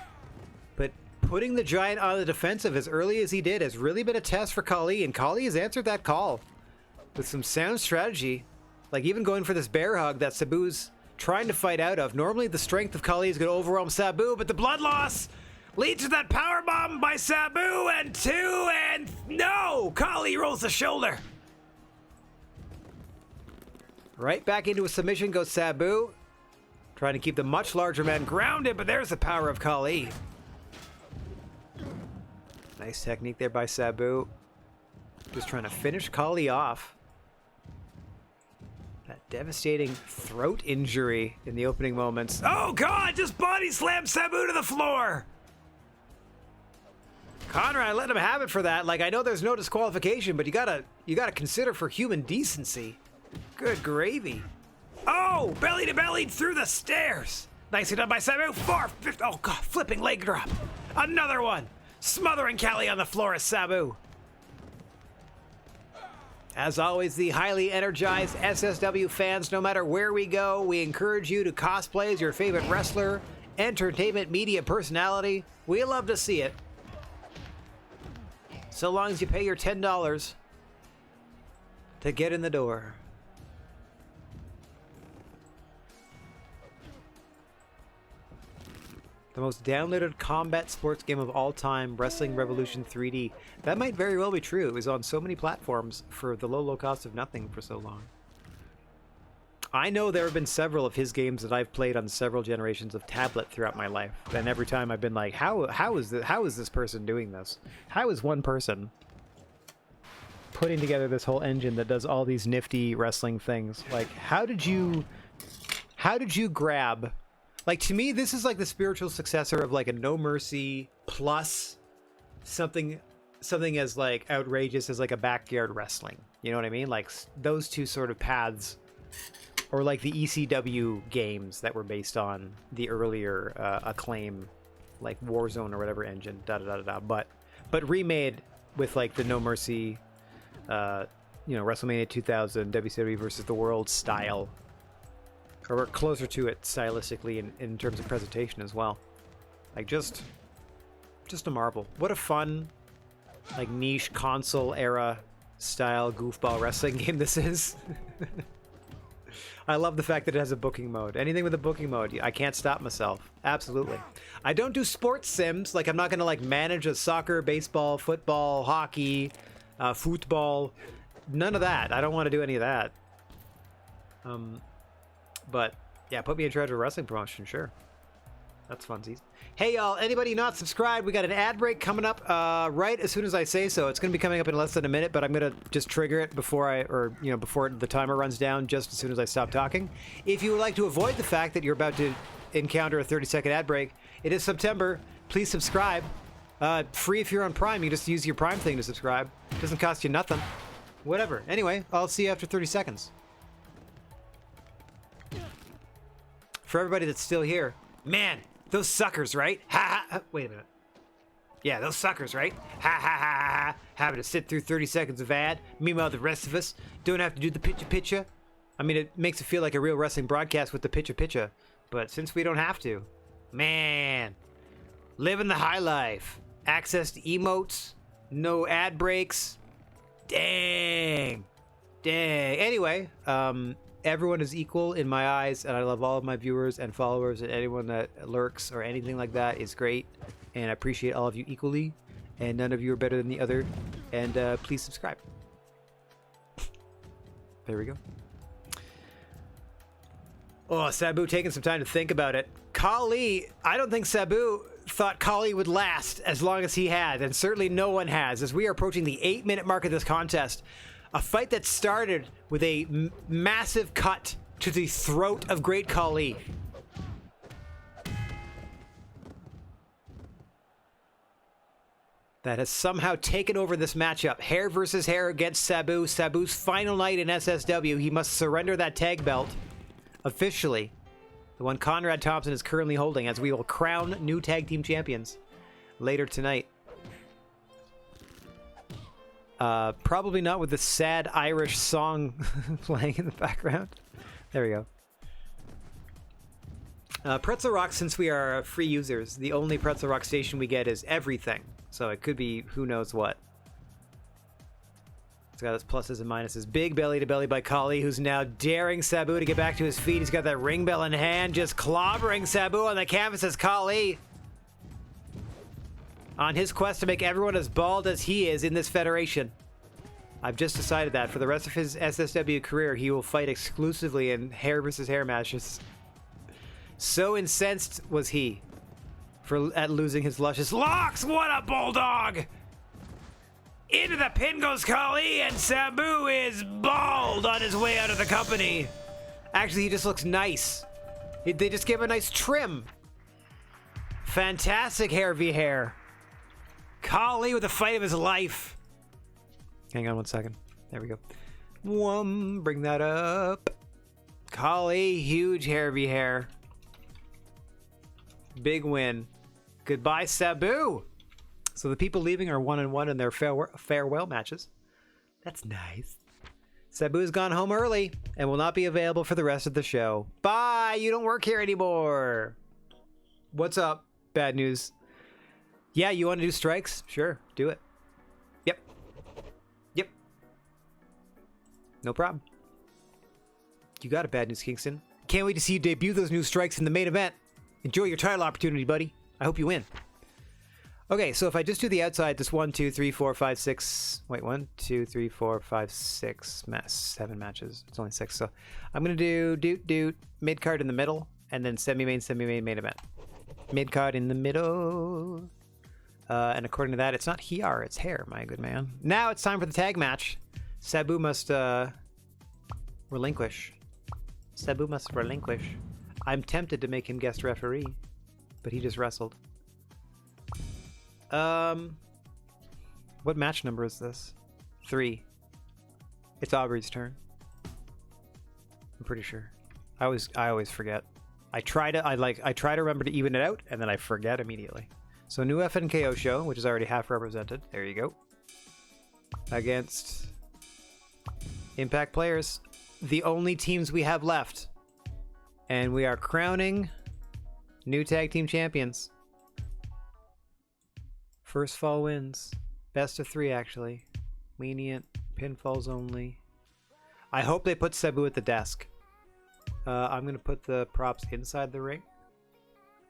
But putting the Giant on the defensive as early as he did has really been a test for Kali, and Kali has answered that call with some sound strategy. Like even going for this bear hug that Sabu's trying to fight out of. Normally the strength of Kali is going to overwhelm Sabu, but the blood loss leads to that power bomb by Sabu, and no! Kali rolls the shoulder. Right back into a submission goes Sabu, trying to keep the much larger man grounded, but there's the power of Kali. Nice technique there by Sabu. Just trying to finish Kali off. That devastating throat injury in the opening moments. Oh God, just body slammed Sabu to the floor. Conrad let him have it for that. Like, I know there's no disqualification, but you gotta consider for human decency. Good gravy. Oh, belly to belly through the stairs. Nicely done by Sabu. Oh God, flipping leg drop. Another one. Smothering Kali on the floor as Sabu. As always, the highly energized SSW fans, no matter where we go, we encourage you to cosplay as your favorite wrestler, entertainment media personality. We love to see it. So long as you pay your $10 to get in the door. The most downloaded combat sports game of all time, Wrestling Revolution 3D. That might very well be true. It was on so many platforms for the low cost of nothing for so long. I know there have been several of his games that I've played on several generations of tablet throughout my life. And every time I've been like, how is this person doing this? How is one person putting together this whole engine that does all these nifty wrestling things? Like, how did you grab... Like, to me, this is like the spiritual successor of like a No Mercy plus something as like outrageous as like a backyard wrestling. You know what I mean? Like those two sort of paths, or like the ECW games that were based on the earlier Acclaim, like Warzone or whatever engine, but remade with like the No Mercy, WrestleMania 2000, WCW versus the World style. Or we're closer to it stylistically in terms of presentation as well. Like just a marvel. What a fun, like niche console era style goofball wrestling game this is. I love the fact that it has a booking mode. Anything with a booking mode, I can't stop myself. Absolutely. I don't do sports sims. Like, I'm not going to, like, manage a soccer, baseball, football, hockey, football. None of that. I don't want to do any of that. But, yeah, put me in charge of a wrestling promotion, sure. That's funsies. Hey, y'all, anybody not subscribed, we got an ad break coming up right as soon as I say so. It's going to be coming up in less than a minute, but I'm going to just trigger it before before the timer runs down, just as soon as I stop talking. If you would like to avoid the fact that you're about to encounter a 30-second ad break, it is September. Please subscribe. Free if you're on Prime. You just use your Prime thing to subscribe. Doesn't cost you nothing. Whatever. Anyway, I'll see you after 30 seconds. For everybody that's still here, man, those suckers, right? Ha ha. Wait a minute. Yeah, those suckers, right? Ha ha ha ha. Having to sit through 30 seconds of ad. Meanwhile, the rest of us don't have to do the pitcha. I mean, it makes it feel like a real wrestling broadcast with the pitcha. But since we don't have to, man, living the high life. Access to emotes. No ad breaks. Dang. Anyway, everyone is equal in my eyes, and I love all of my viewers and followers, and anyone that lurks or anything like that is great, and I appreciate all of you equally, and none of you are better than the other, and please subscribe. There we go. Oh, Sabu taking some time to think about it. Kali, I don't think Sabu thought Kali would last as long as he had, and certainly no one has, as we are approaching the 8-minute mark of this contest. A fight that started with a massive cut to the throat of Great Khali. That has somehow taken over this matchup. Hair versus hair against Sabu. Sabu's final night in SSW. He must surrender that tag belt. Officially. The one Conrad Thompson is currently holding, as we will crown new tag team champions later tonight. Probably not with the sad Irish song playing in the background. There we go. Pretzel Rock, since we are free users, the only Pretzel Rock station we get is everything. So it could be who knows what. It's got its pluses and minuses. Big belly to belly by Kali, who's now daring Sabu to get back to his feet. He's got that ring bell in hand, just clobbering Sabu on the canvas as Kali, on his quest to make everyone as bald as he is in this federation. I've just decided that for the rest of his SSW career, he will fight exclusively in hair versus hair matches. So incensed was he at losing his luscious locks. What a bulldog! Into the pin goes Kali, and Sabu is bald on his way out of the company. Actually, he just looks nice. They just gave him a nice trim. Fantastic hair v hair. Kali with the fight of his life. Hang on one second. There we go. Bring that up. Kali, huge hair v hair. Big win. Goodbye, Sabu. So the people leaving are 1-1 in their farewell matches. That's nice. Sabu's gone home early and will not be available for the rest of the show. Bye! You don't work here anymore. What's up? Bad news. Yeah, you want to do strikes? Sure, do it. Yep. No problem. You got it, Bad News Kingston. Can't wait to see you debut those new strikes in the main event. Enjoy your title opportunity, buddy. I hope you win. Okay, so if I just do the outside, this 1, 2, 3, 4, 5, 6. Wait, 1, 2, 3, 4, 5, 6. 7 matches. It's only 6. So I'm going to do mid card in the middle, and then semi-main, main event. Mid card in the middle. And according to that, it's not Hiar, it's hair, my good man. Now it's time for the tag match. Sabu must relinquish. Sabu must relinquish. I'm tempted to make him guest referee, but he just wrestled. What match number is this? 3. It's Aubrey's turn. I'm pretty sure. I always forget. I try to remember to even it out, and then I forget immediately. So new FNKO show, which is already half represented. There you go. Against Impact players, the only teams we have left, and we are crowning new tag team champions. First fall wins. Best of 3, actually. Lenient. Pinfalls only. I hope they put Sabu at the desk. I'm going to put the props inside the ring.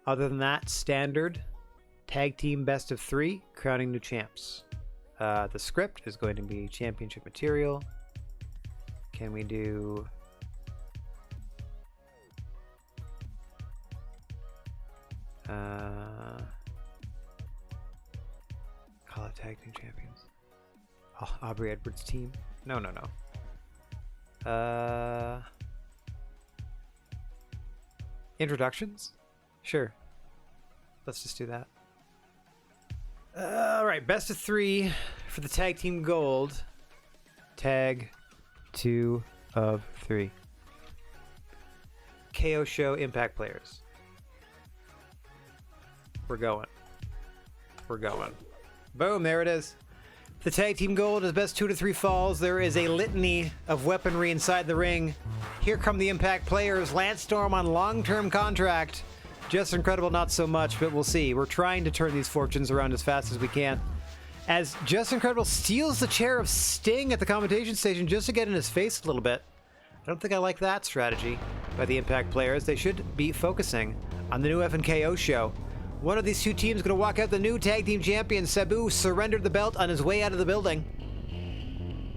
Other than that, standard tag team best of 3, crowning new champs. The script is going to be championship material. Can we do... call it tag team champions. Oh, Aubrey Edwards' team. No. Introductions? Sure. Let's just do that. Alright, best of 3 for the tag team gold. Tag 2 of 3. KO Show Impact players. We're going. Boom, there it is. The tag team gold is best 2 to 3 falls. There is a litany of weaponry inside the ring. Here come the Impact players. Lance Storm on long-term contract. Just Incredible, not so much, but we'll see. We're trying to turn these fortunes around as fast as we can. As Just Incredible steals the chair of Sting at the commentation station just to get in his face a little bit. I don't think I like that strategy by the Impact players. They should be focusing on the new FNKO show. One of these two teams is going to walk out the new tag team champion. Sabu surrendered the belt on his way out of the building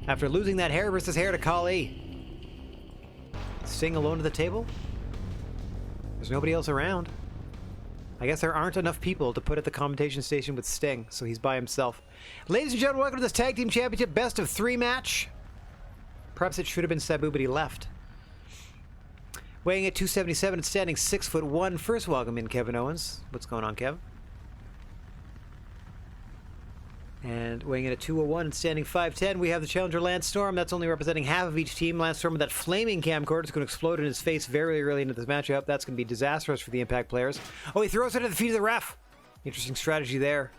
after losing that hair versus hair to Khali. Sting alone at the table? There's nobody else around. I guess there aren't enough people to put at the commentation station with Sting, so he's by himself. Ladies and gentlemen, welcome to this Tag Team Championship Best of 3 match. Perhaps it should have been Sabu, but he left. Weighing at 277 and standing 6'1", first welcome in Kevin Owens. What's going on, Kev? And weighing in at 201 and standing 5'10", we have the challenger Lance Storm. That's only representing half of each team. Lance Storm with that flaming camcorder is going to explode in his face very early into this matchup. That's going to be disastrous for the Impact players. Oh, he throws it at the feet of the ref. Interesting strategy there.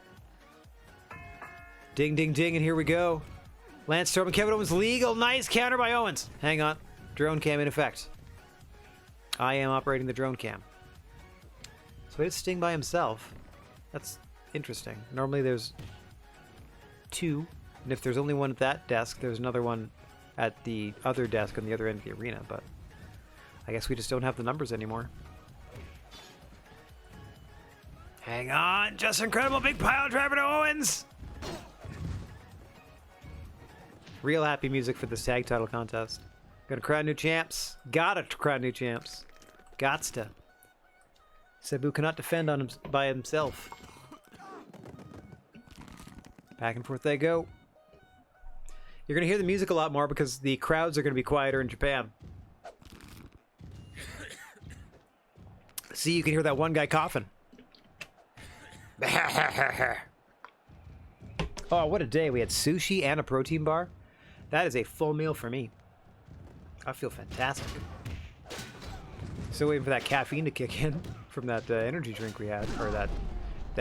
Ding, ding, ding, and here we go. Lance Storm and Kevin Owens legal. Nice counter by Owens. Hang on. Drone cam in effect. I am operating the drone cam. So it's Sting by himself. That's interesting. Normally there's 2, and if there's only one at that desk, there's another one at the other desk on the other end of the arena, but I guess we just don't have the numbers anymore. Hang on, just incredible big pile driver to Owens! Real happy music for this tag title contest. Gonna crown new champs. Gotta crown new champs. Gots to. Sabu cannot defend on him by himself. Back and forth they go. You're gonna hear the music a lot more because the crowds are gonna be quieter in Japan. See, you can hear that one guy coughing. Oh, what a day. We had sushi and a protein bar. That is a full meal for me. I feel fantastic. Still waiting for that caffeine to kick in from that energy drink we had, or that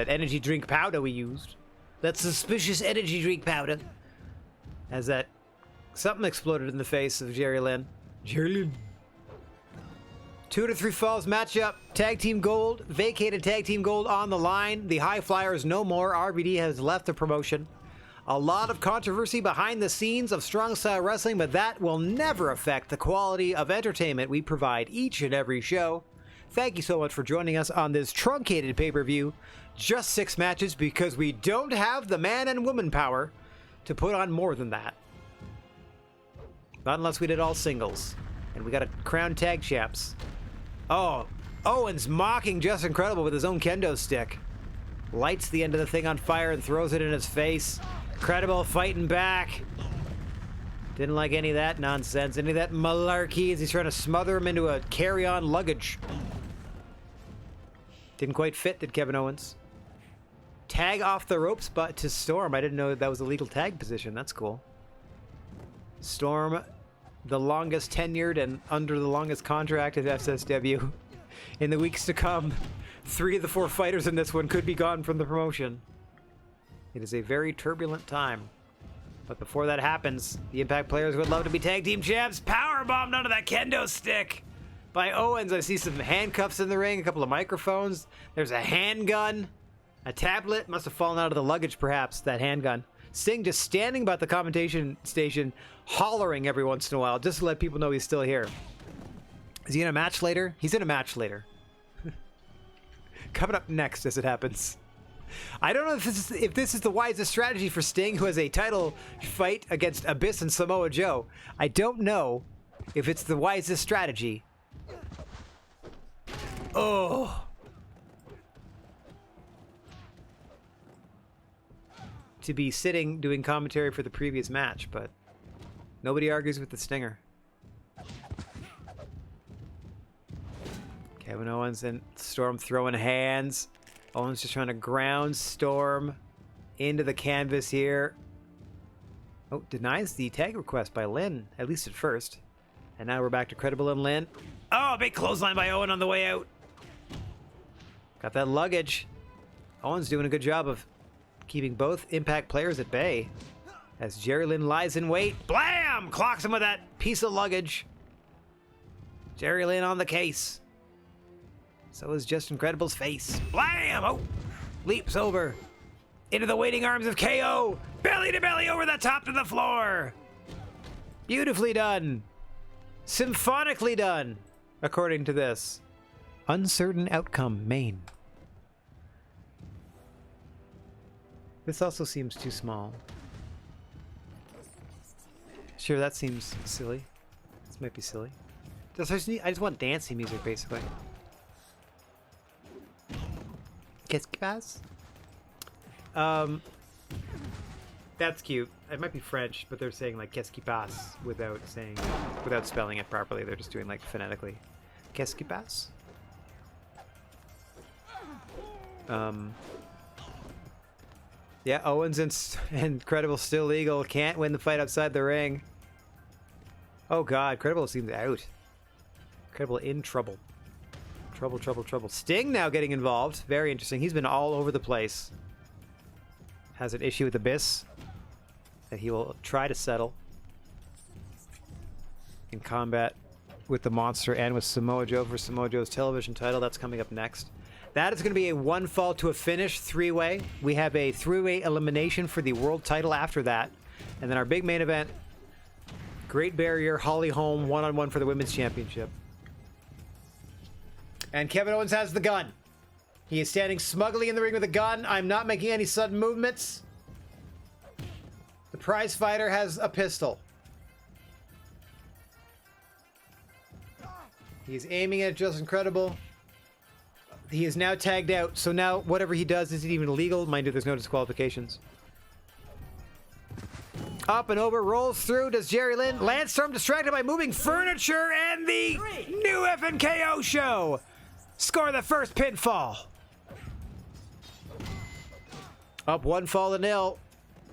energy drink powder we used. That suspicious energy drink powder. As that something exploded in the face of Jerry Lynn. Jerry Lynn. 2 to 3 falls matchup. Tag team gold. Vacated tag team gold on the line. The High Flyers no more. RVD has left the promotion. A lot of controversy behind the scenes of strong style wrestling, but that will never affect the quality of entertainment we provide each and every show. Thank you so much for joining us on this truncated pay-per-view. Just 6 matches because we don't have the man and woman power to put on more than that. Not unless we did all singles. And we got a crown tag champs. Oh, Owens mocking Just Incredible with his own kendo stick. Lights the end of the thing on fire and throws it in his face. Incredible fighting back. Didn't like any of that nonsense, any of that malarkey as he's trying to smother him into a carry-on luggage. Didn't quite fit, did Kevin Owens. Tag off the ropes but to Storm. I didn't know that was a legal tag position. That's cool. Storm, the longest tenured and under the longest contract at SSW. In the weeks to come, 3 of the 4 fighters in this one could be gone from the promotion. It is a very turbulent time. But before that happens, the Impact players would love to be tag team champs. Powerbombed onto that kendo stick by Owens. I see some handcuffs in the ring, a couple of microphones. There's a handgun, a tablet. Must have fallen out of the luggage, perhaps, that handgun. Sting just standing by the commentation station, hollering every once in a while, just to let people know he's still here. Is he in a match later? He's in a match later. Coming up next, as it happens. I don't know if this is the wisest strategy for Sting, who has a title fight against Abyss and Samoa Joe. I don't know if it's the wisest strategy. Oh. To be sitting doing commentary for the previous match, but nobody argues with the Stinger. Kevin Owens and Storm throwing hands. Owens just trying to ground Storm into the canvas here. Oh, denies the tag request by Lynn, at least at first. And now we're back to Credible and Lynn. Oh, big clothesline by Owen on the way out. Got that luggage. Owen's doing a good job of keeping both Impact players at bay. As Jerry Lynn lies in wait. Blam! Clocks him with that piece of luggage. Jerry Lynn on the case. So is Just Incredible's face. Blam! Oh! Leaps over. Into the waiting arms of KO. Belly to belly over the top to the floor. Beautifully done. Symphonically done, according to this. Uncertain outcome, main. This also seems too small. Sure, that seems silly. This might be silly. I just want dancing music, basically. Qu'est-ce qui passe? That's cute. It might be French, but they're saying like qu'est-ce qui passe without spelling it properly. They're just doing like phonetically. Qu'est-ce qui passe? Yeah, Owens and Credible still legal. Can't win the fight outside the ring. Oh god, Credible seems out. Credible in trouble. Trouble. Sting now getting involved. Very interesting. He's been all over the place. Has an issue with Abyss that he will try to settle in combat with the Monster and with Samoa Joe for Samoa Joe's television title. That's coming up next. That is going to be a one fall to a finish three-way. We have a three-way elimination for the world title after that. And then our big main event, Great Barrier, Holly Holm, one-on-one for the Women's Championship. And Kevin Owens has the gun. He is standing smugly in the ring with a gun. I'm not making any sudden movements. The prize fighter has a pistol. He's aiming at Just Incredible. He is now tagged out, so now whatever he does isn't even illegal. Mind you, there's no disqualifications. Up and over, rolls through, does Jerry Lynn. Landstorm distracted by moving furniture, and the new FNKO show score the first pinfall. Up 1-0.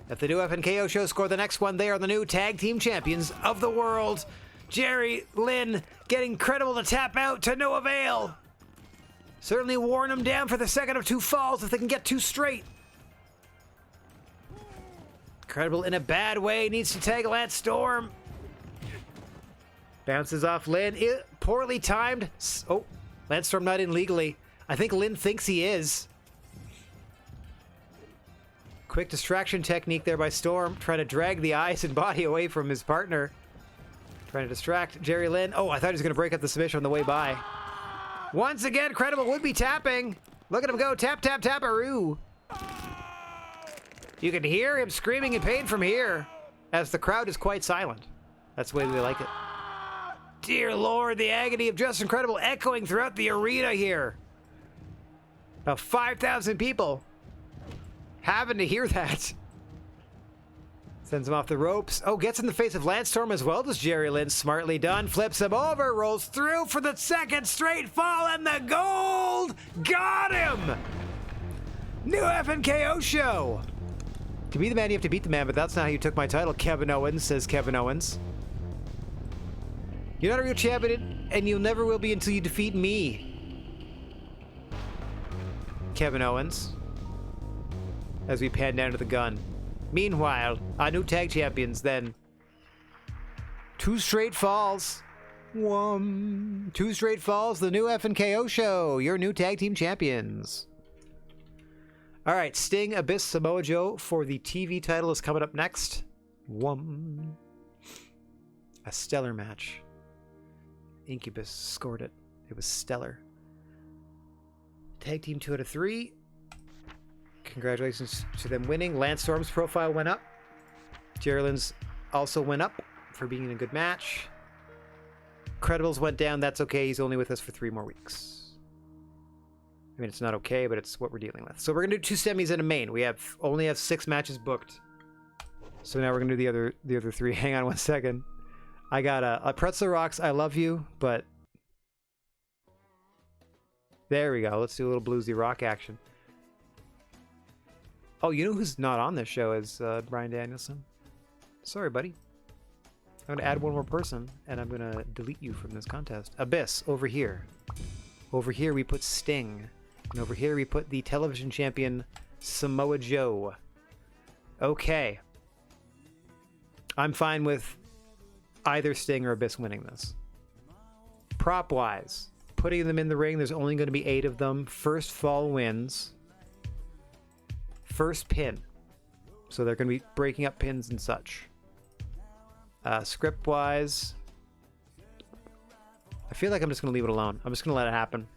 If the new FNKO show score the next one, they are the new tag team champions of the world. Jerry Lynn getting Credible to tap out to no avail. Certainly worn him down for the second of two falls if they can get two straight. Credible in a bad way, needs to tag Lance Storm. Bounces off Lynn. Poorly timed. Oh, Lance Storm not in legally. I think Lynn thinks he is. Quick distraction technique there by Storm, trying to drag the eyes and body away from his partner. Trying to distract Jerry Lynn. Oh, I thought he was going to break up the submission on the way by. Once again, Credible would be tapping. Look at him go. Tap, tap, tap-a-roo. You can hear him screaming in pain from here, as the crowd is quite silent. That's the way we like it. Dear Lord, the agony of Just Incredible echoing throughout the arena here. About 5,000 people having to hear that. Sends him off the ropes. Oh, gets in the face of Lance Storm as well. Does Jerry Lynn. Smartly done. Flips him over. Rolls through for the second straight fall. And the gold got him. New FNKO show. To be the man, you have to beat the man, but that's not how you took my title, Kevin Owens, says Kevin Owens. You're not a real champion, and you'll never will be until you defeat me. Kevin Owens. As we pan down to the gun. Meanwhile, our new tag champions then. 2 straight falls. 2 straight falls, the new FNKO show. Your new tag team champions. All right, Sting, Abyss, Samoa Joe for the TV title is coming up next. A stellar match. Incubus scored it. It was stellar. Tag team 2 out of 3. Congratulations to them winning. Lance Storm's profile went up. Jerry Lynn's also went up for being in a good match. Credibles went down. That's okay. He's only with us for 3 more weeks. I mean, it's not okay, but it's what we're dealing with. So we're gonna do 2 semis and a main. We only have 6 matches booked. So now we're gonna do the other 3. Hang on one second. I got a Pretzel Rocks. I love you, but there we go. Let's do a little bluesy rock action. Oh, you know who's not on this show is Brian Danielson. Sorry, buddy. I'm gonna add one more person, and I'm gonna delete you from this contest. Abyss over here. Over here we put Sting. And over here we put the television champion, Samoa Joe. Okay. I'm fine with either Sting or Abyss winning this. Prop-wise, putting them in the ring, there's only going to be 8 of them. First fall wins. First pin. So they're going to be breaking up pins and such. Script-wise, I feel like I'm just going to leave it alone. I'm just going to let it happen.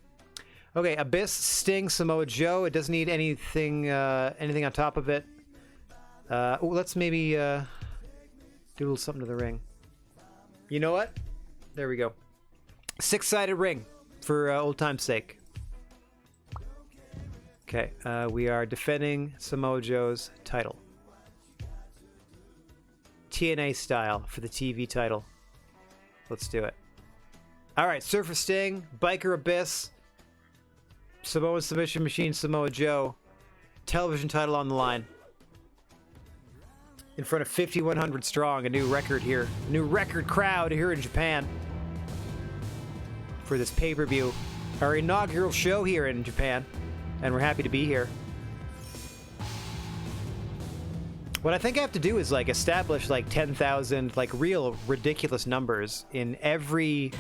Okay, Abyss, Sting, Samoa Joe. It doesn't need anything on top of it. Let's maybe do a little something to the ring. You know what? There we go. 6-sided ring for old time's sake. Okay, we are defending Samoa Joe's title. TNA style for the TV title. Let's do it. All right, Surfer Sting, Biker Abyss, Samoa Submission Machine, Samoa Joe. Television title on the line. In front of 5,100 strong, a new record here. New record crowd here in Japan. For this pay-per-view. Our inaugural show here in Japan. And we're happy to be here. What I think I have to do is like establish like 10,000 like real ridiculous numbers in every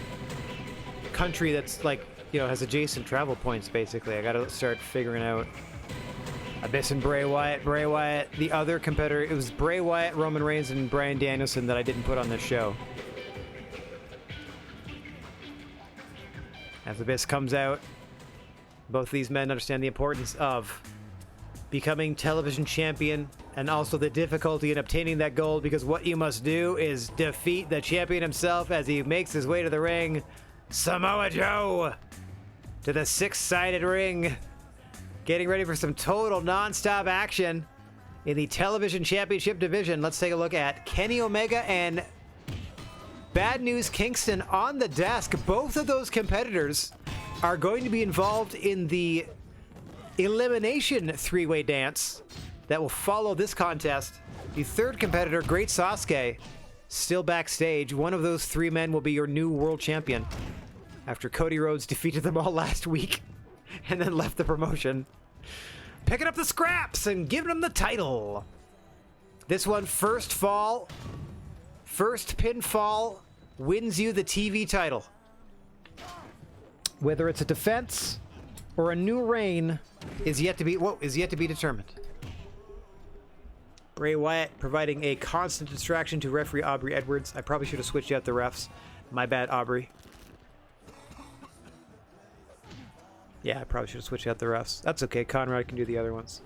country that's like, you know, has adjacent travel points basically. I gotta start figuring out Abyss and Bray Wyatt. Bray Wyatt, the other competitor, it was Bray Wyatt, Roman Reigns, and Bryan Danielson that I didn't put on this show. As Abyss comes out, both of these men understand the importance of becoming television champion and also the difficulty in obtaining that gold, because what you must do is defeat the champion himself as he makes his way to the ring. Samoa Joe to the 6-sided ring. Getting ready for some total non-stop action in the television championship division. Let's take a look at Kenny Omega and Bad News Kingston on the desk. Both of those competitors are going to be involved in the elimination 3-way dance that will follow this contest. The third competitor, Great Sasuke, still backstage. One of those 3 men will be your new world champion after Cody Rhodes defeated them all last week and then left the promotion. Picking up the scraps and giving them the title. This one, first fall, first pinfall wins you the TV title. Whether it's a defense or a new reign is yet to be determined. Bray Wyatt providing a constant distraction to referee Aubrey Edwards. I probably should have switched out the refs. My bad, Aubrey. Yeah, I probably should have switched out the refs. That's okay. Conrad can do the other ones.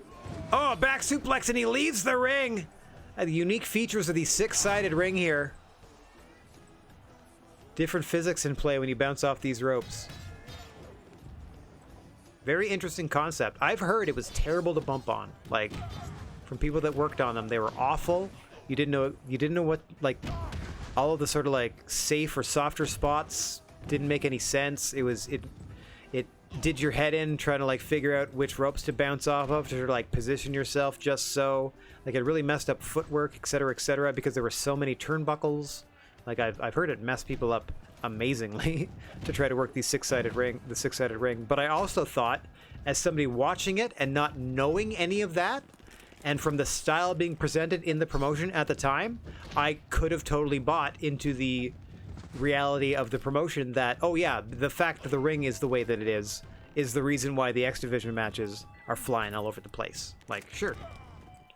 Oh, back suplex, and he leaves the ring. The unique features of the 6-sided ring here. Different physics in play when you bounce off these ropes. Very interesting concept. I've heard it was terrible to bump on. Like, from people that worked on them, they were awful. You didn't know what, like, all of the sort of like safe or softer spots didn't make any sense. It did your head in trying to like figure out which ropes to bounce off of to sort of like position yourself just so. Like, it really messed up footwork, etc., because there were so many turnbuckles. Like, I've heard it mess people up amazingly to try to work the 6-sided ring. But I also thought, as somebody watching it and not knowing any of that, and from the style being presented in the promotion at the time, I could have totally bought into the reality of the promotion that, oh yeah, the fact that the ring is the way that it is the reason why the X Division matches are flying all over the place. Like, sure,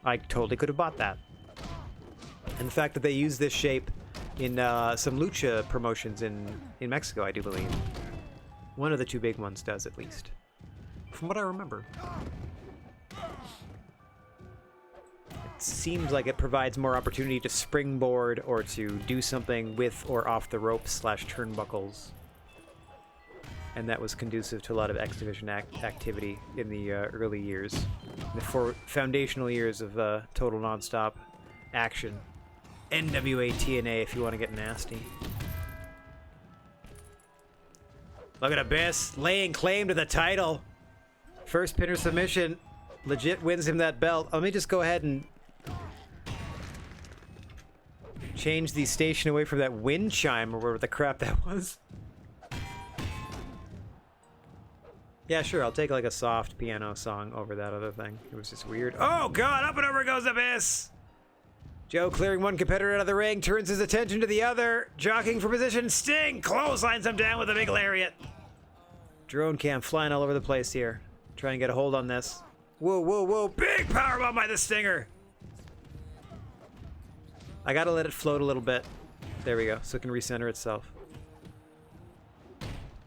I totally could have bought that. And the fact that they use this shape in some lucha promotions in Mexico, I do believe. One of the two big ones does, at least, from what I remember. It seems like it provides more opportunity to springboard or to do something with or off the ropes slash turnbuckles. And that was conducive to a lot of X Division activity in the early years, the foundational years of total nonstop action. NWA TNA if you want to get nasty. Look at Abyss laying claim to the title. First pinner submission. Legit wins him that belt. Let me just go ahead and change the station away from that wind chime or whatever the crap that was. Yeah, sure, I'll take like a soft piano song over that other thing. It was just weird. Oh god, up and over goes Abyss! Joe clearing one competitor out of the ring, turns his attention to the other, jockeying for position. Sting clotheslines him down with a big lariat. Drone cam flying all over the place here. Trying to get a hold on this. Whoa, whoa, whoa, big powerbomb by the Stinger! I gotta let it float a little bit. There we go, so it can recenter itself.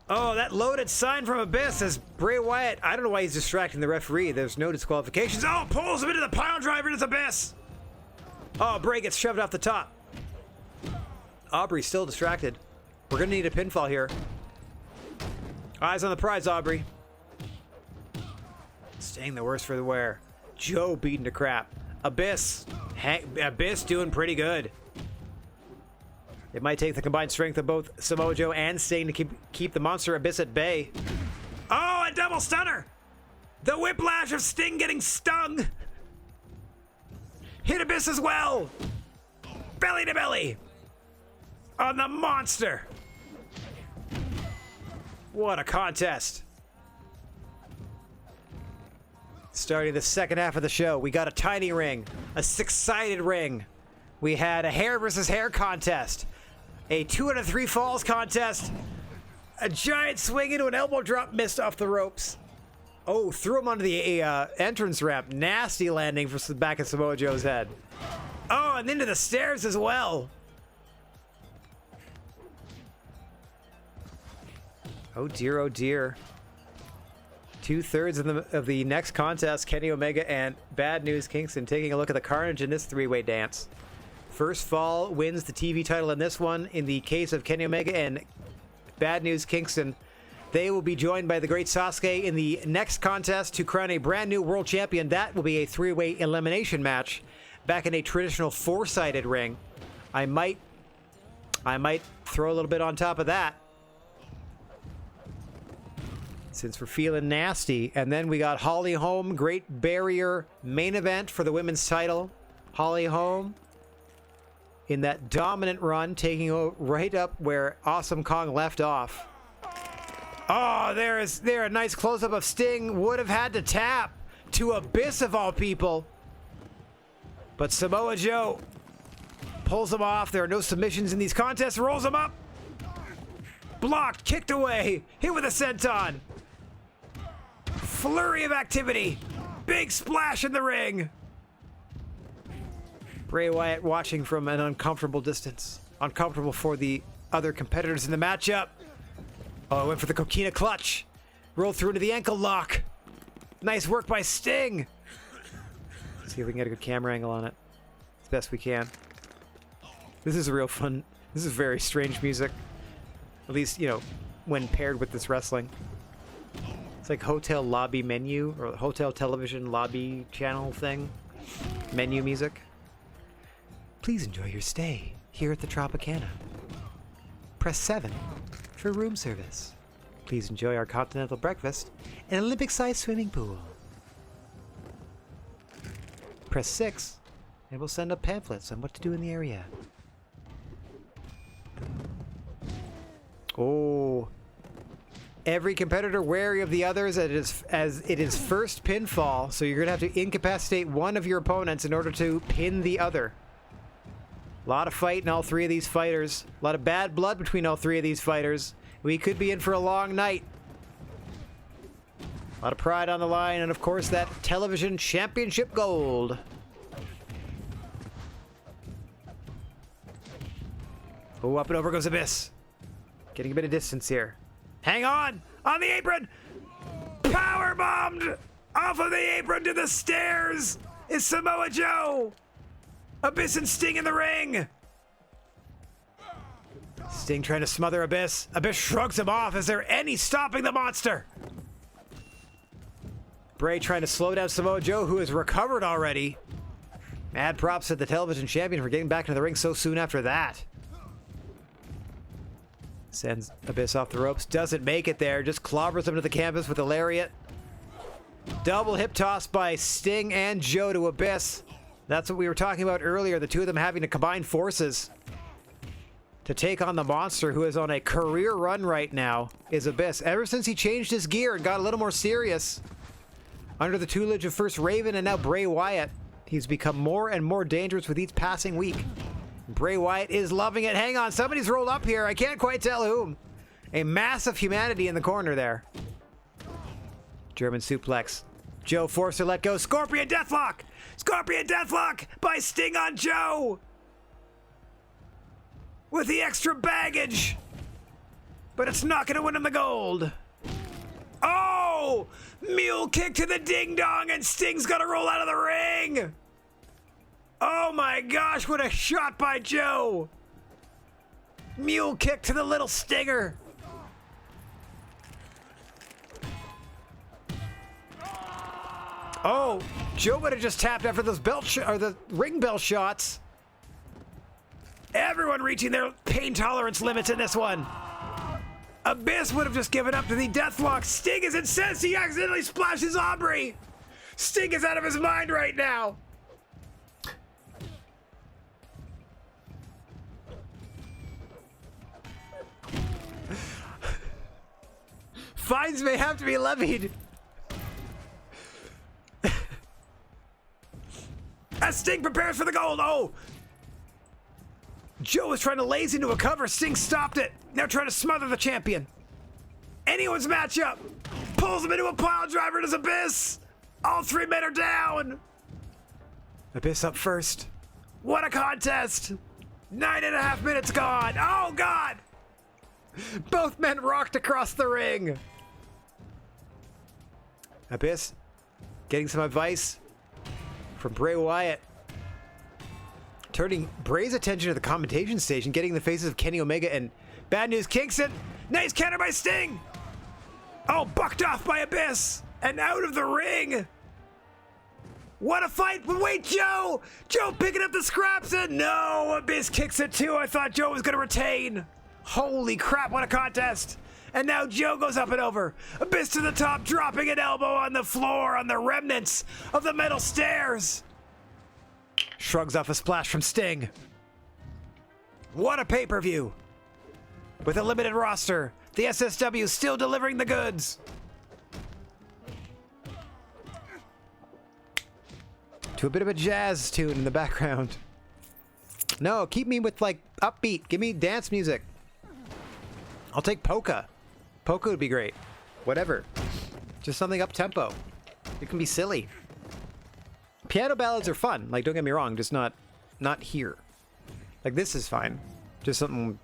Oh, that loaded sign from Abyss says Bray Wyatt. I don't know why he's distracting the referee. There's no disqualifications. Oh, pulls him into the pile driver into Abyss. Oh, Bray gets shoved off the top. Aubrey's still distracted. We're gonna need a pinfall here. Eyes on the prize, Aubrey. Staying the worst for the wear. Joe beaten to crap. Abyss. Abyss doing pretty good. It might take the combined strength of both Samoa Joe and Sting to keep the monster Abyss at bay. Oh, a double stunner! The whiplash of Sting getting stung! Hit Abyss as well! Belly to belly! On the monster! What a contest! Starting the second half of the show, we got a tiny ring, a six-sided ring. We had a hair versus hair contest. A 2 out of 3 falls contest. A giant swing into an elbow drop missed off the ropes. Oh, threw him onto the entrance ramp. Nasty landing for the back of Samoa Joe's head. Oh, and into the stairs as well. Oh dear, oh dear. 2/3 of the next contest, Kenny Omega and Bad News Kingston taking a look at the carnage in this three-way dance. First fall wins the TV title in this one. In the case of Kenny Omega and Bad News Kingston, they will be joined by the great Sasuke in the next contest to crown a brand new world champion. That will be a three-way elimination match back in a traditional four-sided ring. I might throw a little bit on top of that, since we're feeling nasty. And then we got Holly Holm, Great Barrier main event for the women's title. Holly Holm in that dominant run, taking right up where Awesome Kong left off. Oh, there a nice close-up of Sting. Would have had to tap to Abyss of all people. But Samoa Joe pulls him off. There are no submissions in these contests. Rolls him up. Blocked, kicked away. Hit with a senton. Flurry of activity. Big splash in the ring. Bray Wyatt watching from an uncomfortable distance. Uncomfortable for the other competitors in the matchup. Oh, I went for the coquina clutch. Rolled through into the ankle lock. Nice work by Sting. Let's see if we can get a good camera angle on it as best we can. This is real fun. This is very strange music. At least, you know, when paired with this wrestling. It's like hotel lobby menu or hotel television lobby channel thing. Menu music. Please enjoy your stay here at the Tropicana. Press 7 for room service. Please enjoy our continental breakfast and Olympic-sized swimming pool. Press 6 and we'll send up pamphlets on what to do in the area. Oh. Every competitor wary of the others as it is first pinfall, so you're going to have to incapacitate one of your opponents in order to pin the other. A lot of fight in all three of these fighters. A lot of bad blood between all three of these fighters. We could be in for a long night. A lot of pride on the line, and of course that television championship gold. Oh, up and over goes Abyss. Getting a bit of distance here. Hang on! On the apron! Power bombed! Off of the apron to the stairs is Samoa Joe! Abyss and Sting in the ring! Sting trying to smother Abyss. Abyss shrugs him off. Is there any stopping the monster? Bray trying to slow down Samoa Joe, who has recovered already. Mad props to the television champion for getting back into the ring so soon after that. Sends Abyss off the ropes. Doesn't make it there. Just clobbers him to the canvas with a lariat. Double hip toss by Sting and Joe to Abyss. That's what we were talking about earlier. The two of them having to combine forces to take on the monster, who is on a career run right now, is Abyss. Ever since he changed his gear and got a little more serious under the tutelage of first Raven and now Bray Wyatt, he's become more and more dangerous with each passing week. Bray Wyatt is loving it. Hang on, somebody's rolled up here. I can't quite tell whom. A mass of humanity in the corner there. German suplex. Joe forced to let go. Scorpion Deathlock! Scorpion Deathlock by Sting on Joe! With the extra baggage! But it's not going to win him the gold. Oh! Mule kick to the ding-dong and Sting's going to roll out of the ring! Oh my gosh, what a shot by Joe! Mule kick to the little stinger. Oh, Joe would have just tapped after those the ring bell shots. Everyone reaching their pain tolerance limits in this one. Abyss would have just given up to the deathlock. Sting is incensed. He accidentally splashes Aubrey. Sting is out of his mind right now. Fines may have to be levied. As Sting prepares for the gold. Oh! Joe was trying to laze into a cover. Sting stopped it. Now trying to smother the champion. Anyone's matchup. Pulls him into a pile driver to Abyss. All three men are down. Abyss up first. What a contest. 9.5 minutes gone. Oh, God. Both men rocked across the ring. Abyss getting some advice from Bray Wyatt. Turning Bray's attention to the commentation station, getting the faces of Kenny Omega and Bad News Kingston. Nice counter by Sting. Oh, bucked off by Abyss and out of the ring. What a fight. But wait, Joe. Joe picking up the scraps and no, Abyss kicks it too. I thought Joe was going to retain. Holy crap, what a contest. And now Joe goes up and over. Abyss to the top, dropping an elbow on the floor on the remnants of the metal stairs. Shrugs off a splash from Sting. What a pay-per-view. With a limited roster, the SSW still delivering the goods. To a bit of a jazz tune in the background. No, keep me with like upbeat. Give me dance music. I'll take polka. Polka would be great. Whatever. Just something up-tempo. It can be silly. Piano ballads are fun. Like, don't get me wrong. Just not here. Like, this is fine. Just something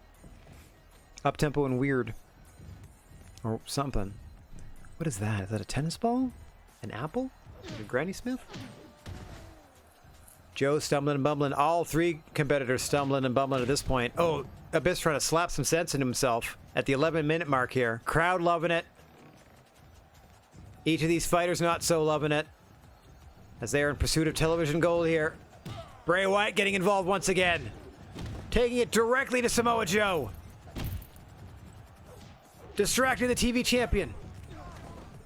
up-tempo and weird. Or something. What is that? Is that a tennis ball? An apple? A Granny Smith? Joe stumbling and bumbling. All three competitors stumbling and bumbling at this point. Oh, Abyss trying to slap some sense into himself at the 11-minute mark here. Crowd loving it. Each of these fighters not so loving it, as they are in pursuit of television gold here. Bray Wyatt getting involved once again. Taking it directly to Samoa Joe. Distracting the TV champion.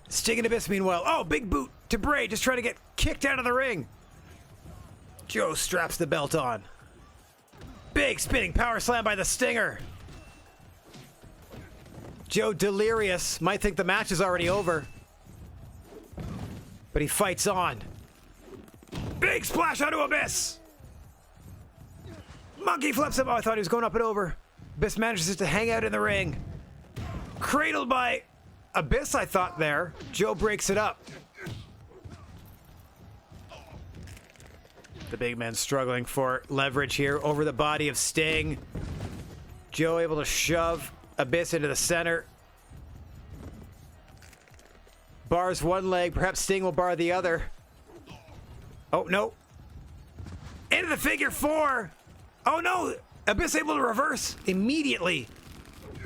Sting and Abyss meanwhile. Oh, big boot to Bray, just trying to get kicked out of the ring. Joe straps the belt on. Big spinning power slam by the Stinger. Joe delirious. Might think the match is already over. But he fights on. Big splash onto Abyss. Monkey flips him. Oh, I thought he was going up and over. Abyss manages to hang out in the ring. Cradled by Abyss, I thought there. Joe breaks it up. The big man struggling for leverage here over the body of Sting. Joe able to shove Abyss into the center. Bars one leg. Perhaps Sting will bar the other. Oh, no. Into the figure four. Oh, no. Abyss able to reverse immediately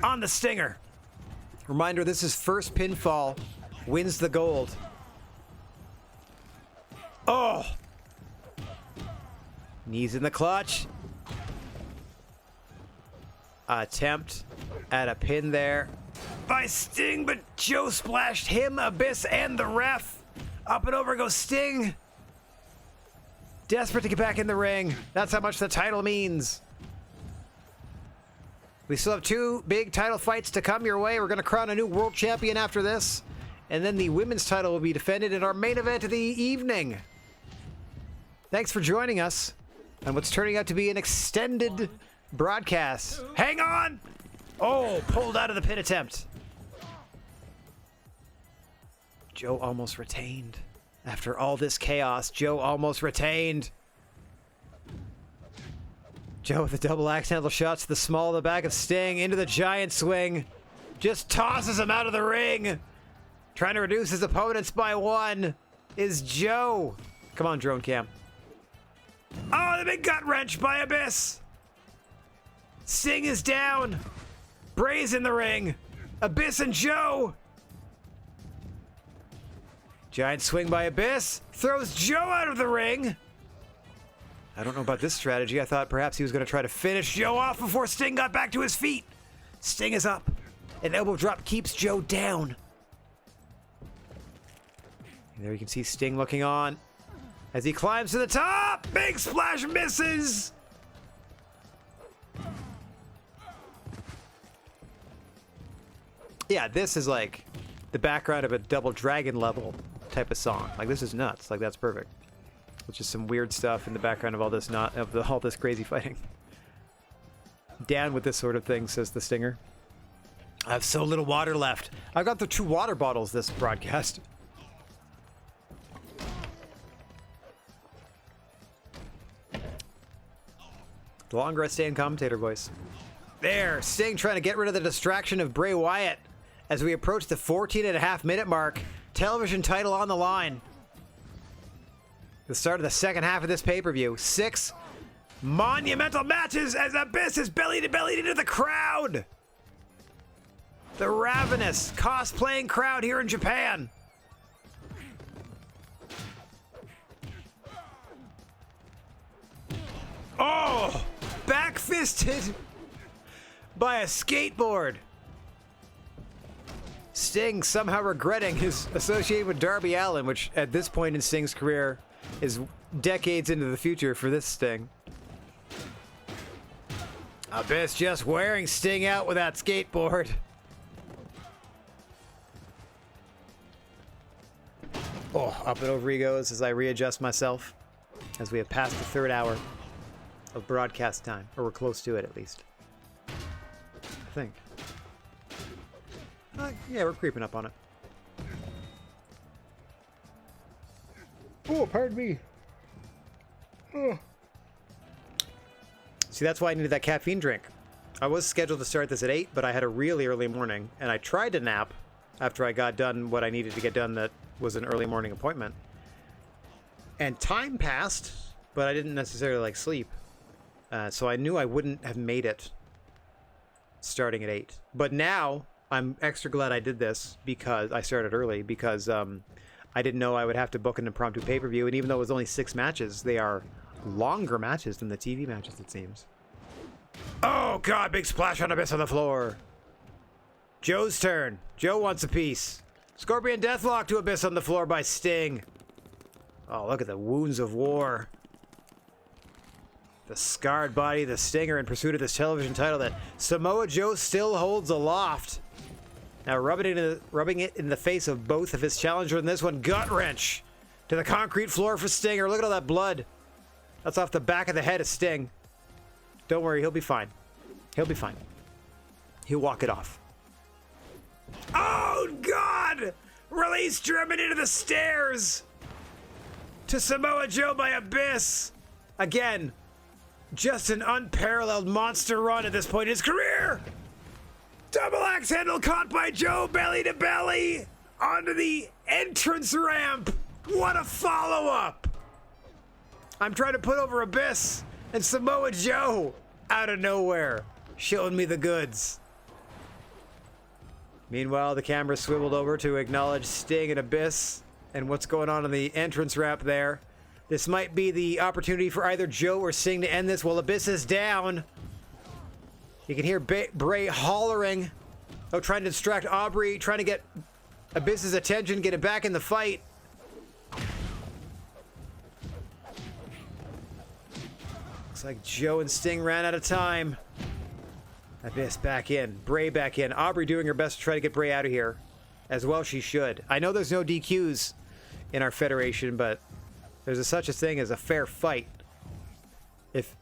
on the Stinger. Reminder, this is first pinfall. Wins the gold. Oh. Knees in the clutch. Attempt at a pin there by Sting, but Joe splashed him, Abyss, and the ref. Up and over goes Sting. Desperate to get back in the ring. That's how much the title means. We still have 2 big title fights to come your way. We're going to crown a new world champion after this. And then the women's title will be defended in our main event of the evening. Thanks for joining us on what's turning out to be an extended broadcast. Hang on! Oh, pulled out of the pin attempt. Joe almost retained. After all this chaos, Joe almost retained. Joe with a double axe handle shot to the small of the back of Sting into the giant swing. Just tosses him out of the ring. Trying to reduce his opponents by 1 is Joe. Come on, drone cam. Oh, the big gut wrench by Abyss. Sting is down. Bray's in the ring. Abyss and Joe. Giant swing by Abyss. Throws Joe out of the ring. I don't know about this strategy. I thought perhaps he was going to try to finish Joe off before Sting got back to his feet. Sting is up. An elbow drop keeps Joe down. And there you can see Sting looking on as he climbs to the top. Big splash misses. Yeah, this is like the background of a Double Dragon level type of song. Like, this is nuts. Like, that's perfect. It's just some weird stuff in the background of all this all this crazy fighting. Down with this sort of thing, says the Stinger. I have so little water left. I've got the 2 water bottles this broadcast. The longer I stay in commentator voice. There, Sting trying to get rid of the distraction of Bray Wyatt as we approach the 14.5-minute mark. Television title on the line. The start of the second half of this pay-per-view. 6 monumental matches as Abyss is belly-to-belly into the crowd. The ravenous, cosplaying crowd here in Japan. Oh! Back-fisted by a skateboard. Sting somehow regretting his association with Darby Allin, which at this point in Sting's career is decades into the future for this Sting. Abyss just wearing Sting out with that skateboard. Oh, up and over he goes as I readjust myself as we have passed the 3rd hour of broadcast time, or we're close to it at least. I think. Yeah, we're creeping up on it. Oh, pardon me. Oh. See, that's why I needed that caffeine drink. I was scheduled to start this at 8, but I had a really early morning, and I tried to nap after I got done what I needed to get done that was an early morning appointment. And time passed, but I didn't necessarily like sleep. So I knew I wouldn't have made it starting at 8. But now I'm extra glad I did this because I started early because I didn't know I would have to book an impromptu pay-per-view. And even though it was only 6 matches, they are longer matches than the TV matches, it seems. Oh, God, big splash on Abyss on the floor. Joe's turn. Joe wants a piece. Scorpion Deathlock to Abyss on the floor by Sting. Oh, look at the wounds of war. The scarred body, the Stinger in pursuit of this television title that Samoa Joe still holds aloft. Now rubbing it in the face of both of his challengers in this one. Gut wrench to the concrete floor for Stinger. Look at all that blood. That's off the back of the head of Sting. Don't worry, he'll be fine. He'll be fine. He'll walk it off. Oh, God! Release German into the stairs! To Samoa Joe by Abyss! Again, just an unparalleled monster run at this point in his career. Double axe handle caught by Joe belly to belly onto the entrance ramp. What a follow-up. I'm trying to put over Abyss and Samoa Joe out of nowhere, showing me the goods. Meanwhile, the camera swiveled over to acknowledge Sting and Abyss and what's going on in the entrance ramp there. This might be the opportunity for either Joe or Sting to end this while Abyss is down. You can hear Bray hollering. Oh, trying to distract Aubrey, trying to get Abyss's attention, get it back in the fight. Looks like Joe and Sting ran out of time. Abyss back in, Bray back in. Aubrey doing her best to try to get Bray out of here. As well she should. I know there's no DQs in our federation, but there's such a thing as a fair fight. If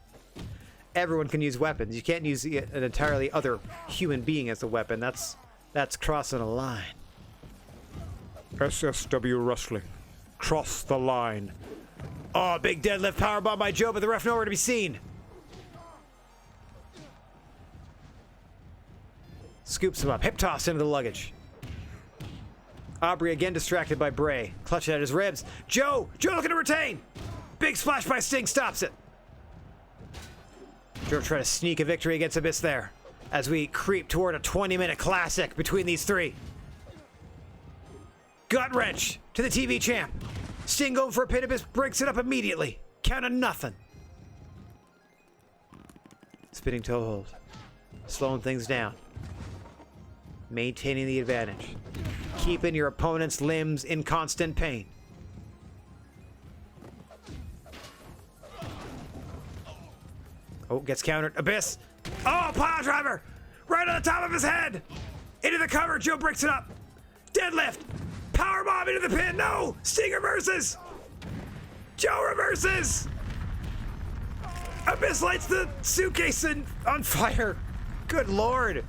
everyone can use weapons, you can't use an entirely other human being as a weapon. That's crossing a line. SSW Wrestling. Cross the line. Oh, big deadlift powerbomb by Joe, but the ref nowhere to be seen. Scoops him up. Hip toss into the luggage. Aubrey again distracted by Bray. Clutching at his ribs. Joe looking to retain. Big splash by Sting stops it. Joe trying to sneak a victory against Abyss there as we creep toward a 20-minute classic between these three. Gut wrench to the TV champ. Sting going for a pin. Abyss breaks it up immediately. Count of nothing. Spinning toe hold. Slowing things down. Maintaining the advantage. Keeping your opponent's limbs in constant pain. Oh, gets countered. Abyss. Oh, pile driver. Right on the top of his head. Into the cover. Joe breaks it up. Deadlift. Powerbomb into the pin. No. Sting reverses. Joe reverses. Abyss lights the suitcase on fire. Good Lord.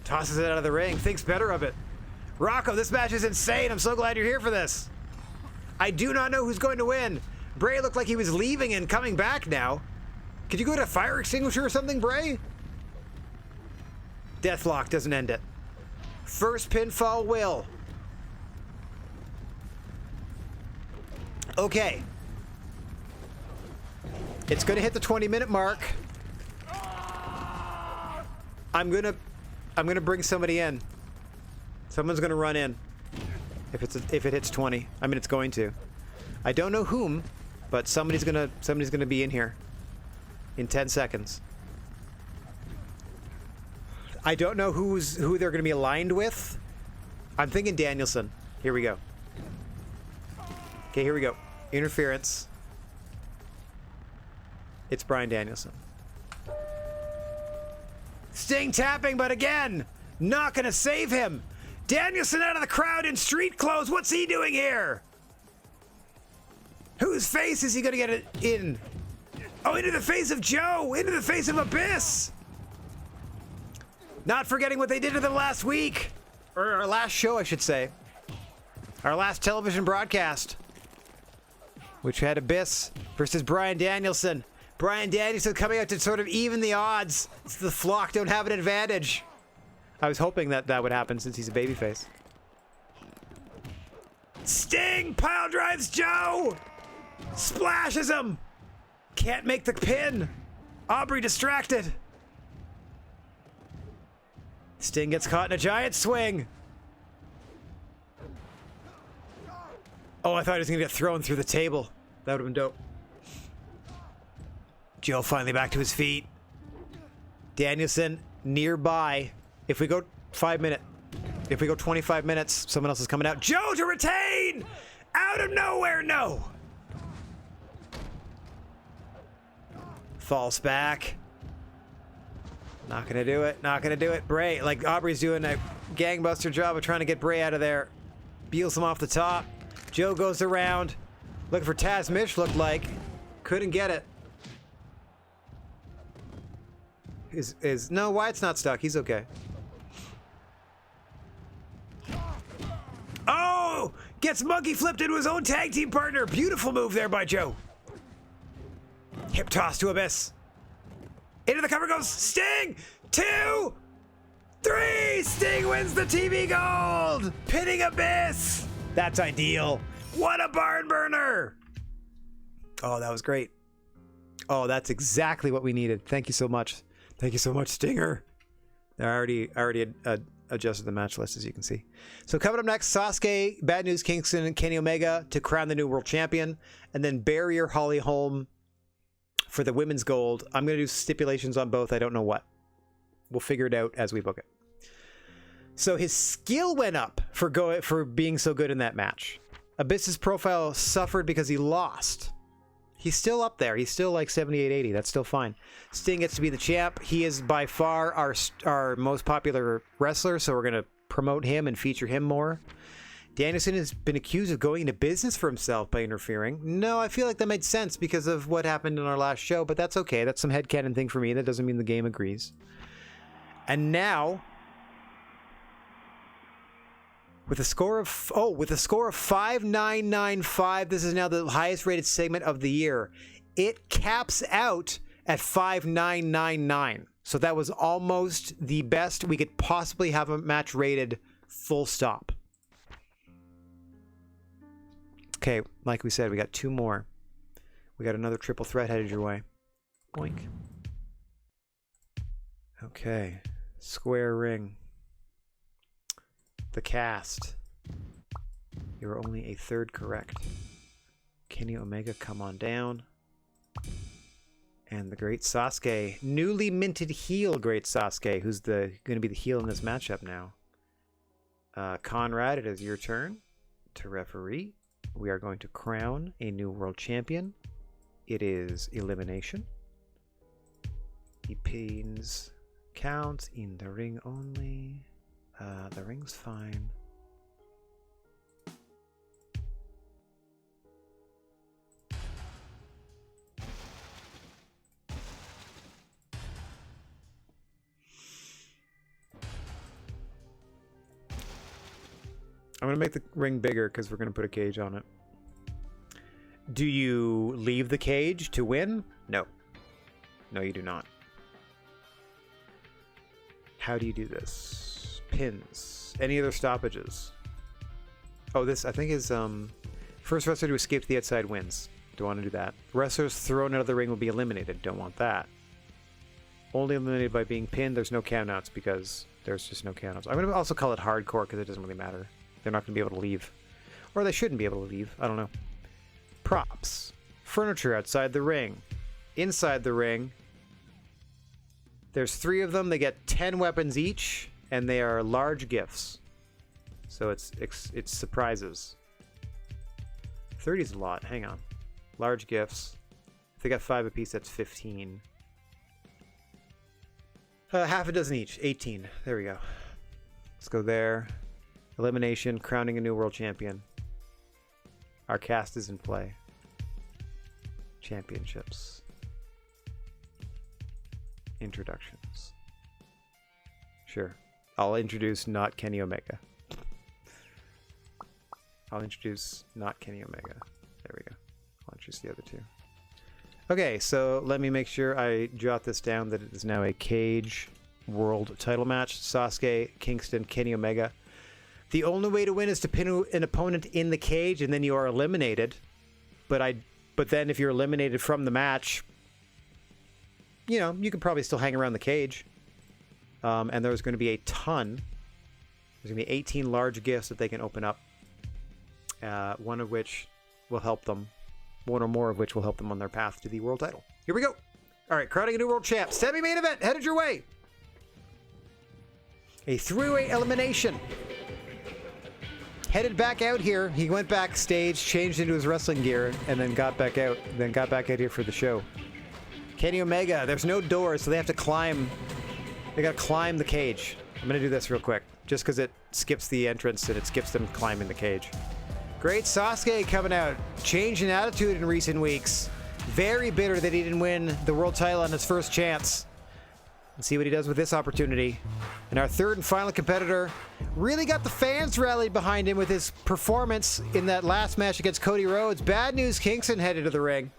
Tosses it out of the ring. Thinks better of it. Rocco, this match is insane. I'm so glad you're here for this. I do not know who's going to win. Bray looked like he was leaving and coming back now. Could you go to a fire extinguisher or something, Bray? Deathlock doesn't end it. First pinfall will. Okay. It's going to hit the 20-minute mark. I'm going to bring somebody in. Someone's going to run in. If it hits 20. I mean, it's going to. I don't know whom, but somebody's going to be in here in 10 seconds. I don't know who they're going to be aligned with. I'm thinking Danielson. Here we go. Okay, here we go. Interference. It's Bryan Danielson. Sting tapping, but again, not going to save him. Danielson out of the crowd in street clothes. What's he doing here? Whose face is he going to get it in? Oh, into the face of Joe. Into the face of Abyss. Not forgetting what they did to them last week. Or our last show, I should say. Our last television broadcast. Which had Abyss versus Bryan Danielson. Bryan Danielson coming out to sort of even the odds. So the flock don't have an advantage. I was hoping that would happen since he's a babyface. Sting pile drives Joe. Splashes him. Can't make the pin. Aubrey distracted. Sting gets caught in a giant swing. Oh, I thought he was going to get thrown through the table. That would have been dope. Joe finally back to his feet. Danielson nearby. If we go 5 minutes, if we go 25 minutes, someone else is coming out. Joe to retain! Out of nowhere, no! Falls back. Not gonna do it, not gonna do it. Bray, like Aubrey's doing a gangbuster job of trying to get Bray out of there. Beals him off the top. Joe goes around. Looking for Taz Mish, looked like. Couldn't get it. No, Wyatt's not stuck. He's okay. Oh! Gets monkey flipped into his own tag team partner. Beautiful move there by Joe. Hip toss to Abyss. Into the cover goes Sting. 2, 3. Sting wins the TV gold. Pinning Abyss. That's ideal. What a barn burner. Oh, that was great. Oh, that's exactly what we needed. Thank you so much. Thank you so much, Stinger. I already adjusted the match list, as you can see. So coming up next, Sasuke, Bad News Kingston, and Kenny Omega to crown the new world champion. And then Barrier Holly Holm for the women's gold. I'm going to do stipulations on both. I don't know what. We'll figure it out as we book it. So his skill went up for being so good in that match. Abyss's profile suffered because he lost. He's still up there. He's still like 78, 80. That's still fine. Sting gets to be the champ. He is by far our most popular wrestler, so we're going to promote him and feature him more. Danielson has been accused of going into business for himself by interfering. No, I feel like that made sense because of what happened in our last show, but that's okay. That's some headcanon thing for me. That doesn't mean the game agrees. And now, with a score of 5995, this is now the highest rated segment of the year. It caps out at 5999. So that was almost the best we could possibly have a match rated, full stop. Okay, like we said, we got 2 more. We got another triple threat headed your way. Boink. Okay, square ring. The cast. You were only a third correct. Kenny Omega, come on down. And the great Sasuke, newly minted heel great Sasuke, who's going to be the heel in this matchup now. Conrad, it is your turn to referee. We are going to crown a new world champion. It is elimination. He pins counts in the ring only. The ring's fine. I'm going to make the ring bigger because we're going to put a cage on it. Do you leave the cage to win? No. No, you do not. How do you do this? Pins. Any other stoppages? Oh, this I think is first wrestler to escape to the outside wins. Don't want to do that. Wrestlers thrown out of the ring will be eliminated. Don't want that. Only eliminated by being pinned. There's no countouts because there's just no countouts. I'm going to also call it hardcore because it doesn't really matter. They're not going to be able to leave. Or they shouldn't be able to leave. I don't know. Props. Furniture outside the ring. Inside the ring. There's 3 of them. They get 10 weapons each. And they are large gifts. So it's surprises. 30 is a lot. Hang on. Large gifts. If they got 5 apiece, that's 15. Half a dozen each. 18. There we go. Let's go there. Elimination, crowning a new world champion. Our cast is in play. Championships. Introductions. Sure. I'll introduce not Kenny Omega. I'll introduce not Kenny Omega. There we go. I'll introduce the other 2. Okay, so let me make sure I jot this down that it is now a cage world title match. Sasuke, Kingston, Kenny Omega. The only way to win is to pin an opponent in the cage, and then you are eliminated. But then if you're eliminated from the match, you know, you can probably still hang around the cage. And there's going to be a ton. There's going to be 18 large gifts that they can open up. One of which will help them. One or more of which will help them on their path to the world title. Here we go. All right, crowning a new world champ. Semi-main event headed your way. A 3-way elimination. Headed back out here. He went backstage, changed into his wrestling gear, and then got back out. Then got back out here for the show. Kenny Omega. There's no doors, so they have to climb. They got to climb the cage. I'm going to do this real quick, just because it skips the entrance and it skips them climbing the cage. Great Sasuke coming out. Change in attitude in recent weeks. Very bitter that he didn't win the world title on his first chance. Let's see what he does with this opportunity. And our third and final competitor really got the fans rallied behind him with his performance in that last match against Cody Rhodes. Bad News Kingston headed to the ring.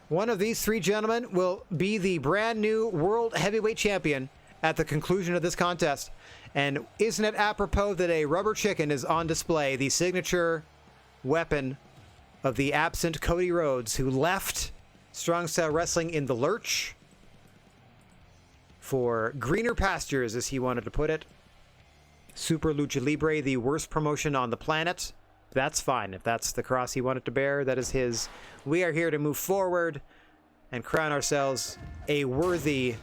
One of these three gentlemen will be the brand new World Heavyweight Champion at the conclusion of this contest. And isn't it apropos that a rubber chicken is on display, the signature weapon of the absent Cody Rhodes, who left Strong Style Wrestling in the lurch for greener pastures, as he wanted to put it. Super Lucha Libre, the worst promotion on the planet. That's fine. If that's the cross he wanted to bear, that is his. We are here to move forward and crown ourselves a worthy,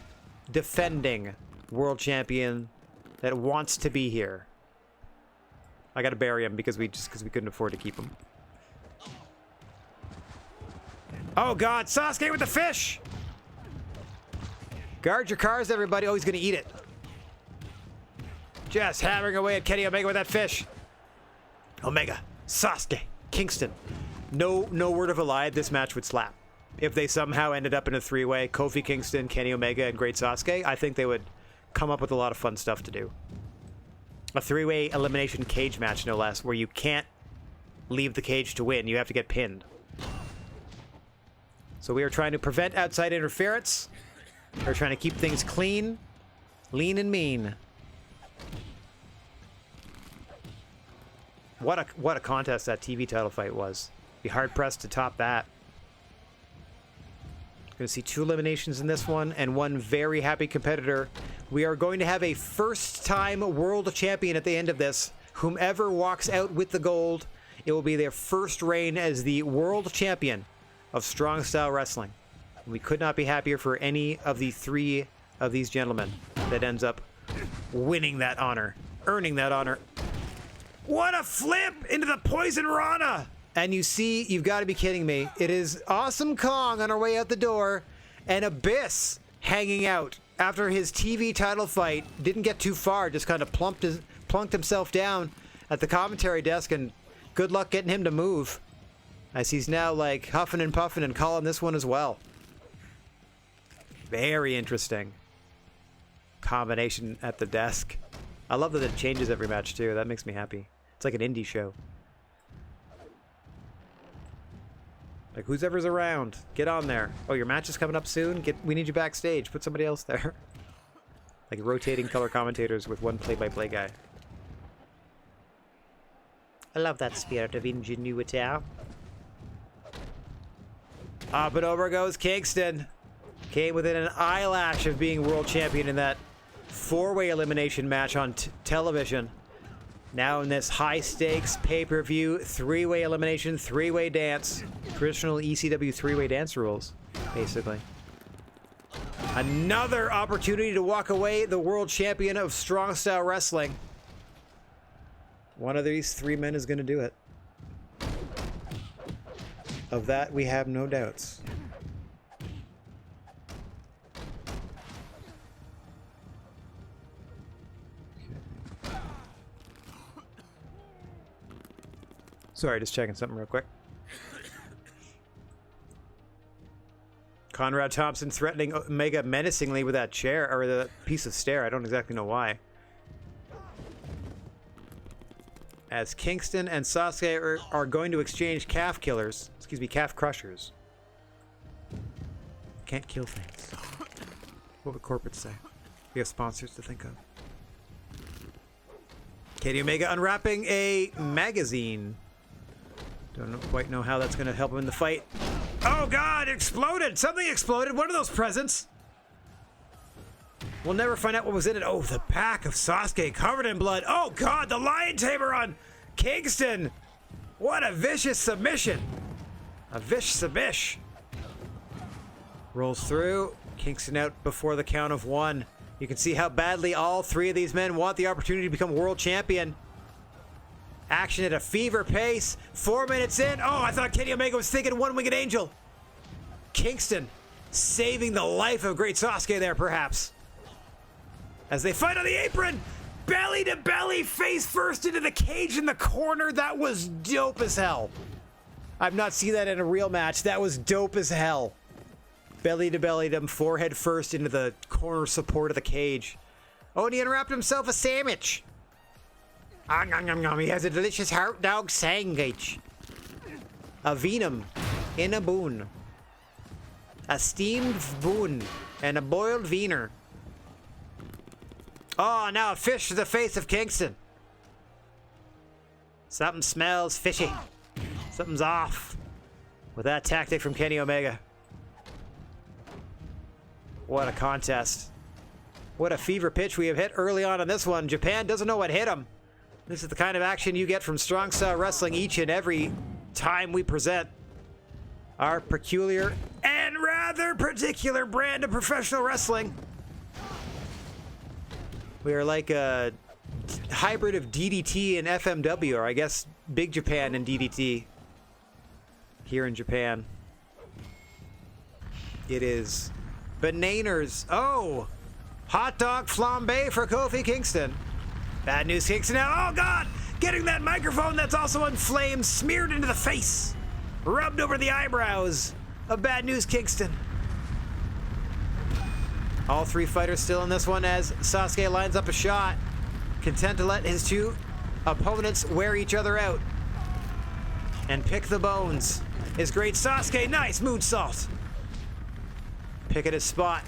defending world champion that wants to be here. I gotta bury him because we couldn't afford to keep him. Oh God, Sasuke with the fish! Guard your cars, everybody. Oh, he's gonna eat it. Just hammering away at Kenny Omega with that fish. Omega, Sasuke, Kingston. No word of a lie, this match would slap. If they somehow ended up in a three-way, Kofi Kingston, Kenny Omega, and Great Sasuke, I think they would come up with a lot of fun stuff to do. A three-way elimination cage match, no less, where you can't leave the cage to win. You have to get pinned. So we are trying to prevent outside interference. We're trying to keep things clean, lean and mean. What a contest that TV title fight was. Be hard-pressed to top that. Going to see 2 eliminations in this one, and one very happy competitor. We are going to have a first-time world champion at the end of this. Whomever walks out with the gold, it will be their first reign as the world champion of Strong Style Wrestling. We could not be happier for any of the 3 of these gentlemen that ends up winning that honor, earning that honor. What a flip into the Poison Rana! And you see, you've got to be kidding me. It is Awesome Kong on our way out the door, and Abyss hanging out after his TV title fight. Didn't get too far, just kind of plunked himself down at the commentary desk, and good luck getting him to move, as he's now like huffing and puffing and calling this one as well. Very interesting combination at the desk. I love that it changes every match too. That makes me happy. It's like an indie show. Like, who's ever's around? Get on there. Oh, your match is coming up soon? We need you backstage. Put somebody else there. Like rotating color commentators with one play-by-play guy. I love that spirit of ingenuity. But over goes Kingston. Came within an eyelash of being world champion in that 4-way elimination match on television. Now in this high-stakes pay-per-view 3-way elimination, 3-way dance. Traditional ECW 3-way dance rules, basically. Another opportunity to walk away the world champion of Strong Style Wrestling. One of these 3 men is going to do it. Of that, we have no doubts. Sorry, just checking something real quick. Conrad Thompson threatening Omega menacingly with that chair, or the piece of stair. I don't exactly know why. As Kingston and Sasuke are going to exchange calf killers. Excuse me, calf crushers. Can't kill things. What would corporate say? We have sponsors to think of. Kenny Omega unwrapping a magazine. Don't quite know how that's going to help him in the fight. Oh God, it exploded! Something exploded! What are those presents? We'll never find out what was in it. Oh, the pack of Sasuke covered in blood. Oh God, the lion tamer on Kingston! What a vicious submission! A vish sabish. Rolls through. Kingston out before the count of 1. You can see how badly all 3 of these men want the opportunity to become world champion. Action at a fever pace. 4 minutes in. Oh, I thought Kenny Omega was thinking One-Winged Angel. Kingston saving the life of Great Sasuke there, perhaps. As they fight on the apron. Belly to belly, face first into the cage in the corner. That was dope as hell. I've not seen that in a real match. That was dope as hell. Belly to belly, them forehead first into the corner support of the cage. Oh, and he unwrapped himself a sandwich. He has a delicious hot dog sandwich. A Venom in a boon. A steamed spoon and a boiled wiener. Oh, now a fish to the face of Kingston. Something smells fishy. Something's off with that tactic from Kenny Omega. What a contest. What a fever pitch we have hit early on in this one. Japan doesn't know what hit him. This is the kind of action you get from Strong Style Wrestling each and every time we present our peculiar and rather particular brand of professional wrestling. We are like a hybrid of DDT and FMW, or I guess Big Japan and DDT here in Japan. It is bananas. Oh! Hot dog flambe for Kofi Kingston. Bad News Kingston now. Oh, God! Getting that microphone that's also in flames smeared into the face. Rubbed over the eyebrows of Bad News Kingston. All three fighters still in this one as Sasuke lines up a shot. Content to let his two opponents wear each other out. And pick the bones. Is great Sasuke. Nice moonsault. Pick at his spot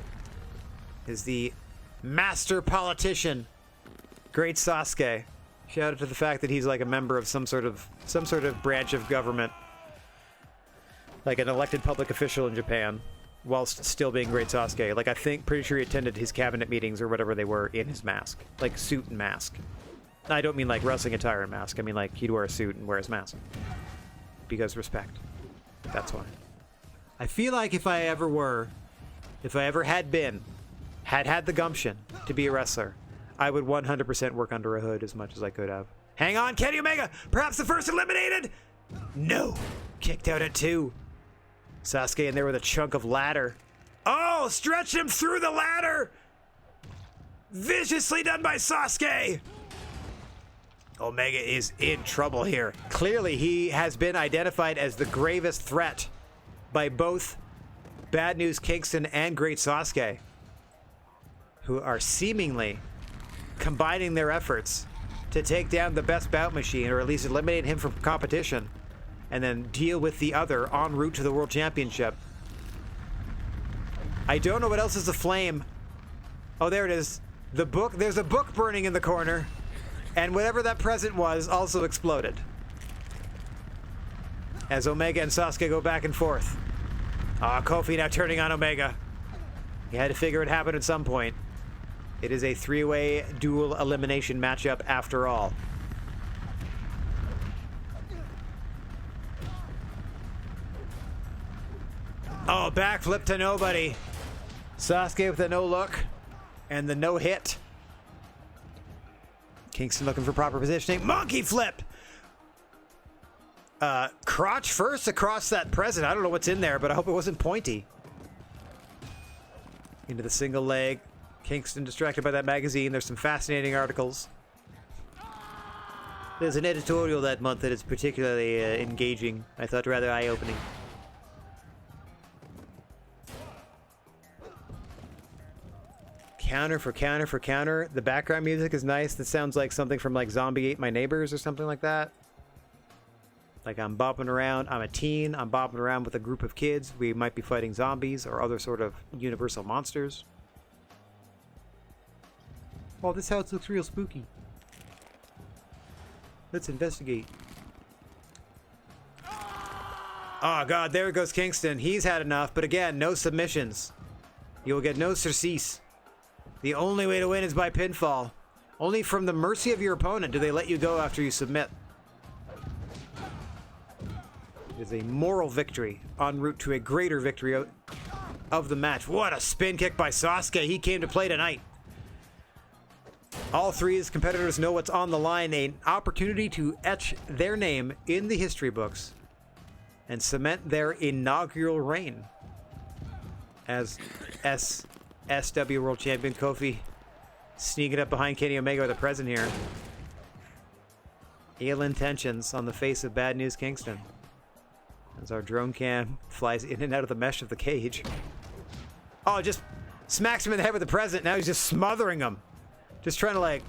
is the master politician, great Sasuke. Shout out to the fact that he's like a member of some sort of branch of government, like an elected public official in Japan, whilst still being great Sasuke. Like, pretty sure he attended his cabinet meetings or whatever they were in his mask, like suit and mask. I don't mean like wrestling attire and mask. I mean like he'd wear a suit and wear his mask because respect. That's why. I feel like if I ever had the gumption to be a wrestler, I would 100% work under a hood as much as I could have. Hang on, Kenny Omega! Perhaps the first eliminated? No! Kicked out at 2. Sasuke in there with a chunk of ladder. Oh! Stretched him through the ladder! Viciously done by Sasuke! Omega is in trouble here. Clearly, he has been identified as the gravest threat by both Bad News Kingston and Great Sasuke, who are seemingly combining their efforts to take down the best bout machine, or at least eliminate him from competition, and then deal with the other en route to the World Championship. I don't know what else is aflame. Oh, there it is. The book. There's a book burning in the corner, and whatever that present was also exploded. As Omega and Sasuke go back and forth. Kofi now turning on Omega. He had to figure it happened at some point. It is a 3-way dual elimination matchup after all. Oh, backflip to nobody. Sasuke with the no look and the no hit. Kingston looking for proper positioning. Monkey flip! Crotch first across that present. I don't know what's in there, but I hope it wasn't pointy. Into the single leg. Kingston distracted by that magazine. There's some fascinating articles. There's an editorial that month that is particularly engaging. I thought rather eye-opening. Counter for counter for counter. The background music is nice. That sounds like something from like Zombie Ate My Neighbors or something like that. Like I'm bopping around. I'm a teen. I'm bopping around with a group of kids. We might be fighting zombies or other sort of universal monsters. Oh, this house looks real spooky. Let's investigate. Oh, God, there goes Kingston. He's had enough, but again, no submissions. You will get no surcease. The only way to win is by pinfall. Only from the mercy of your opponent do they let you go after you submit. It is a moral victory en route to a greater victory of the match. What a spin kick by Sasuke. He came to play tonight. All three of his competitors know what's on the line. An opportunity to etch their name in the history books and cement their inaugural reign as SW World Champion. Kofi sneaking up behind Kenny Omega with a present here. Ill intentions on the face of Bad News Kingston as our drone cam flies in and out of the mesh of the cage. Oh, just smacks him in the head with the present. Now he's just smothering him. Just trying to, like,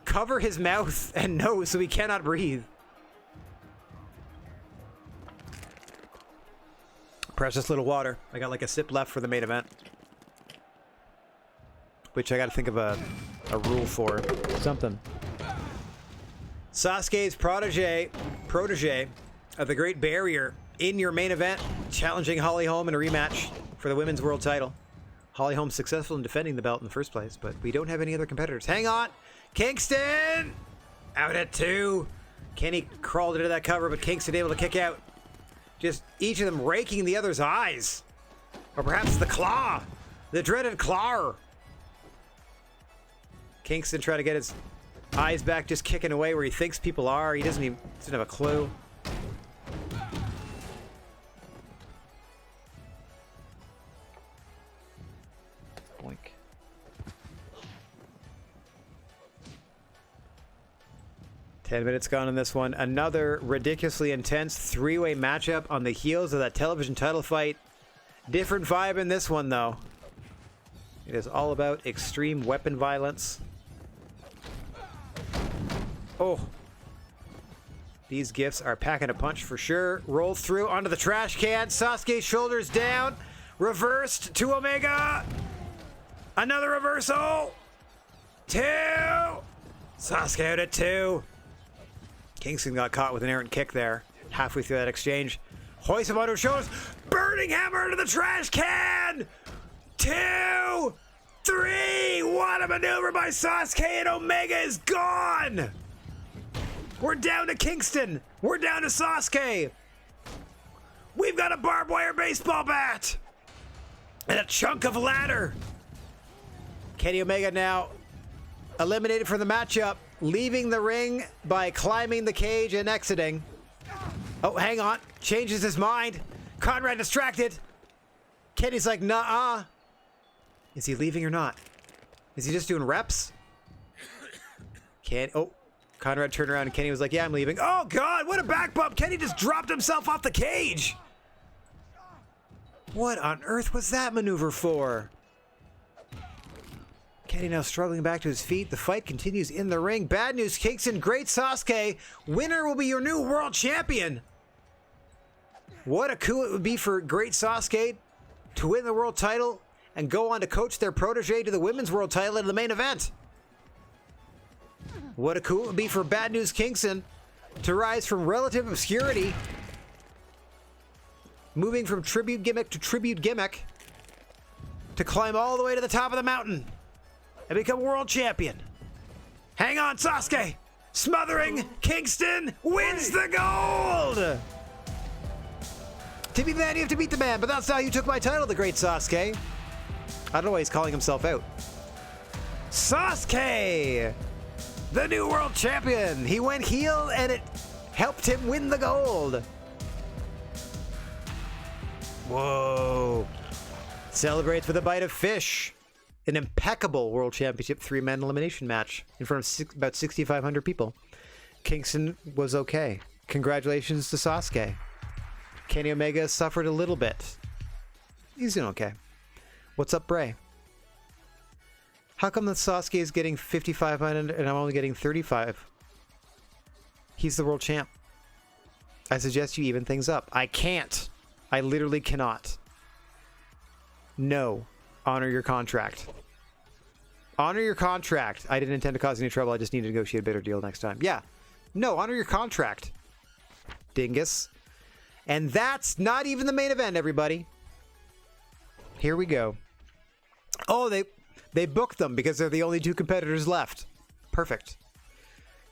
cover his mouth and nose so he cannot breathe. Precious little water. I got like a sip left for the main event. Which I gotta think of a rule for. Something. Sasuke's protege of the Great Barrier in your main event, challenging Holly Holm in a rematch for the Women's World title. Holly Holm successful in defending the belt in the first place, but we don't have any other competitors. Hang on! Kingston! Out at 2. Kenny crawled into that cover, but Kingston able to kick out. Just each of them raking the other's eyes. Or perhaps the claw. The dreaded claw. Kingston trying to get his eyes back, just kicking away where he thinks people are. He doesn't have a clue. Boink. Ten minutes gone in this one. Another ridiculously intense three-way matchup on the heels of that television title fight. Different vibe in this one, though. It is all about extreme weapon violence. Oh. These gifts are packing a punch for sure. Roll through onto the trash can. Sasuke shoulders down. Reversed to Omega. Another reversal. 2. Sasuke out at 2. Kingston got caught with an errant kick there. Halfway through that exchange. Hoist him onto his shoulders. Burning hammer into the trash can. 2, 3. What a maneuver by Sasuke, and Omega is gone. We're down to Kingston. We're down to Sasuke. We've got a barbed wire baseball bat. And a chunk of ladder. Kenny Omega now eliminated from the matchup, leaving the ring by climbing the cage and exiting. Oh, hang on. Changes his mind. Conrad distracted. Kenny's like, nah-uh. Is he leaving or not? Is he just doing reps? Oh, Conrad turned around and Kenny was like, yeah, I'm leaving. Oh, God, what a back bump. Kenny just dropped himself off the cage. What on earth was that maneuver for? Kenny now struggling back to his feet. The fight continues in the ring. Bad news, Kingston. Great Sasuke. Winner will be your new world champion. What a coup it would be for Great Sasuke to win the world title and go on to coach their protege to the women's world title in the main event. What a coup it would be for Bad News Kingston to rise from relative obscurity, moving from tribute gimmick to tribute gimmick, to climb all the way to the top of the mountain and become world champion. Hang on, Sasuke! Smothering Kingston wins the gold! To be the man, you have to beat the man, but that's how you took my title, the great Sasuke. I don't know why he's calling himself out. Sasuke! The new world champion! He went heel and it helped him win the gold. Whoa. Celebrates with a bite of fish. An impeccable World Championship 3-man elimination match in front of about 6,500 people. Kingston was okay. Congratulations to Sasuke. Kenny Omega suffered a little bit. He's doing okay. What's up, Bray? How come that Sasuke is getting 5,500 and I'm only getting 35? He's the world champ. I suggest you even things up. I can't. I literally cannot. No. Honor your contract. Honor your contract. I didn't intend to cause any trouble. I just need to negotiate a better deal next time. Yeah. No, honor your contract. Dingus. And that's not even the main event, everybody. Here we go. Oh, they booked them because they're the only two competitors left. Perfect.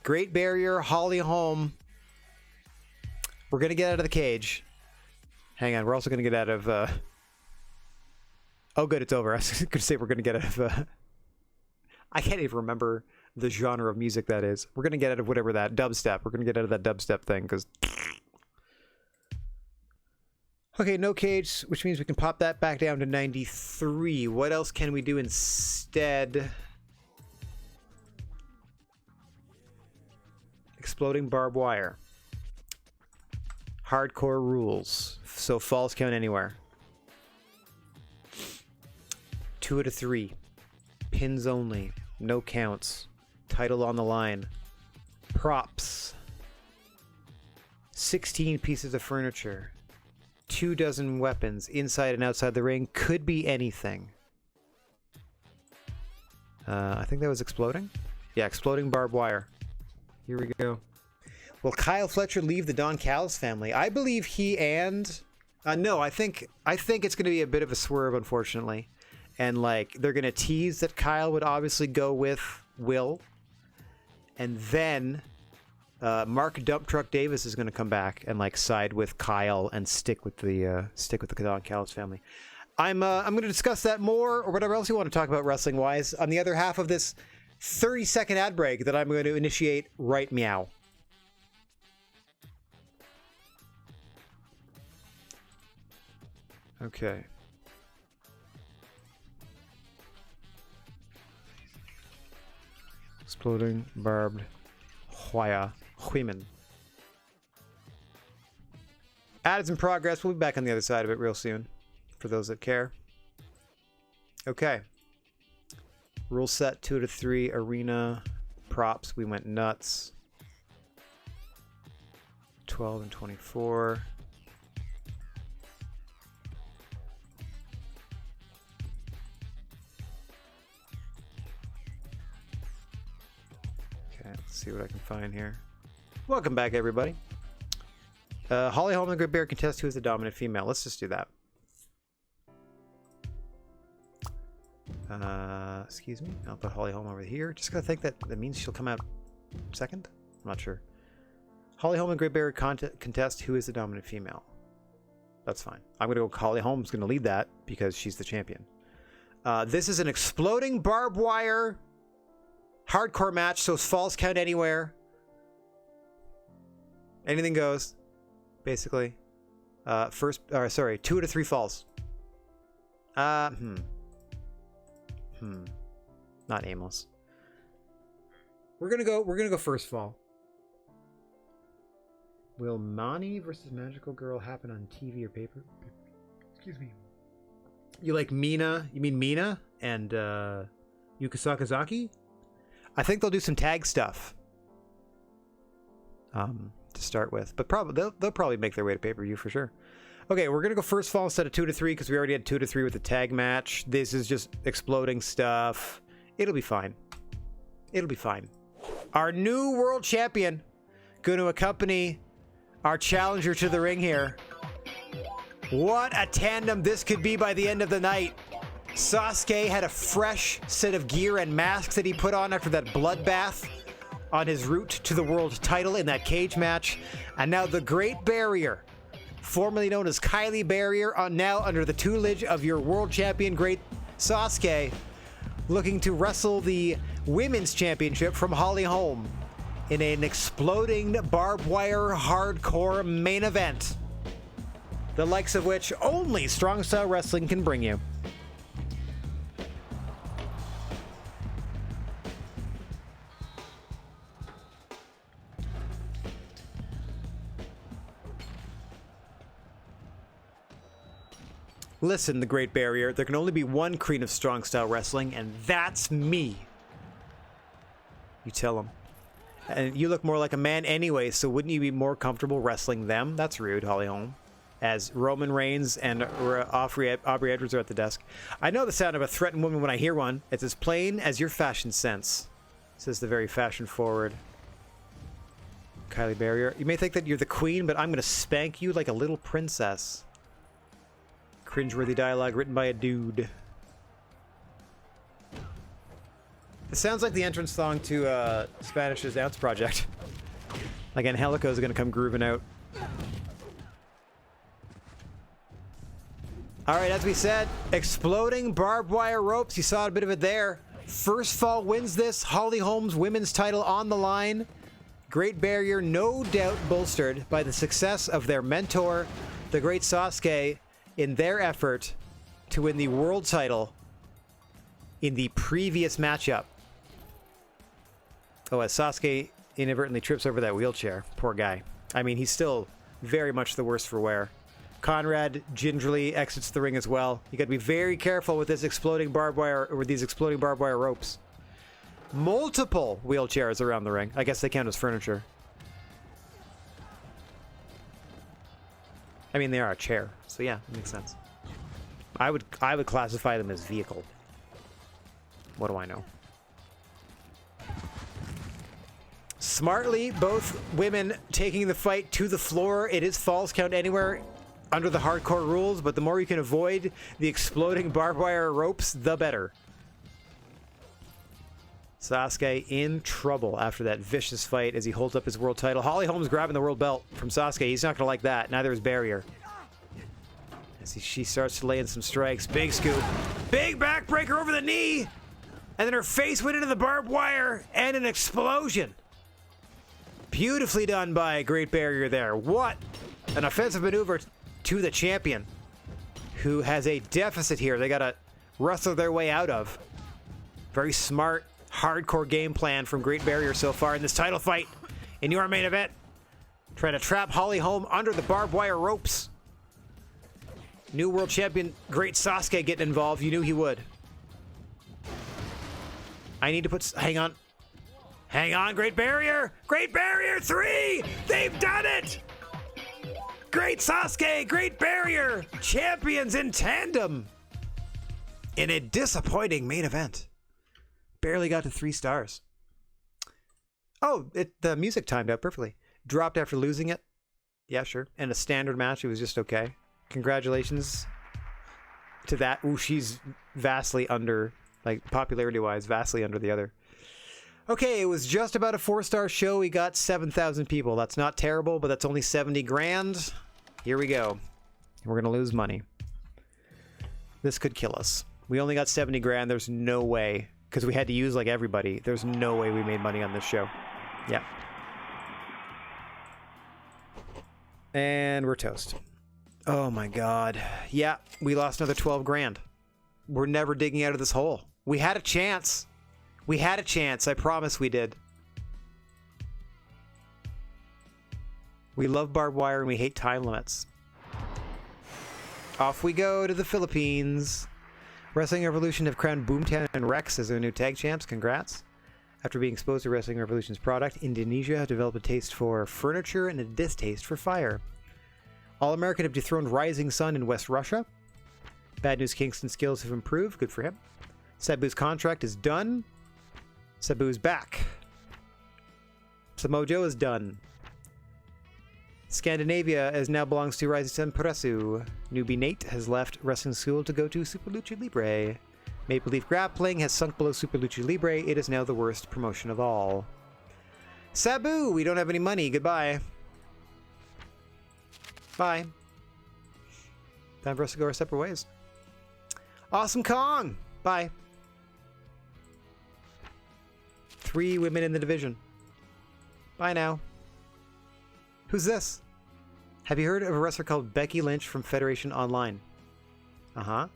Great Barrier, Holly Holm. We're going to get out of the cage. Hang on. We're also going to get out of... Oh, good. It's over. I was going to say we're going to get out of... I can't even remember the genre of music that is. We're going to get out of whatever that... Dubstep. We're going to get out of that dubstep thing because... Okay, no cage, which means we can pop that back down to 93. What else can we do instead? Exploding barbed wire. Hardcore rules. So falls count anywhere. 2 out of 3. Pins only. No counts. Title on the line. Props. 16 pieces of furniture. 24 weapons inside and outside the ring. Could be anything. I think that was exploding. Yeah, exploding barbed wire. Here we go. Will Kyle Fletcher leave the Don Callis family? I believe he and... no, I think it's going to be a bit of a swerve, unfortunately. And, like, they're going to tease that Kyle would obviously go with Will. And then Mark Dump Truck Davis is going to come back and, like, side with Kyle and stick with the Don Callis family. I'm going to discuss that more, or whatever else you want to talk about wrestling-wise, on the other half of this 30-second ad break that I'm going to initiate right meow. Okay. Exploding barbed wire. Huiman. Ads in progress. We'll be back on the other side of it real soon. For those that care. Okay. Rule set 2 to 3 arena props. We went nuts. 12 and 24. Okay, let's see what I can find here. Welcome back, everybody. Holly Holm and Great Bear contest who is the dominant female. Let's just do that. Excuse me. I'll put Holly Holm over here. Just gotta think that means she'll come out second. I'm not sure. Holly Holm and Great Bear contest who is the dominant female. That's fine. I'm gonna go. Holly Holm's gonna lead that because she's the champion. This is an exploding barbed wire hardcore match, so falls count anywhere. Anything goes, basically. 2 to 3 falls. Not aimless. We're gonna go first fall. Will Mani versus Magical Girl happen on TV or paper? Excuse me. You like Mina? You mean Mina and Yuka Sakazaki? I think they'll do some tag stuff. To start with, but probably they'll probably make their way to pay-per-view for sure. Okay, we're gonna go first fall instead of 2 to 3 because we already had 2 to 3 with the tag match. This is just exploding stuff. It'll be fine. It'll be fine. Our new world champion going to accompany our challenger to the ring here. What a tandem this could be by the end of the night. Sasuke had a fresh set of gear and masks that he put on after that bloodbath on his route to the world title in that cage match. And now the Great Barrier, formerly known as Kylie Barrier, now under the tutelage of your world champion, Great Sasuke, looking to wrestle the women's championship from Holly Holm in an exploding barbed wire hardcore main event, the likes of which only Strong Style Wrestling can bring you. Listen, the Great Barrier, there can only be one queen of Strong Style Wrestling, and that's me. You tell him. And you look more like a man anyway, so wouldn't you be more comfortable wrestling them? That's rude, Holly Holm. As Roman Reigns and Aubrey Edwards are at the desk. I know the sound of a threatened woman when I hear one. It's as plain as your fashion sense, says the very fashion-forward Kylie Barrier. You may think that you're the queen, but I'm going to spank you like a little princess. Cringeworthy dialogue written by a dude. It sounds like the entrance song to Spanish's Dance Project. Like Angelico's gonna come grooving out. Alright, as we said, exploding barbed wire ropes. You saw a bit of it there. First fall wins this. Holly Holm's women's title on the line. Great Barrier, no doubt bolstered by the success of their mentor, the Great Sasuke, in their effort to win the world title in the previous matchup. Oh, as Sasuke inadvertently trips over that wheelchair. Poor guy. I mean, he's still very much the worse for wear. Conrad gingerly exits the ring as well. You gotta be very careful with this exploding barbed wire, or these exploding barbed wire ropes. Multiple wheelchairs around the ring. I guess they count as furniture. I mean, they are a chair, so yeah, it makes sense. I would classify them as vehicle. What do I know? Smartly, both women taking the fight to the floor. It is falls count anywhere under the hardcore rules, but the more you can avoid the exploding barbed wire ropes, the better. Sasuke in trouble after that vicious fight as he holds up his world title. Holly Holmes grabbing the world belt from Sasuke. He's not going to like that. Neither is Barrier. As she starts to lay in some strikes. Big scoop. Big backbreaker over the knee. And then her face went into the barbed wire and an explosion. Beautifully done by Great Barrier there. What an offensive maneuver to the champion, who has a deficit here they got to wrestle their way out of. Very smart, hardcore game plan from Great Barrier so far in this title fight in your main event. Trying to trap Holly Holm under the barbed wire ropes. New world champion, Great Sasuke getting involved. You knew he would. I need to put... Hang on. Hang on, Great Barrier! Great Barrier 3! They've done it! Great Sasuke, Great Barrier! Champions in tandem! In a disappointing main event. Barely got to 3 stars. Oh, the music timed out perfectly. Dropped after losing it. Yeah, sure. In a standard match, it was just okay. Congratulations to that. Ooh, she's vastly under, like, popularity-wise, vastly under the other. Okay, it was just about a 4-star show. We got 7,000 people. That's not terrible, but that's only 70 grand. Here we go. We're going to lose money. This could kill us. We only got 70 grand. There's no way, because we had to use, like, everybody. There's no way we made money on this show. Yeah. And we're toast. Oh my god. Yeah, we lost another 12 grand. We're never digging out of this hole. We had a chance. We had a chance. I promise we did. We love barbed wire and we hate time limits. Off we go to the Philippines. Wrestling Revolution have crowned Boomtown and Rex as their new tag champs. Congrats. After being exposed to Wrestling Revolution's product, Indonesia have developed a taste for furniture and a distaste for fire. All-American have dethroned Rising Sun in West Russia. Bad News Kingston's skills have improved. Good for him. Sabu's contract is done. Sabu's back. Samojo is done. Scandinavia as now belongs to Rising Sun Peresu. Newbie Nate has left wrestling school to go to Super Lucha Libre. Maple Leaf Grappling has sunk below Super Lucha Libre. It is now the worst promotion of all. Sabu, we don't have any money. Goodbye. Bye. Time for us to go our separate ways. Awesome Kong! Bye. 3 women in the division. Bye now. Who's this? Have you heard of a wrestler called Becky Lynch from Federation Online? Uh-huh.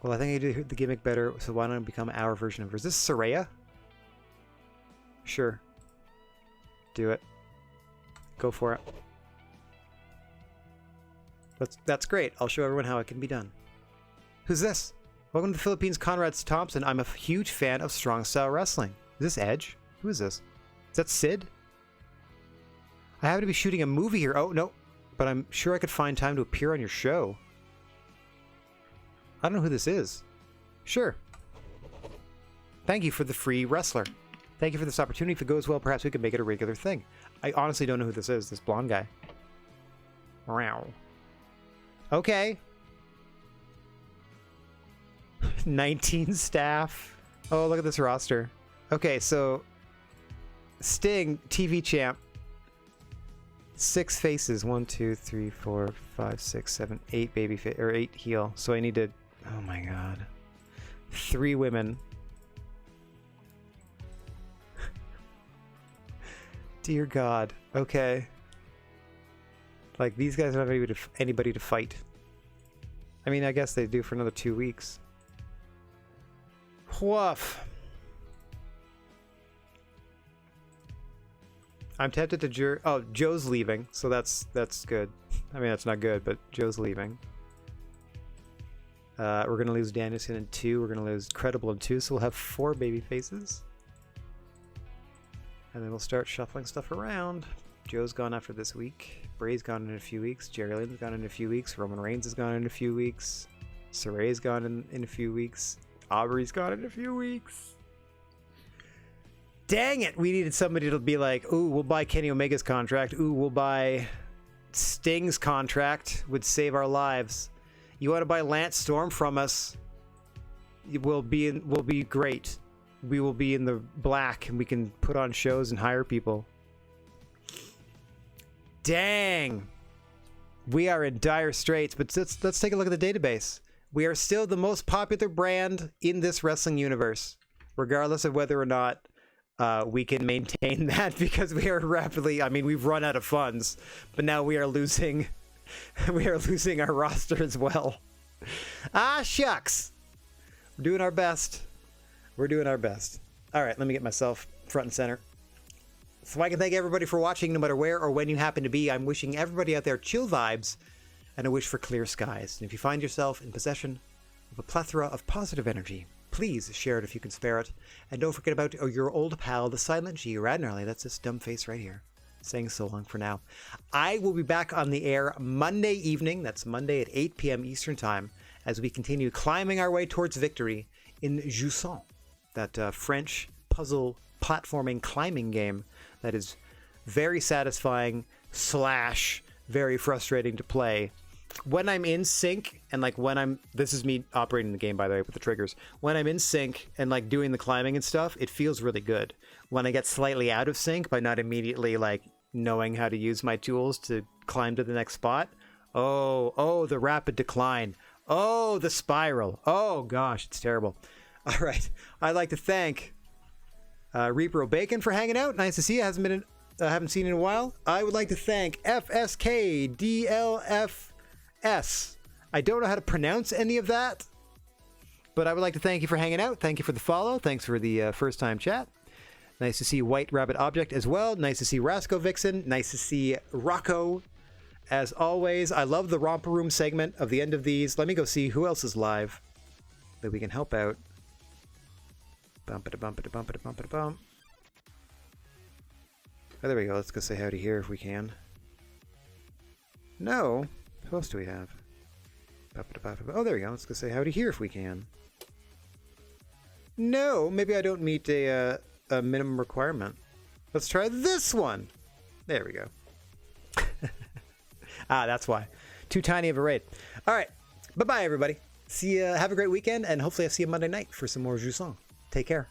Well, I think I do the gimmick better, so why don't I become our version of her? Is this Saraya? Sure. Do it. Go for it. That's great. I'll show everyone how it can be done. Who's this? Welcome to the Philippines, Conrad Thompson. I'm a huge fan of strong style wrestling. Is this Edge? Who is this? Is that Sid? I happen to be shooting a movie here. Oh, no. But I'm sure I could find time to appear on your show. I don't know who this is. Sure. Thank you for the free wrestler. Thank you for this opportunity. If it goes well, perhaps we could make it a regular thing. I honestly don't know who this is, this blonde guy. Wow. Okay. 19 staff. Oh, look at this roster. Okay, so Sting, TV champ. 6 faces. 1, 2, 3, 4, 5, 6, 7, 8 baby face or 8 heel. So I need to. Oh my god. 3 women. Dear God. Okay. Like, these guys don't have anybody to fight. I mean, I guess they do for another 2 weeks. Woof. I'm tempted to oh, Joe's leaving, so that's good. I mean, that's not good, but Joe's leaving. We're gonna lose Danielson in 2. We're gonna lose Credible in 2, so we'll have 4 baby faces. And then we'll start shuffling stuff around. Joe's gone after this week. Bray's gone in a few weeks. Jerry Lynn's gone in a few weeks. Roman Reigns has gone in a few weeks. Saray's gone in a few weeks. Aubrey's gone in a few weeks. Dang it! We needed somebody to be like, ooh, we'll buy Kenny Omega's contract. Ooh, we'll buy Sting's contract. Would save our lives. You want to buy Lance Storm from us? We'll be great. We will be in the black, and we can put on shows and hire people. Dang! We are in dire straits, but let's take a look at the database. We are still the most popular brand in this wrestling universe, regardless of whether or not we can maintain that, because we are rapidly, I mean, we've run out of funds, but now we are losing our roster as well. Ah, shucks! We're doing our best. We're doing our best. All right, let me get myself front and center. So I can thank everybody for watching, no matter where or when you happen to be. I'm wishing everybody out there chill vibes and a wish for clear skies. And if you find yourself in possession of a plethora of positive energy, please share it if you can spare it. And don't forget about your old pal, the Silent G, Rad Gnarly. That's this dumb face right here, saying so long for now. I will be back on the air Monday evening. That's Monday at 8 p.m. Eastern Time, as we continue climbing our way towards victory in Jusant, that French puzzle platforming climbing game that is very satisfying / very frustrating to play. When I'm in sync and like this is me operating the game, by the way, with the triggers. When I'm in sync and like doing the climbing and stuff, it feels really good. When I get slightly out of sync by not immediately like knowing how to use my tools to climb to the next spot, oh, the rapid decline. Oh, the spiral. Oh gosh, it's terrible. All right. I'd like to thank Reaper Bacon for hanging out. Nice to see you. Haven't seen you in a while. I would like to thank FSKDLFS. I don't know how to pronounce any of that, but I would like to thank you for hanging out. Thank you for the follow. Thanks for the first time chat. Nice to see White Rabbit Object as well. Nice to see Rasco Vixen. Nice to see Rocco. As always, I love the Romper Room segment of the end of these. Let me go see who else is live that we can help out. Bump-a-da-bump-a-da-bump-a-da-bump-a-da-bump. Oh, there we go. Let's go say howdy here if we can. No. Who else do we have? Oh, there we go. Let's go say howdy here if we can. No, maybe I don't meet a minimum requirement. Let's try this one. There we go. That's why. Too tiny of a raid. All right. Bye-bye, everybody. See you. Have a great weekend, and hopefully I'll see you Monday night for some more Jusant. Take care.